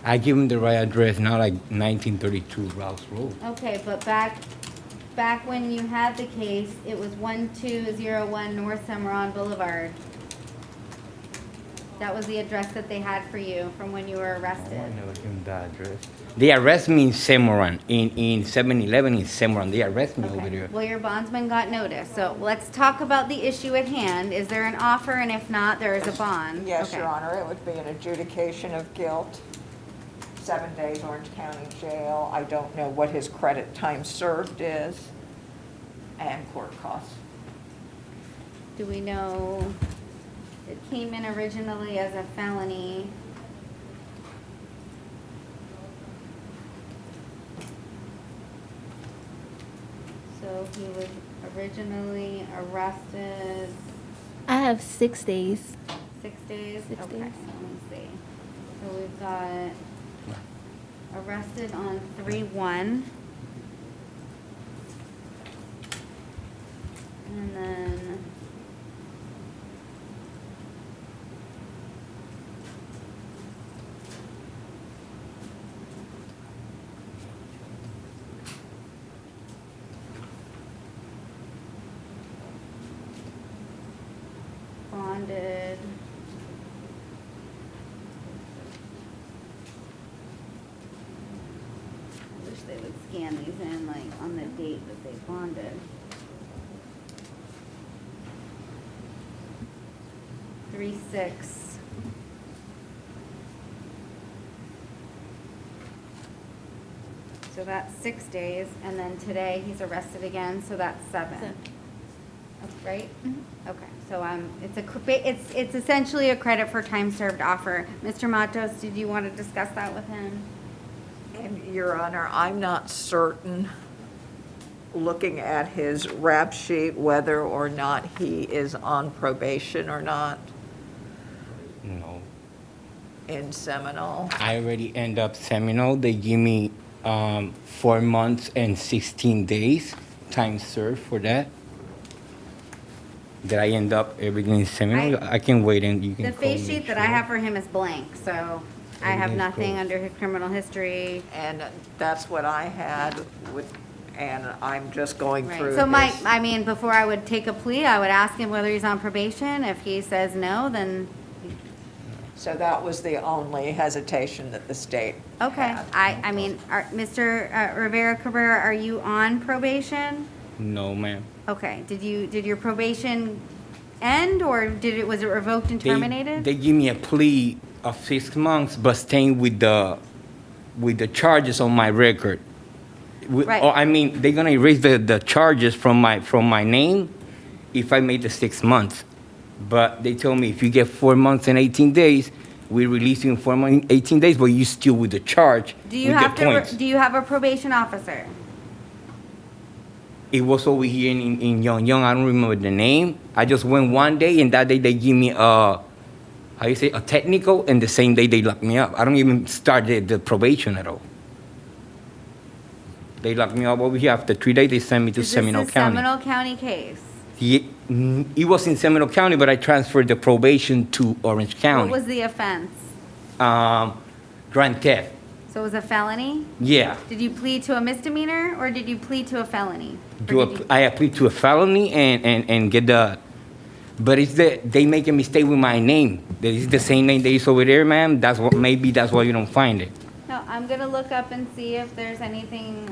O: I give them the right address, not like 1932 Rouse Road.
A: Okay, but back when you had the case, it was 1201 North Cimarron Boulevard. That was the address that they had for you from when you were
O: Oh,
A: arrested.
O: I never give them that address. They arrest me in Cimarron, in 7-Eleven in Cimarron. They arrest me over there.
A: Well, your bondsman got notice, so let's talk about the issue at hand. Is there an offer, and if not, there is a bond?
D: Yes,
A: Okay.
D: Your Honor, it would be an adjudication of guilt, 7 days Orange County Jail. I don't know what his credit time served is, and court costs.
A: Do we know, it came in originally as a felony. So he was originally arrested
M: I have 6 days.
A: 6 days?
M: 6
A: Okay,
M: days.
A: let me see. So we've got arrested on 3/1. And then bonded. I wish they would scan these in, like, on the date that they bonded. 3/6. So that's 6 days, and then today he's arrested again, so that's 7. Right? Okay, so it's essentially a credit for time served offer. Mr. Matos, did you want to discuss that with him?
D: And Your Honor, I'm not certain, looking at his rap sheet, whether or not he is on probation or not
O: No.
D: in Seminole.
O: I already end up Seminole. They give me 4 months and 16 days time served for that. Did I end up everything in Seminole? I can wait and you can
A: The
O: call
A: face
O: me,
A: sheet that
O: sure.
A: I have for him is blank, so I have
O: Everything's
A: nothing
O: closed.
A: under his criminal history.
D: And that's what I had with, and I'm just going
A: Right,
D: through
A: so Mike,
D: his-
A: I mean, before I would take a plea, I would ask him whether he's on probation. If he says no, then,
D: So that was the only hesitation that the state
A: okay.
D: had.
A: I mean, Mr. Rivera Cabrera, are you on probation?
O: No, ma'am.
A: Okay, did your probation end, or was it revoked and terminated?
O: They give me a plea of 6 months, but staying with the charges on my record.
A: Right.
O: Or, I mean, they're gonna erase the charges from my name if I made the 6 months. But they told me if you get 4 months and 18 days, we release you in 4 months and 18 days, but you still with the charge.
A: Do you
O: with
A: have
O: the points.
A: do you have a probation officer?
O: It was over here in Young. I don't remember the name. I just went one day, and that day they give me a technical, and the same day they locked me up. I don't even start the probation at all. They locked me up over here. After 3 days, they sent me to Seminole
A: Is this a
O: County.
A: Seminole County case?
O: It was in Seminole County, but I transferred the probation to Orange
A: What
O: County.
A: was the offense?
O: Grand theft.
A: So it was a felony?
O: Yeah.
A: Did you plead to a misdemeanor, or did you plead to a felony? Or did you-
O: I plead to a felony and get the But it's they make a mistake with my name. That is the same name they use over there, ma'am. Maybe that's why you don't find it.
A: No, I'm gonna look up and see if there's anything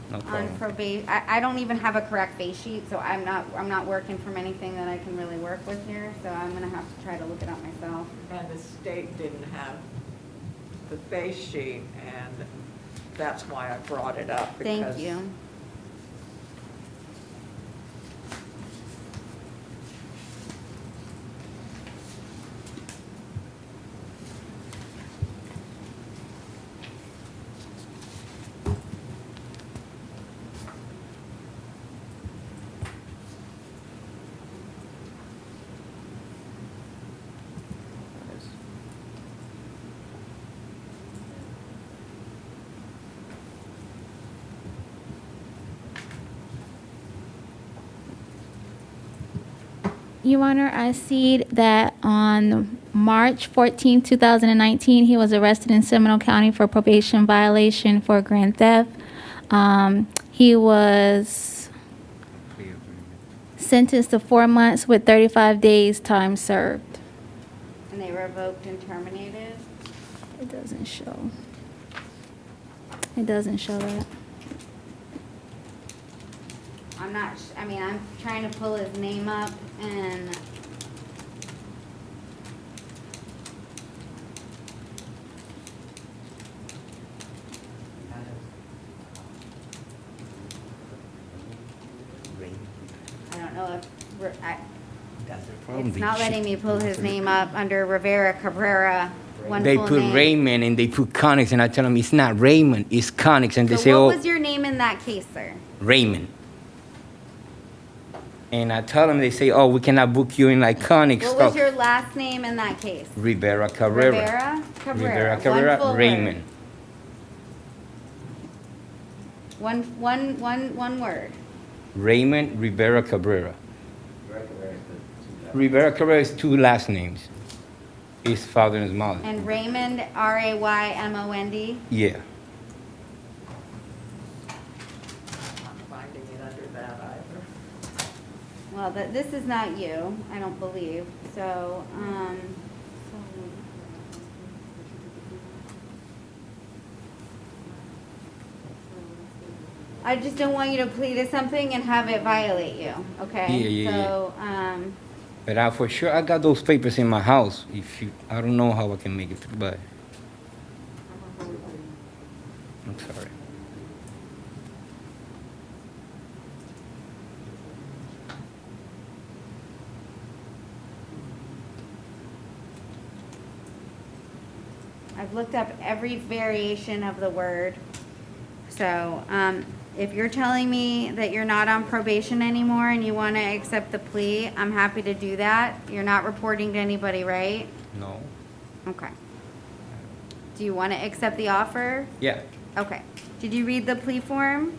O: No
A: on
O: problem.
A: probation. I don't even have a correct base sheet, so I'm not working from anything that I can really work with here, so I'm gonna have to try to look it up myself.
D: And the state didn't have the face sheet, and that's why I brought it up.
A: Thank
D: because
A: you.
M: Your Honor, I see that on March 14, 2019, he was arrested in Seminole County for probation violation for grand theft. He was sentenced to 4 months with 35 days time served.
A: And they revoked and terminated?
M: It doesn't show. It doesn't show that.
A: I'm trying to pull his name up and I don't know if, it's not letting me pull his name up under Rivera Cabrera, one
O: They
A: full
O: put
A: name.
O: Raymond and they put Connix, and I tell them it's not Raymond, it's Connix, and they say,
A: So
O: oh,
A: what was your name in that case, sir?
O: Raymond. And I tell them, they say, oh, we cannot book you in like Connix
A: What
O: stuff.
A: was your last name in that case?
O: Rivera Cabrera.
A: Rivera Cabrera.
O: Rivera
A: One
O: Cabrera,
A: full word.
O: Raymond.
A: One word.
O: Raymond Rivera Cabrera. Rivera Cabrera is two last names. His father and his mother.
A: And Raymond, R-A-Y-M-O-N-D?
O: Yeah.
D: I'm finding it under that either.
A: Well, this is not you, I don't believe, so, I just don't want you to plead to something and have it violate you, okay?
O: Yeah.
A: So,
O: But for sure, I got those papers in my house. I don't know how I can make it through, but I'm sorry.
A: I've looked up every variation of the word. So, if you're telling me that you're not on probation anymore and you want to accept the plea, I'm happy to do that. You're not reporting to anybody, right?
O: No.
A: Okay. Do you want to accept the offer?
O: Yeah.
A: Okay. Did you read the plea form?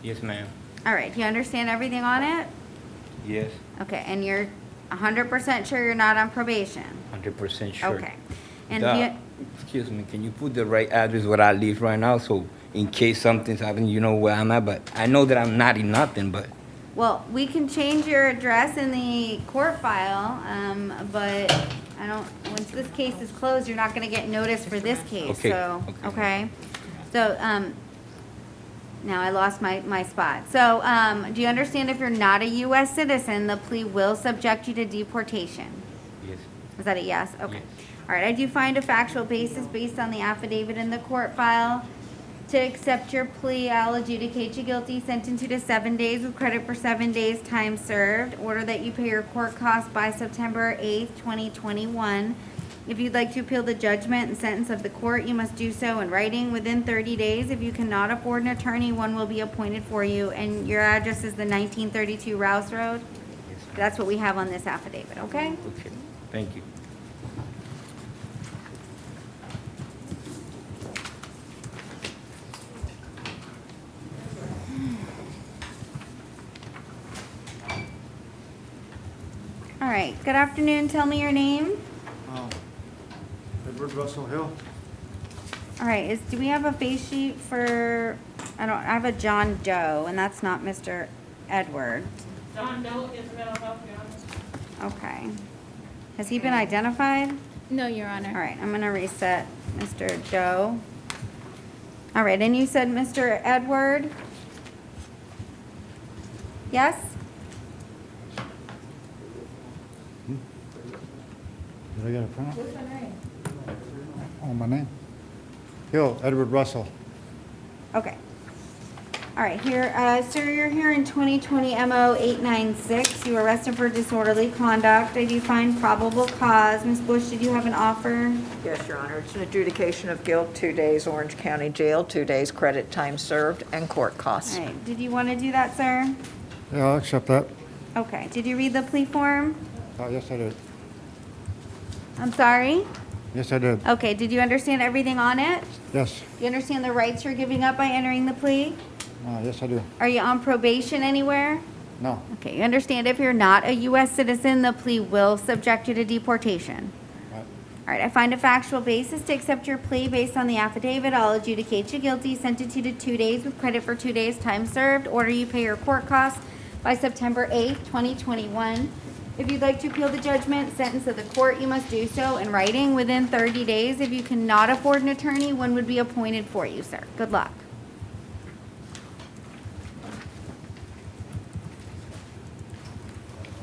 O: Yes, ma'am.
A: All right. Do you understand everything on it?
O: Yes.
A: Okay. And you're 100% sure you're not on probation?
O: 100% sure.
A: Okay. And
O: Duh.
A: do you,
O: Excuse me, can you put the right address where I live right now, so in case something's happening, you know where I'm at? But I know that I'm not in nothing, but
A: well, we can change your address in the court file, but I don't, once this case is closed, you're not gonna get notice for this case,
O: Okay,
A: so,
O: okay.
A: okay? So, now I lost my spot. So, do you understand if you're not a US citizen, the plea will subject you to deportation?
O: yes.
A: Is that a yes? Okay.
O: Yes.
A: All right, I do find a factual basis based on the affidavit in the court file. To accept your plea, I'll adjudicate you guilty, sentence you to 7 days with credit for 7 days time served. Order that you pay your court costs by September 8th, 2021. If you'd like to appeal the judgment and sentence of the court, you must do so in writing within 30 days. If you cannot afford an attorney, one will be appointed for you. And your address is the 1932 Rouse Road? That's what we have on this affidavit, okay?
O: Okay, thank you.
A: All right, good afternoon. Tell me your name.
X: Edward Russell Hill.
A: All right, do we have a face sheet for, I have a John Doe, and that's not Mr. Edward.
C: John Doe is mental health, Your Honor.
A: Okay. Has he been identified?
M: No, Your Honor.
A: All right, I'm gonna reset Mr. Doe. All right, and you said Mr. Edward? Yes?
X: Did I get a pen?
A: What's your name?
X: Oh, my name? Hill, Edward Russell.
A: Okay. All right, here, sir, you're here in 2020 MO 896. You were arrested for disorderly conduct. I do find probable cause. Ms. Bush, did you have an offer?
D: Yes, Your Honor. It's an adjudication of guilt, 2 days Orange County Jail, 2 days credit time served, and court costs.
A: All right, did you want to do that, sir?
X: Yeah, I'll accept that.
A: Okay, did you read the plea form?
X: Yes, I did.
A: I'm sorry?
X: Yes, I did.
A: Okay, did you understand everything on it?
X: Yes.
A: Do you understand the rights you're giving up by entering the plea?
X: Yes, I do.
A: Are you on probation anywhere?
X: No.
A: Okay, you understand if you're not a U.S. citizen, the plea will subject you to deportation.
X: Right.
A: All right, I find a factual basis to accept your plea based on the affidavit. I'll adjudicate you guilty, sentence you to 2 days with credit for 2 days' time served. Order you pay your court costs by September 8th, 2021. If you'd like to appeal the judgment, sentence of the court, you must do so in writing within 30 days. If you cannot afford an attorney, one would be appointed for you, sir. Good luck.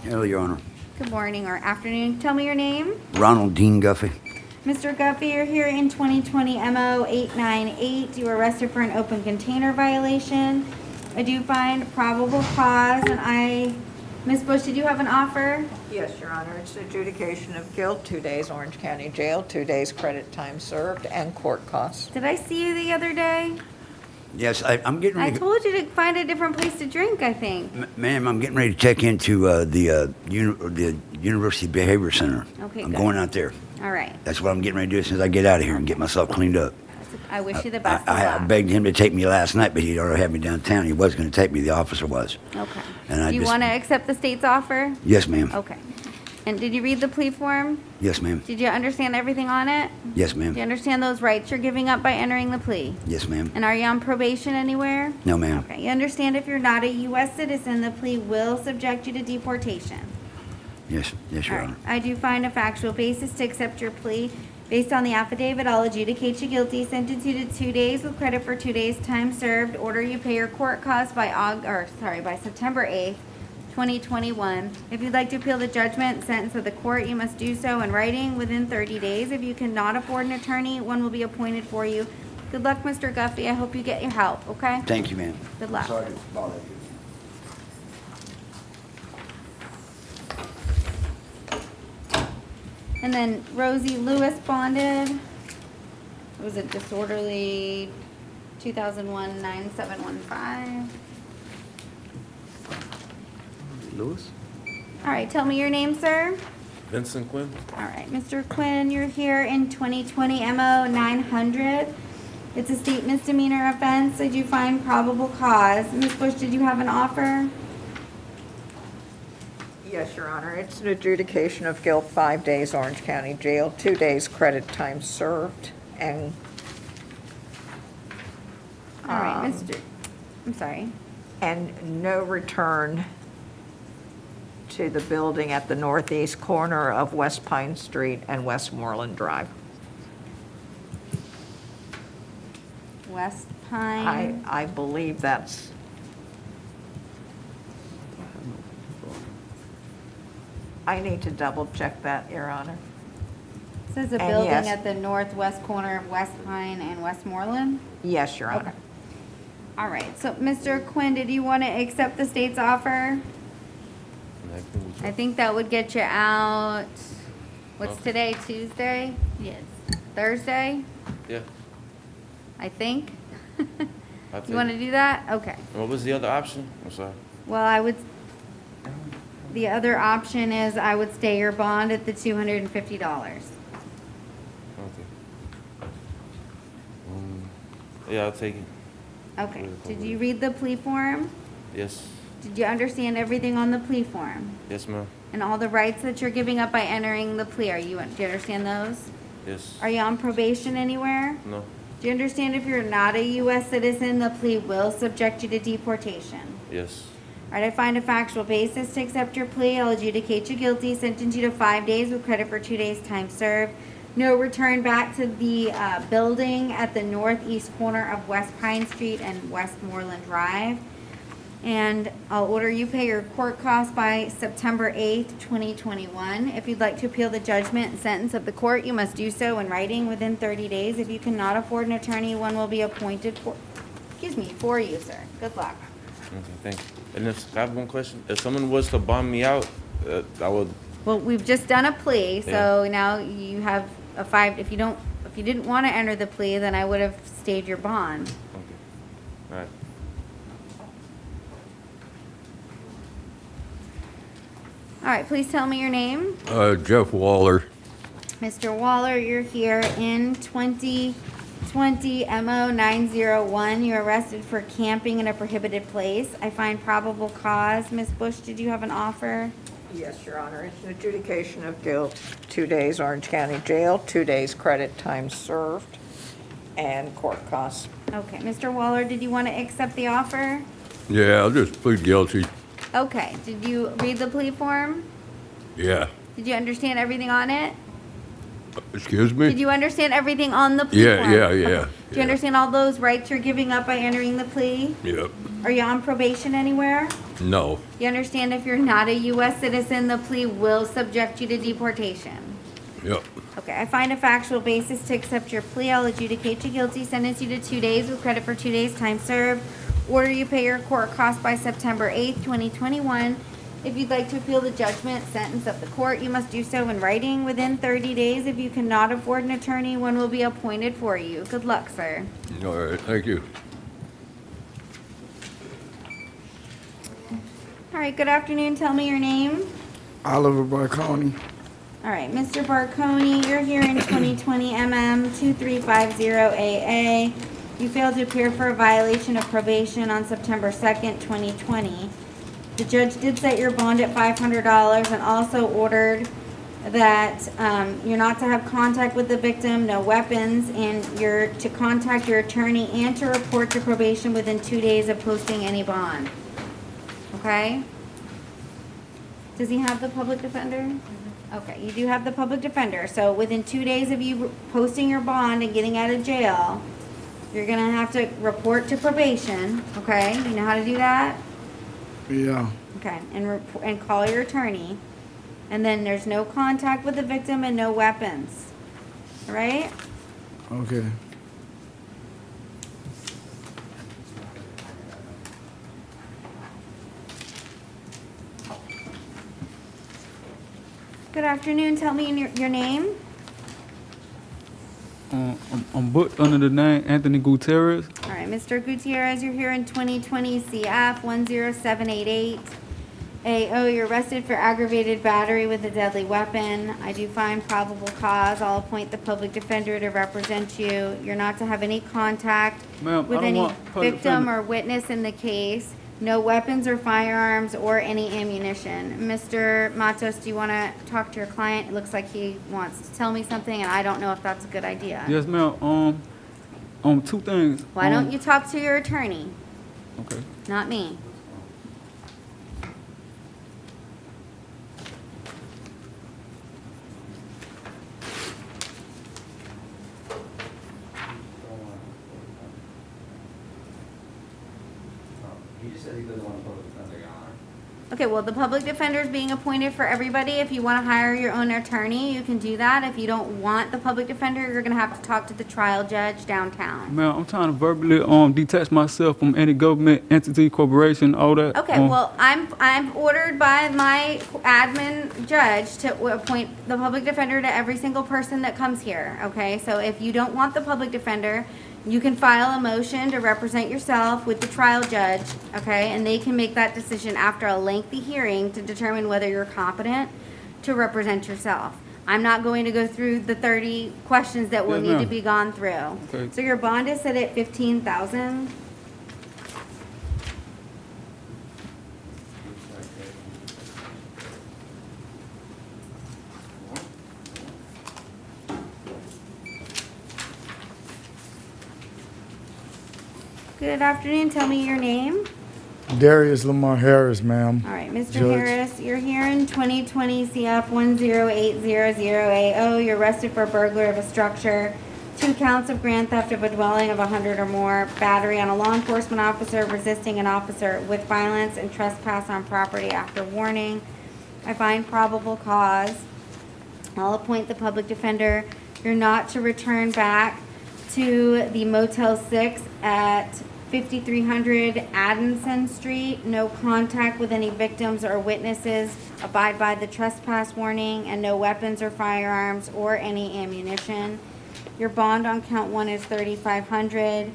P: Hello, Your Honor.
A: Good morning or afternoon. Tell me your name.
P: Ronald Dean Guffey.
A: Mr. Guffey, you're here in 2020 MO 898. You were arrested for an open container violation. I do find probable cause, and Ms. Bush, did you have an offer?
D: Yes, Your Honor. It's an adjudication of guilt, 2 days Orange County Jail, 2 days credit time served, and court costs.
A: Did I see you the other day?
P: Yes, I'm getting
A: I
P: ready.
A: told you to find a different place to drink, I think.
P: Ma'am, I'm getting ready to check into the University Behavior Center.
A: Okay,
P: I'm
A: good.
P: going out there.
A: All right.
P: That's what I'm getting ready to do as soon as I get out of here and get myself cleaned up.
A: I wish you the best of
P: I
A: luck.
P: begged him to take me last night, but he'd already had me downtown. He was going to take me. The officer was.
A: Okay.
P: And I
A: Do you
P: just-
A: want to accept the state's offer?
P: Yes, ma'am.
A: Okay. And did you read the plea form?
P: Yes, ma'am.
A: Did you understand everything on it?
P: Yes,
A: Do you
P: ma'am.
A: understand those rights you're giving up by entering the plea?
P: Yes, ma'am.
A: And are you on probation anywhere?
P: No, ma'am.
A: Okay, you understand if you're not a U.S. citizen, the plea will subject you to deportation.
P: Yes, yes, Your
A: All right.
P: Honor.
A: I do find a factual basis to accept your plea. Based on the affidavit, I'll adjudicate you guilty, sentence you to 2 days with credit for 2 days' time served. Order you pay your court costs by September 8th, 2021. If you'd like to appeal the judgment, sentence of the court, you must do so in writing within 30 days. If you cannot afford an attorney, one will be appointed for you. Good luck, Mr. Guffey. I hope you get your help, okay?
P: Thank you, ma'am.
A: Good luck.
P: Sorry to bother you.
A: And then Rosie Lewis bonded. It was a disorderly 2001-9715.
S: Lewis?
A: All right, tell me your name, sir.
S: Vincent Quinn?
A: All right, Mr. Quinn, you're here in 2020 MO 900. It's a state misdemeanor offense. I do find probable cause. Ms. Bush, did you have an offer?
D: Yes, Your Honor. It's an adjudication of guilt, 5 days Orange County Jail, 2 days credit time served, and
A: All right, I'm sorry.
D: and no return to the building at the northeast corner of West Pine Street and Westmoreland Drive.
A: West Pine.
D: I believe that's, I need to double check that, Your Honor.
A: Says a
D: And
A: building
D: yes.
A: at the northwest corner of West Pine and Westmoreland?
D: Yes, Your Honor.
A: Okay. All right, so Mr. Quinn, did you want to accept the state's offer? I think that would get you out, what's today, Tuesday? Yes. Thursday,
S: Yeah.
A: I think?
S: I'll take
A: You want to
S: it.
A: do that? Okay.
S: What was the other option? I'm sorry.
A: Well, the other option is I would stay your bond at the $250.
S: Okay. Yeah, I'll take it.
A: Okay, did you read the plea form?
S: Yes.
A: Did you understand everything on the plea form?
S: Yes, ma'am.
A: And all the rights that you're giving up by entering the plea, do you understand those?
S: Yes.
A: Are you on probation anywhere?
S: No.
A: Do you understand if you're not a U.S. citizen, the plea will subject you to deportation?
S: Yes.
A: All right, I find a factual basis to accept your plea. I'll adjudicate you guilty, sentence you to 5 days with credit for 2 days' time served. No return back to the building at the northeast corner of West Pine Street and Westmoreland Drive. And I'll order you pay your court costs by September 8th, 2021. If you'd like to appeal the judgment and sentence of the court, you must do so in writing within 30 days. If you cannot afford an attorney, one will be appointed for you, sir. Good luck.
S: Okay, thank you. And if I have one question, if someone was to bond me out, I would.
A: Well, we've just done a plea, so now you have a 5, if you didn't want to enter the plea, then I would have stayed your bond.
S: All right.
A: All right, please tell me your name.
B: Jeff Waller.
A: Mr. Waller, you're here in 2020 MO 901. You're arrested for camping in a prohibited place. I find probable cause. Ms. Bush, did you have an offer?
D: Yes, Your Honor. It's an adjudication of guilt, 2 days Orange County Jail, 2 days credit time served, and court costs.
A: Okay, Mr. Waller, did you want to accept the offer?
B: Yeah, I'll just plead guilty.
A: Okay, did you read the plea form?
B: Yeah.
A: Did you understand everything on it?
B: Excuse me?
A: Did you understand everything on the plea
B: Yeah,
A: form?
B: yeah.
A: Do you understand all those rights you're giving up by entering the plea?
B: Yep.
A: Are you on probation anywhere?
B: No.
A: You understand if you're not a U.S. citizen, the plea will subject you to deportation?
B: Yep.
A: Okay, I find a factual basis to accept your plea. I'll adjudicate you guilty, sentence you to 2 days with credit for 2 days' time served. Order you pay your court costs by September 8th, 2021. If you'd like to appeal the judgment, sentence of the court, you must do so in writing within 30 days. If you cannot afford an attorney, one will be appointed for you. Good luck, sir.
B: All right, thank you.
A: All right, good afternoon. Tell me your name.
X: Oliver Barconi.
A: All right, Mr. Barconi, you're here in 2020 MM 2350AA. You failed to appear for a violation of probation on September 2nd, 2020. The judge did set your bond at $500 and also ordered that you're not to have contact with the victim, no weapons, and you're to contact your attorney and to report to probation within 2 days of posting any bond. Okay? Does he have the public defender? Okay, you do have the public defender. So within 2 days of you posting your bond and getting out of jail, you're gonna have to report to probation, okay? You know how to do that?
X: Yeah.
A: Okay, and call your attorney. And then there's no contact with the victim and no weapons, all right?
X: Okay.
A: Good afternoon, tell me your name.
Q: I'm booked under the name Anthony Gutierrez.
A: All right, Mr. Gutierrez, you're here in 2020 CF 10788. AO, you're arrested for aggravated battery with a deadly weapon. I do find probable cause. I'll appoint the public defender to represent you. You're not to have any contact
Q: Ma'am,
A: with
Q: I don't
A: any
Q: want public
A: victim
Q: defender.
A: or witness in the case. No weapons or firearms or any ammunition. Mr. Matos, do you want to talk to your client? It looks like he wants to tell me something, and I don't know if that's a good idea.
Q: Yes, ma'am. Two things.
A: Why don't you talk to your attorney?
Q: Okay.
A: Not me.
L: He just said he doesn't want a public defender, Your Honor.
A: Okay, well, the public defender is being appointed for everybody. If you want to hire your own attorney, you can do that. If you don't want the public defender, you're going to have to talk to the trial judge downtown.
Q: Ma'am, I'm trying to verbally detach myself from any government entity, corporation, all that.
A: Okay, well, I'm ordered by my admin judge to appoint the public defender to every single person that comes here, okay? So if you don't want the public defender, you can file a motion to represent yourself with the trial judge, okay? And they can make that decision after a lengthy hearing to determine whether you're competent to represent yourself. I'm not going to go through the 30 questions that will
Q: Yes,
A: need to
Q: ma'am.
A: be gone through.
Q: Okay.
A: So your bond is set at $15,000. Good afternoon. Tell me your name.
X: Darius Lamar Harris, ma'am.
A: All right, Mr.
X: Judge.
A: Harris, you're here in 2020 CF 10800AO. You're arrested for burglary of a structure, 2 counts of grand theft of a dwelling of 100 or more, battery on a law enforcement officer, resisting an officer with violence, and trespass on property after warning. I find probable cause. I'll appoint the public defender. You're not to return back to the Motel 6 at 5300 Addison Street. No contact with any victims or witnesses. Abide by the trespass warning, and no weapons or firearms or any ammunition. Your bond on count 1 is $3,500.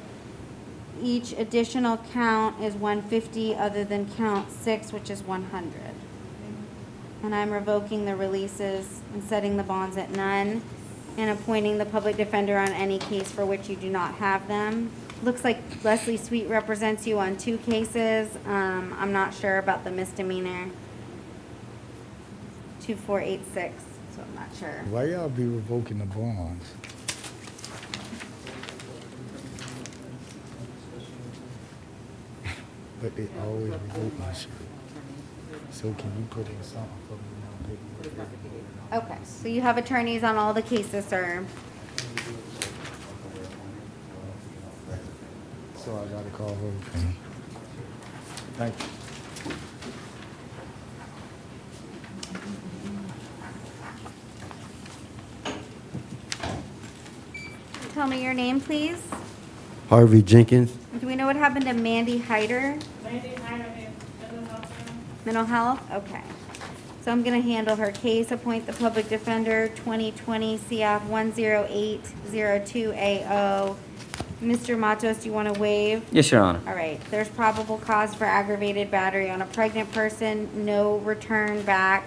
A: Each additional count is $150 other than count 6, which is $100. And I'm revoking the releases and setting the bonds at none, and appointing the public defender on any case for which you do not have them. Looks like Leslie Sweet represents you on 2 cases. I'm not sure about the misdemeanor. 2486, so I'm not sure.
X: Why y'all be revoking the bonds? But they always revoke my shit. So can you put in something for me now, paperwork?
A: Okay, so you have attorneys on all the cases, sir.
X: So I gotta call her. Thank you.
A: Tell me your name, please.
E: Harvey Jenkins.
A: Do we know what happened to Mandy Hyder? Mental health? Okay. So I'm going to handle her case, appoint the public defender, 2020 CF 10802AO. Mr. Matos, do you want to waive?
L: Yes, Your Honor.
A: All right. There's probable cause for aggravated battery on a pregnant person. No return back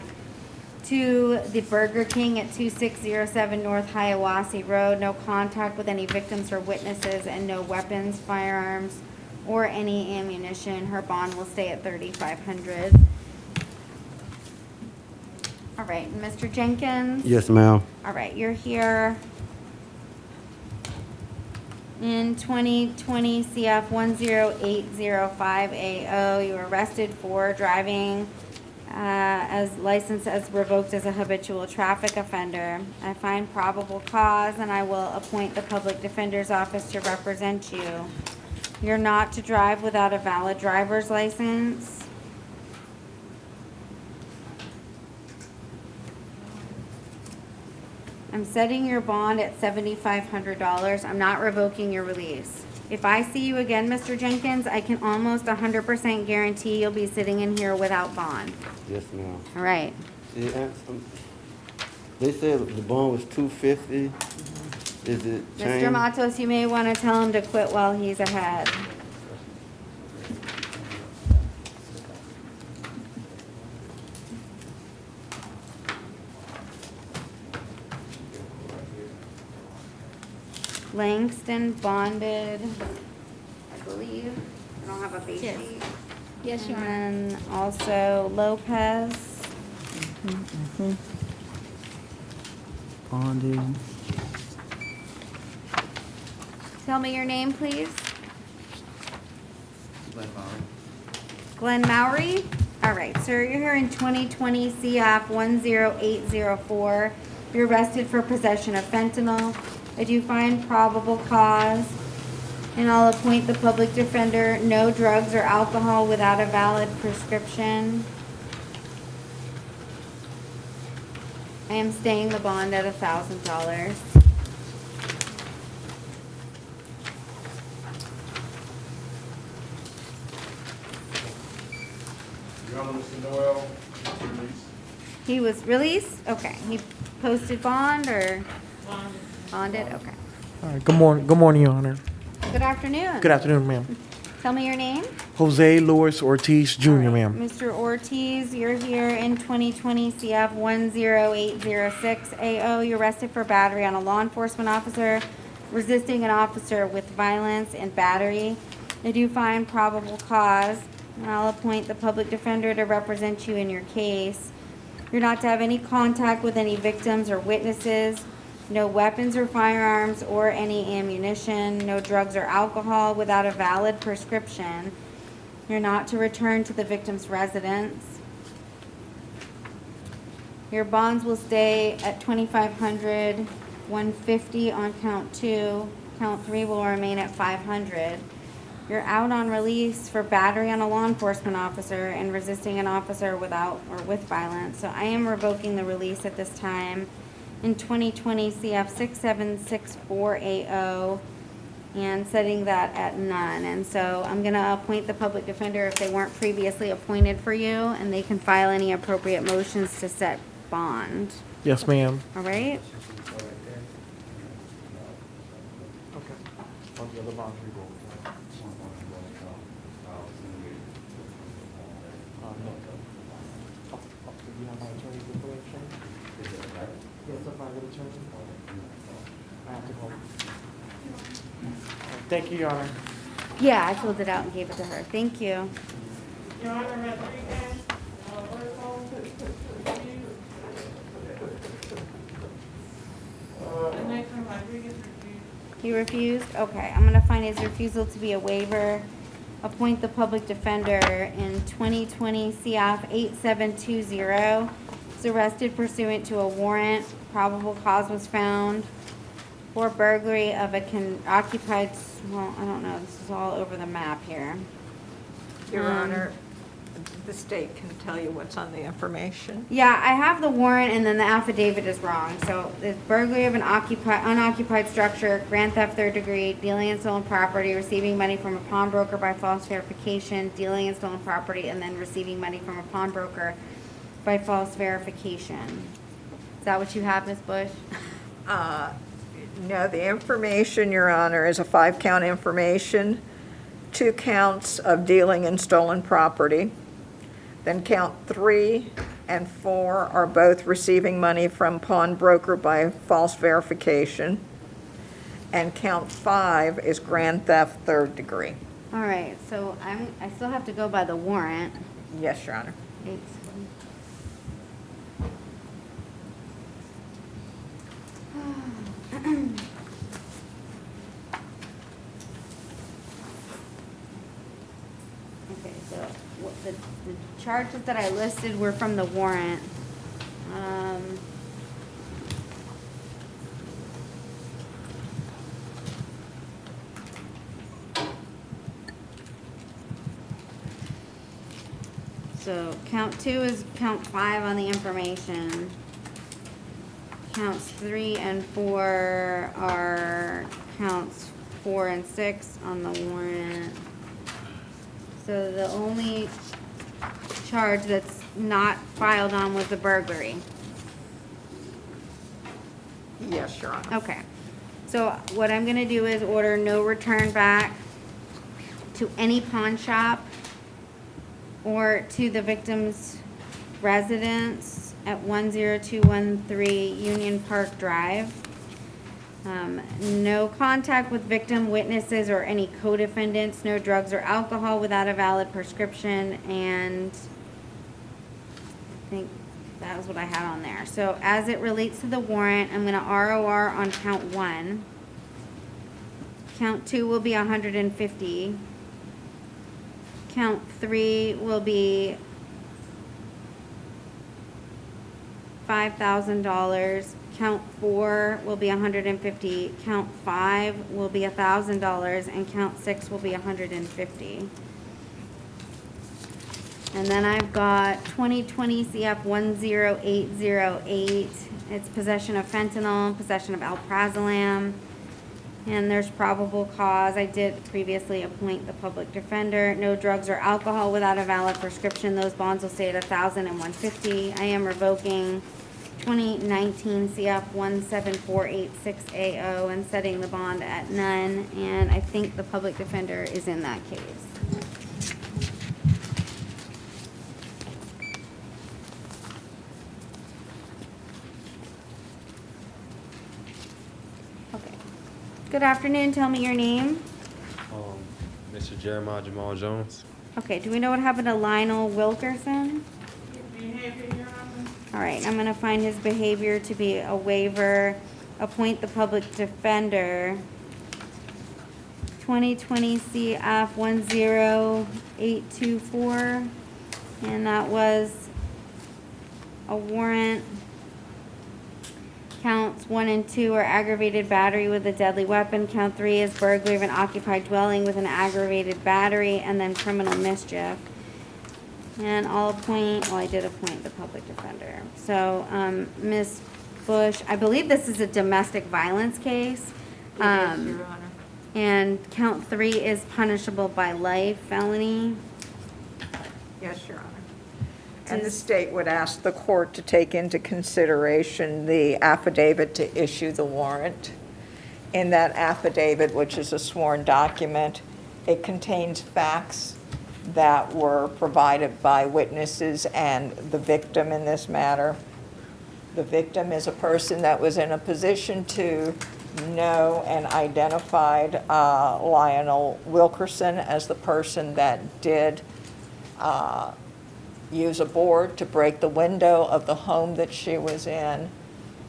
A: to the Burger King at 2607 North Hiawassee Road. No contact with any victims or witnesses, and no weapons, firearms, or any ammunition. Her bond will stay at $3,500. All right, and Mr. Jenkins?
E: Yes, ma'am.
A: All right, you're here in 2020 CF 10805AO. You were arrested for driving as licensed as revoked as a habitual traffic offender. I find probable cause, and I will appoint the public defender's office to represent you. You're not to drive without a valid driver's license. I'm setting your bond at $7,500. I'm not revoking your release. If I see you again, Mr. Jenkins, I can almost 100% guarantee you'll be sitting in here without bond.
E: Yes, ma'am.
A: All right.
E: Yeah, they said the bond was $250. Is it changed?
A: Mr. Matos, you may want to tell him to quit while he's ahead. Langston bonded, I believe. I don't have a base
M: Yes.
A: sheet.
M: Yes, Your Honor.
A: And then also Lopez.
E: Bonded.
A: Tell me your name, please. Glenn Mowry? All right, sir, you're here in 2020 CF 10804. You're arrested for possession of fentanyl. I do find probable cause, and I'll appoint the public defender. No drugs or alcohol without a valid prescription. I am staying the bond at $1,000.
R: Your Honor, Mr. Noel, release.
A: He was released? Okay. He posted bond or? Bonded, okay.
F: All right, good morning, Your Honor.
A: Good afternoon.
F: Good afternoon, ma'am.
A: Tell me your name.
F: Jose Luis Ortiz Jr., ma'am.
A: Mr. Ortiz, you're here in 2020 CF 10806AO. You're arrested for battery on a law enforcement officer, resisting an officer with violence and battery. I do find probable cause, and I'll appoint the public defender to represent you in your case. You're not to have any contact with any victims or witnesses. no weapons or firearms or any ammunition, no drugs or alcohol without a valid prescription. You're not to return to the victim's residence. Your bonds will stay at $2,500, $150 on count 2. Count 3 will remain at $500. You're out on release for battery on a law enforcement officer and resisting an officer without or with violence. So I am revoking the release at this time in 2020 CF 676480 and setting that at none. And so I'm going to appoint the public defender if they weren't previously appointed for you, and they can file any appropriate motions to set bond.
F: Yes, ma'am.
A: All right?
F: Okay. On the other bond, we go. No. Do you have my attorney's information? Yes, a private attorney. I have to hold. Thank you, Your Honor.
A: Yeah, I filled it out and gave it to her. Thank you.
G: Your Honor, Rodriguez, roll call. The next one, Rodriguez refused.
A: He refused? Okay, I'm gonna find his refusal to be a waiver. Appoint the public defender in 2020 CF 8720. Was arrested pursuant to a warrant. Probable cause was found for burglary of a occupied, well, I don't know, this is all over the map here.
D: Your Honor, the state can tell you what's on the information.
A: Yeah, I have the warrant and then the affidavit is wrong. So it's burglary of an unoccupied structure, grand theft third degree, dealing in stolen property, receiving money from a pawnbroker by false verification, dealing in stolen property, and then receiving money from a pawnbroker by false verification. Is that what you have, Ms. Bush?
D: No, the information, Your Honor, is a 5-count information, 2 counts of dealing in stolen property. Then count 3 and 4 are both receiving money from pawnbroker by false verification. And count 5 is grand theft third degree.
A: All right, so I still have to go by the warrant.
D: Yes, Your Honor.
A: Okay, so the charges that I listed were from the warrant. So count 2 is count 5 on the information. Counts 3 and 4 are counts 4 and 6 on the warrant. So the only charge that's not filed on was the burglary.
D: Yes, Your Honor.
A: Okay. So what I'm gonna do is order no return back to any pawn shop or to the victim's residence at 10213 Union Park Drive. No contact with victim, witnesses, or any co-defendants, no drugs or alcohol without a valid prescription, and I think that was what I had on there. So as it relates to the warrant, I'm gonna ROR on count 1. Count 2 will be 150. Count 3 will be $5,000. Count 4 will be 150. Count 5 will be $1,000, and count 6 will be 150. And then I've got 2020 CF 10808. It's possession of fentanyl, possession of alprazolam, and there's probable cause. I did previously appoint the public defender. No drugs or alcohol without a valid prescription. Those bonds will stay at $1,000 and $150. I am revoking 2019 CF 17486AO and setting the bond at none. And I think the public defender is in that case. Okay. Good afternoon. Tell me your name.
R: Mr. Jeremiah Jamal Jones.
A: Okay, do we know what happened to Lionel Wilkerson? All right, I'm gonna find his behavior to be a waiver. appoint the public defender, 2020 CF 10824, and that was a warrant. Counts 1 and 2 are aggravated battery with a deadly weapon. Count 3 is burglary of an occupied dwelling with an aggravated battery, and then criminal mischief. And I'll appoint, well, I did appoint the public defender. So, Ms. Bush, I believe this is a domestic violence case.
D: Your Honor.
A: And count 3 is punishable by life felony.
D: Yes, Your Honor. And the state would ask the court to take into consideration the affidavit to issue the warrant. In that affidavit, which is a sworn document, it contains facts that were provided by witnesses and the victim in this matter. The victim is a person that was in a position to know and identified Lionel Wilkerson as the person that did use a board to break the window of the home that she was in.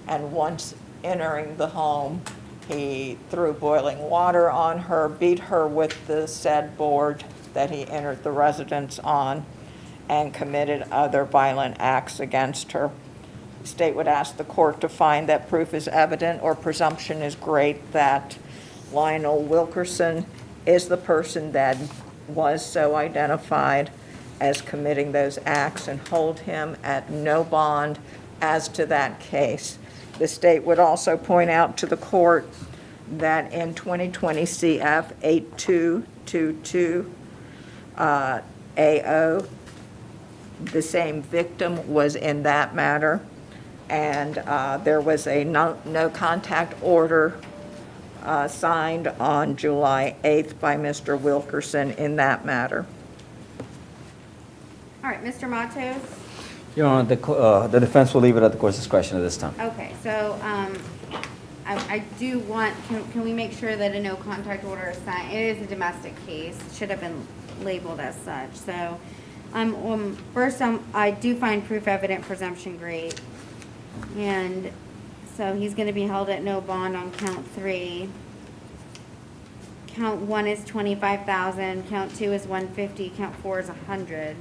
D: And once entering the home, he threw boiling water on her, beat her with the said board that he entered the residence on, and committed other violent acts against her. The state would ask the court to find that proof is evident or presumption is great that Lionel Wilkerson is the person that was so identified as committing those acts, and hold him at no bond as to that case. The state would also point out to the court that in 2020 CF 8222 AO, the same victim was in that matter, and there was a no contact order signed on July 8th by Mr. Wilkerson in that matter.
A: All right, Mr. Matos?
L: Your Honor, the defense will leave it at the court's discretion at this time.
A: Okay, so, I do want, can we make sure that a no contact order is signed? It is a domestic case, should have been labeled as such, so, first, I do find proof evident presumption great. And so he's gonna be held at no bond on count 3. Count 1 is 25,000, count 2 is 150, count 4 is 100.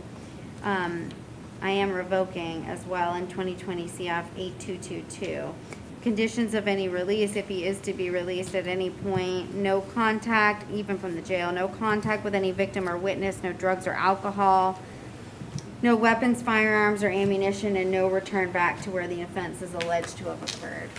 A: I am revoking as well in 2020 CF 8222. Conditions of any release, if he is to be released at any point, no contact, even from the jail, no contact with any victim or witness, no drugs or alcohol, no weapons, firearms, or ammunition, and no return back to where the offense is alleged to have occurred.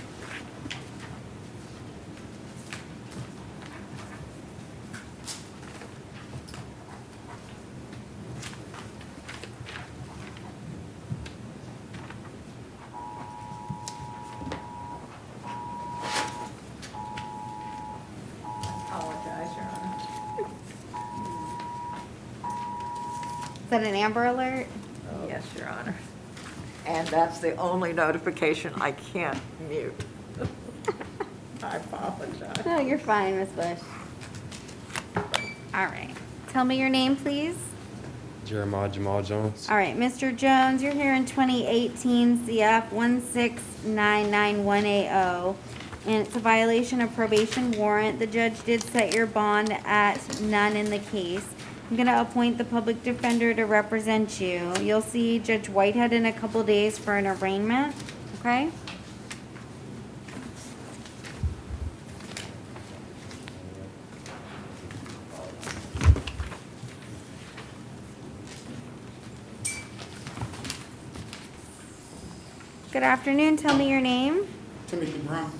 D: Apologize, Your Honor.
A: Is that an Amber Alert?
D: Yes, Your Honor. And that's the only notification I can't mute. I apologize.
A: No, you're fine, Ms. Bush. All right. Tell me your name, please.
R: Jeremiah Jamal Jones.
A: All right, Mr. Jones, you're here in 2018 CF 1699180, and it's a violation of probation warrant. The judge did set your bond at none in the case. I'm going to appoint the public defender to represent you. You'll see Judge Whitehead in a couple days for an arraignment, okay? Good afternoon. Tell me your name.
H: Timothy Brown.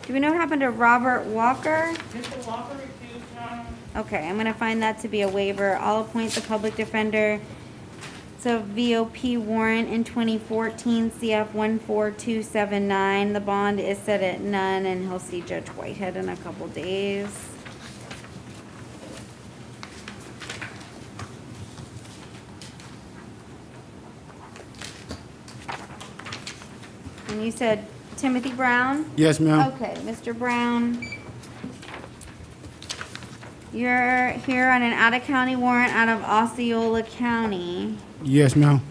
A: Do we know what happened to Robert Walker?
H: Mr. Walker refused, Your Honor.
A: Okay, I'm gonna find that to be a waiver. I'll appoint the public defender. So VOP warrant in 2014 CF 14279. The bond is set at none, and he'll see Judge Whitehead in a couple days. And you said Timothy Brown?
H: Yes, ma'am.
A: Okay, Mr. Brown. You're here on an out-of-county warrant out of Osceola County,
H: Yes, ma'am.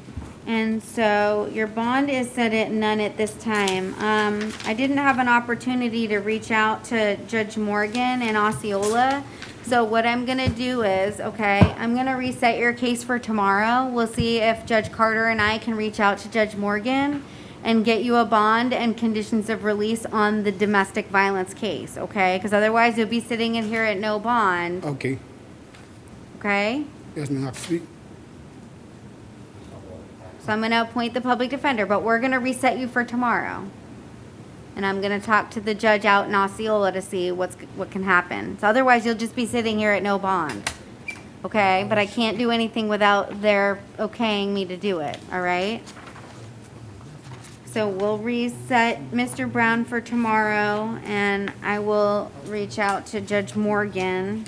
A: And so your bond is set at none at this time. I didn't have an opportunity to reach out to Judge Morgan and Osceola. So what I'm gonna do is, okay, I'm gonna reset your case for tomorrow. We'll see if Judge Carter and I can reach out to Judge Morgan and get you a bond and conditions of release on the domestic violence case, okay? Because otherwise you'll be sitting in here at no bond,
H: Okay.
A: okay?
H: Yes, ma'am, I can speak.
A: So I'm gonna appoint the public defender, but we're gonna reset you for tomorrow. And I'm gonna talk to the judge out in Osceola to see what can happen. So otherwise, you'll just be sitting here at no bond, okay? But I can't do anything without their okaying me to do it, all right? So we'll reset Mr. Brown for tomorrow, and I will reach out to Judge Morgan.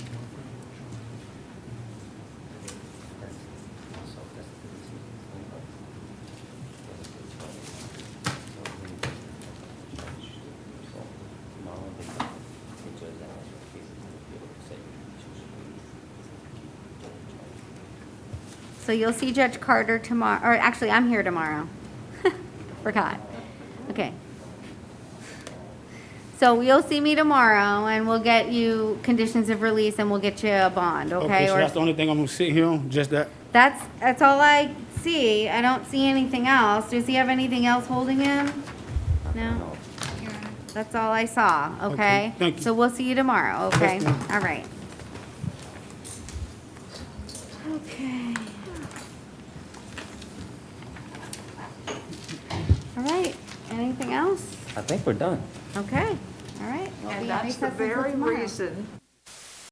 A: So you'll see Judge Carter tomorrow, or actually, I'm here tomorrow. Forgot. Okay. So you'll see me tomorrow, and we'll get you conditions of release, and we'll get you a bond, okay?
H: Okay, so
A: Or
H: that's the only thing I'm gonna sit here on, just that?
A: That's all I see. I don't see anything else. Does he have anything else holding him? No? That's all I saw, okay?
H: Okay, thank you.
A: So we'll see you tomorrow, okay?
H: Yes, ma'am.
A: All right. Okay. All right, anything else?
L: I think we're done.
A: Okay, all right. We'll be
D: And
A: in
D: that's the
A: recess until
D: very
A: tomorrow.
D: reason